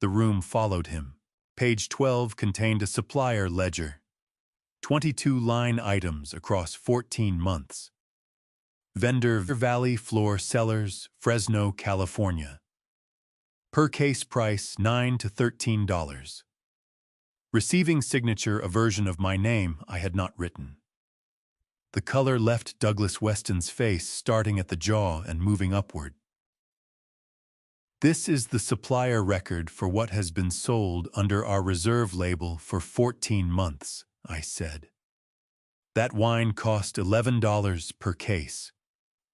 The room followed him. Page 12 contained a supplier ledger. 22 line items across 14 months. Vendor Valley Floor Cellars, Fresno, California. Per case price $9 to $13. Receiving signature a version of my name I had not written. The color left Douglas Weston's face starting at the jaw and moving upward. This is the supplier record for what has been sold under our reserve label for 14 months, I said. That wine cost $11 per case.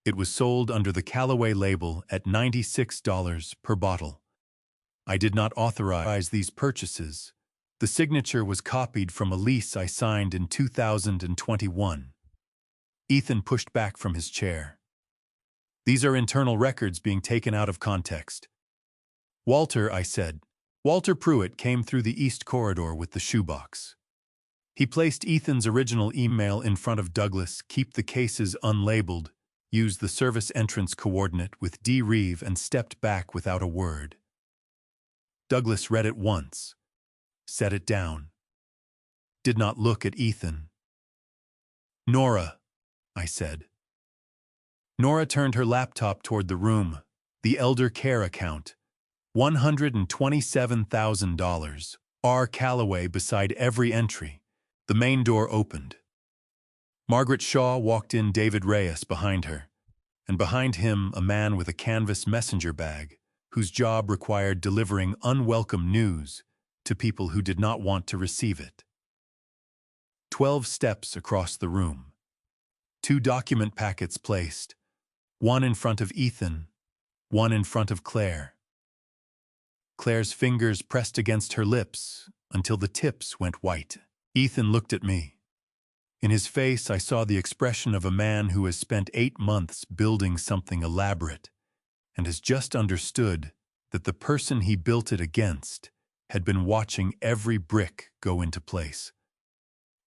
It was sold under the Callaway label at $96 per bottle. I did not authorize these purchases. The signature was copied from a lease I signed in 2021. Ethan pushed back from his chair. These are internal records being taken out of context. Walter, I said. Walter Pruitt came through the East Corridor with the shoebox. He placed Ethan's original email in front of Douglas, keep the cases unlabeled, used the service entrance coordinate with D. Reeve and stepped back without a word. Douglas read it once, set it down, did not look at Ethan. Nora, I said. Nora turned her laptop toward the room. The elder care account. $127,000. R. Calloway beside every entry. The main door opened. Margaret Shaw walked in, David Reyes behind her, and behind him a man with a canvas messenger bag whose job required delivering unwelcome news to people who did not want to receive it. 12 steps across the room. 2 document packets placed, one in front of Ethan, one in front of Claire. Claire's fingers pressed against her lips until the tips went white. Ethan looked at me. In his face, I saw the expression of a man who has spent 8 months building something elaborate and has just understood that the person he built it against had been watching every brick go into place.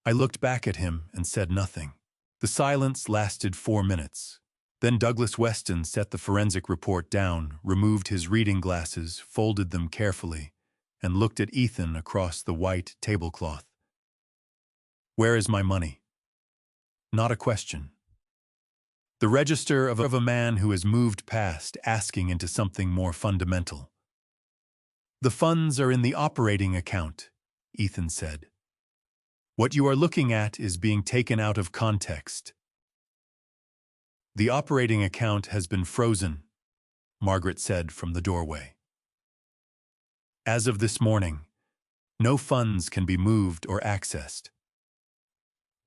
I looked back at him and said nothing. The silence lasted 4 minutes. Then Douglas Weston set the forensic report down, removed his reading glasses, folded them carefully, and looked at Ethan across the white tablecloth. "Where is my money?" Not a question. The register of a man who has moved past asking into something more fundamental. "The funds are in the operating account," Ethan said. "What you are looking at is being taken out of context." "The operating account has been frozen," Margaret said from the doorway. "As of this morning, no funds can be moved or accessed."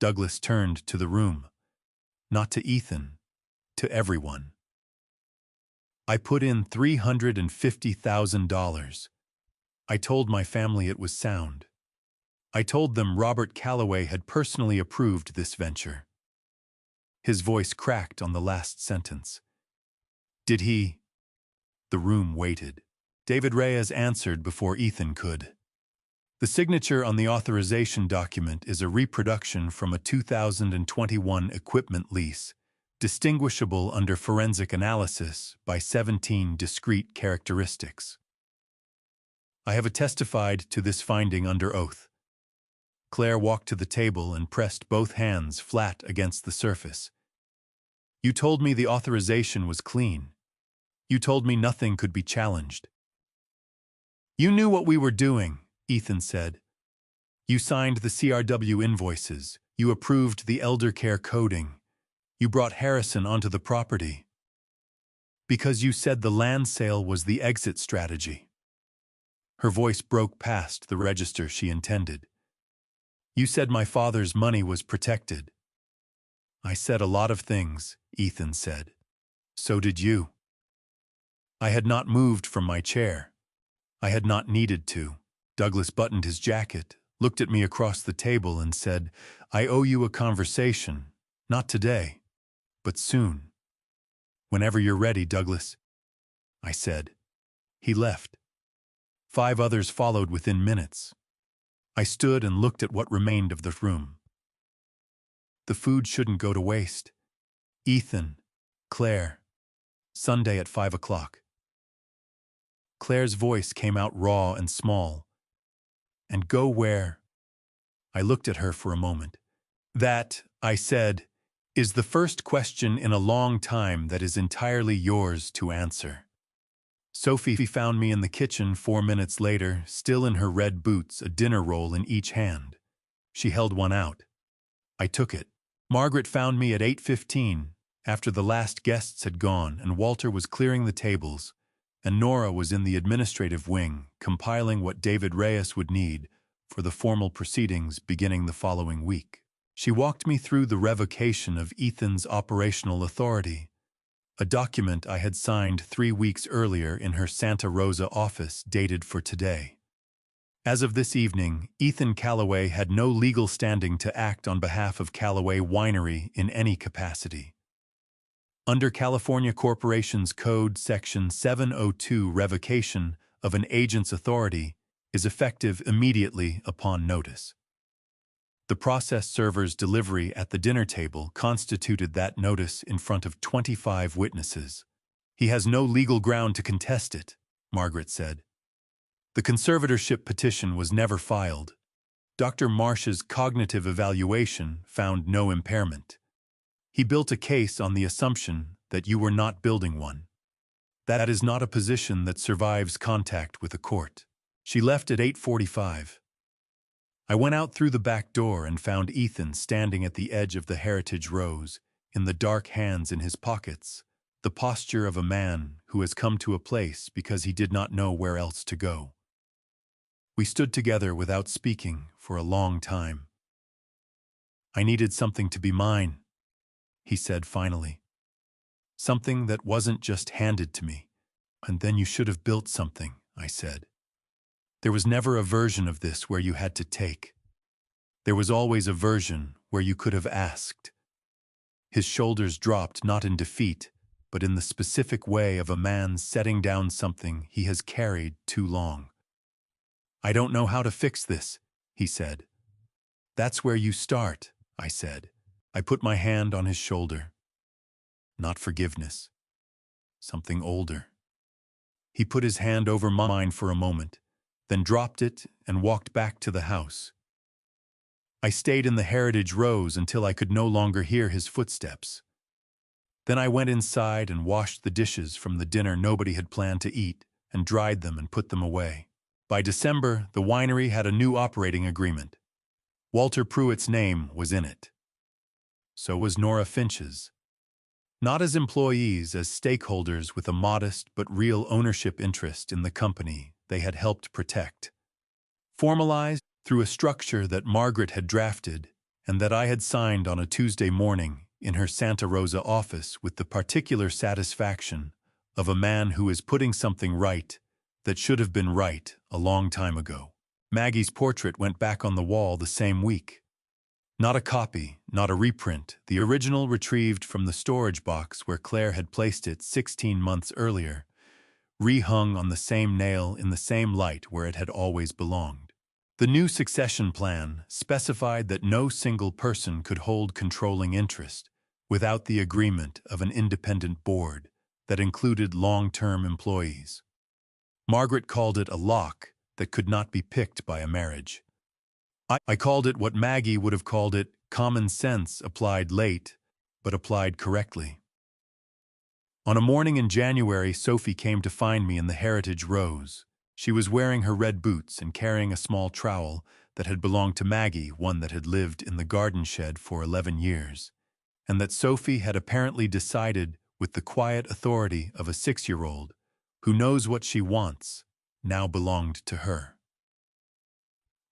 Douglas turned to the room, not to Ethan, to everyone. "I put in $350,000. I told my family it was sound. I told them Robert Calloway had personally approved this venture." His voice cracked on the last sentence. "Did he?" The room waited. David Reyes answered before Ethan could. "The signature on the authorization document is a reproduction from a 2021 equipment lease, distinguishable under forensic analysis by 17 discrete characteristics. I have testified to this finding under oath." Claire walked to the table and pressed both hands flat against the surface. "You told me the authorization was clean. You told me nothing could be challenged." "You knew what we were doing," Ethan said. "You signed the CRW invoices. You approved the elder care coding. You brought Harrison onto the property. Because you said the land sale was the exit strategy." Her voice broke past the register she intended. "You said my father's money was protected." "I said a lot of things," Ethan said. "So did you." I had not moved from my chair. I had not needed to. Douglas buttoned his jacket, looked at me across the table, and said, "I owe you a conversation, not today, but soon." "Whenever you're ready, Douglas," I said. He left. 5 others followed within minutes. I stood and looked at what remained of the room. The food shouldn't go to waste. Ethan, Claire, Sunday at 5 o'clock. Claire's voice came out raw and small. "And go where?" I looked at her for a moment. "That," I said, "is the first question in a long time that is entirely yours to answer." Sophie found me in the kitchen 4 minutes later, still in her red boots, a dinner roll in each hand. She held one out. I took it. Margaret found me at 8:15, after the last guests had gone and Walter was clearing the tables, and Nora was in the administrative wing, compiling what David Reyes would need for the formal proceedings beginning the following week. She walked me through the revocation of Ethan's operational authority, a document I had signed 3 weeks earlier in her Santa Rosa office dated for today. As of this evening, Ethan Calloway had no legal standing to act on behalf of Calloway Winery in any capacity. Under California Corporations Code Section 702, revocation of an agent's authority is effective immediately upon notice. The process server's delivery at the dinner table constituted that notice in front of 25 witnesses. "He has no legal ground to contest it," Margaret said. "The conservatorship petition was never filed." Dr. Marsh's cognitive evaluation found no impairment. He built a case on the assumption that you were not building one. That is not a position that survives contact with a court. She left at 8:45. I went out through the back door and found Ethan standing at the edge of the Heritage Rose, in the dark hands in his pockets, the posture of a man who has come to a place because he did not know where else to go. We stood together without speaking for a long time. "I needed something to be mine," he said finally. "Something that wasn't just handed to me." "And then you should have built something," I said. "There was never a version of this where you had to take. There was always a version where you could have asked." His shoulders dropped, not in defeat, but in the specific way of a man setting down something he has carried too long. "I don't know how to fix this," he said. "That's where you start," I said. I put my hand on his shoulder. "Not forgiveness. Something older." He put his hand over mine for a moment, then dropped it and walked back to the house. I stayed in the Heritage Rose until I could no longer hear his footsteps. Then I went inside and washed the dishes from the dinner nobody had planned to eat and dried them and put them away. By December, the winery had a new operating agreement. Walter Pruitt's name was in it. So was Nora Finch's. Not as employees, as stakeholders with a modest but real ownership interest in the company they had helped protect. Formalized through a structure that Margaret had drafted and that I had signed on a Tuesday morning in her Santa Rosa office with the particular satisfaction of a man who is putting something right that should have been right a long time ago. Maggie's portrait went back on the wall the same week. Not a copy, not a reprint, the original retrieved from the storage box where Claire had placed it 16 months earlier, rehung on the same nail in the same light where it had always belonged. The new succession plan specified that no single person could hold controlling interest without the agreement of an independent board that included long-term employees. Margaret called it a lock that could not be picked by a marriage. I called it what Maggie would have called it, common sense applied late, but applied correctly. On a morning in January, Sophie came to find me in the Heritage Rose. She was wearing her red boots and carrying a small trowel that had belonged to Maggie, one that had lived in the garden shed for 11 years, and that Sophie had apparently decided with the quiet authority of a 6-year-old who knows what she wants, now belonged to her.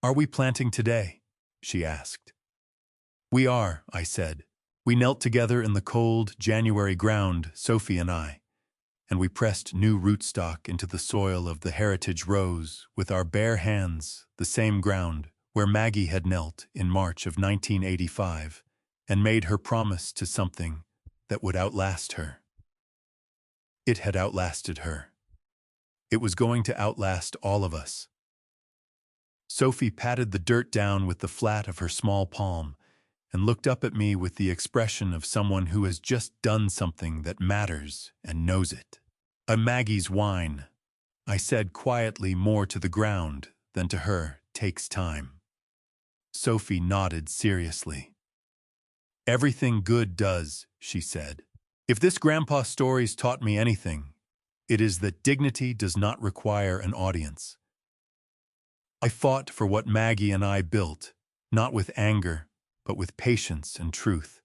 "Are we planting today?" she asked. "We are," I said. We knelt together in the cold January ground, Sophie and I, and we pressed new rootstock into the soil of the Heritage Rose with our bare hands, the same ground where Maggie had knelt in March of 1985 and made her promise to something that would outlast her. It had outlasted her. It was going to outlast all of us. Sophie patted the dirt down with the flat of her small palm and looked up at me with the expression of someone who has just done something that matters and knows it. "A Maggie's wine," I said quietly, more to the ground than to her, "takes time." Sophie nodded seriously. "Everything good does," she said. "If this grandpa story's taught me anything, it is that dignity does not require an audience." I fought for what Maggie and I built, not with anger, but with patience and truth.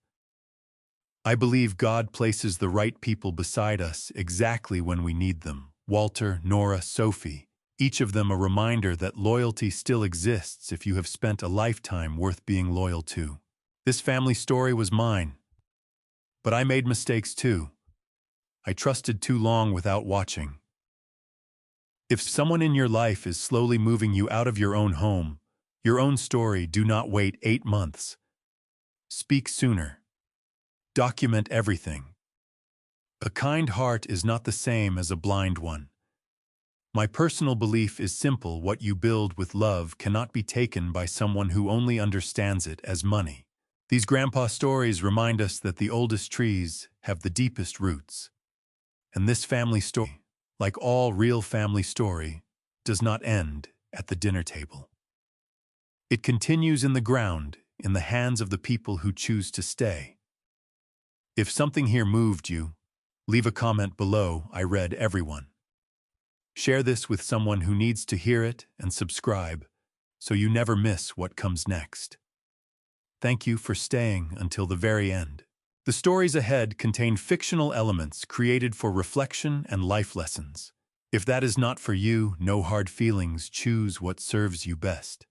I believe God places the right people beside us exactly when we need them. Walter, Nora, Sophie, each of them a reminder that loyalty still exists if you have spent a lifetime worth being loyal to. This family story was mine, but I made mistakes too. I trusted too long without watching. If someone in your life is slowly moving you out of your own home, your own story, do not wait 8 months. Speak sooner. Document everything. A kind heart is not the same as a blind one. My personal belief is simple: what you build with love cannot be taken by someone who only understands it as money. These grandpa stories remind us that the oldest trees have the deepest roots. And this family story, like all real family story, does not end at the dinner table. It continues in the ground, in the hands of the people who choose to stay. If something here moved you, leave a comment below. I read everyone. Share this with someone who needs to hear it and subscribe so you never miss what comes next. Thank you for staying until the very end. The stories ahead contain fictional elements created for reflection and life lessons. If that is not for you, no hard feelings. Choose what serves you best.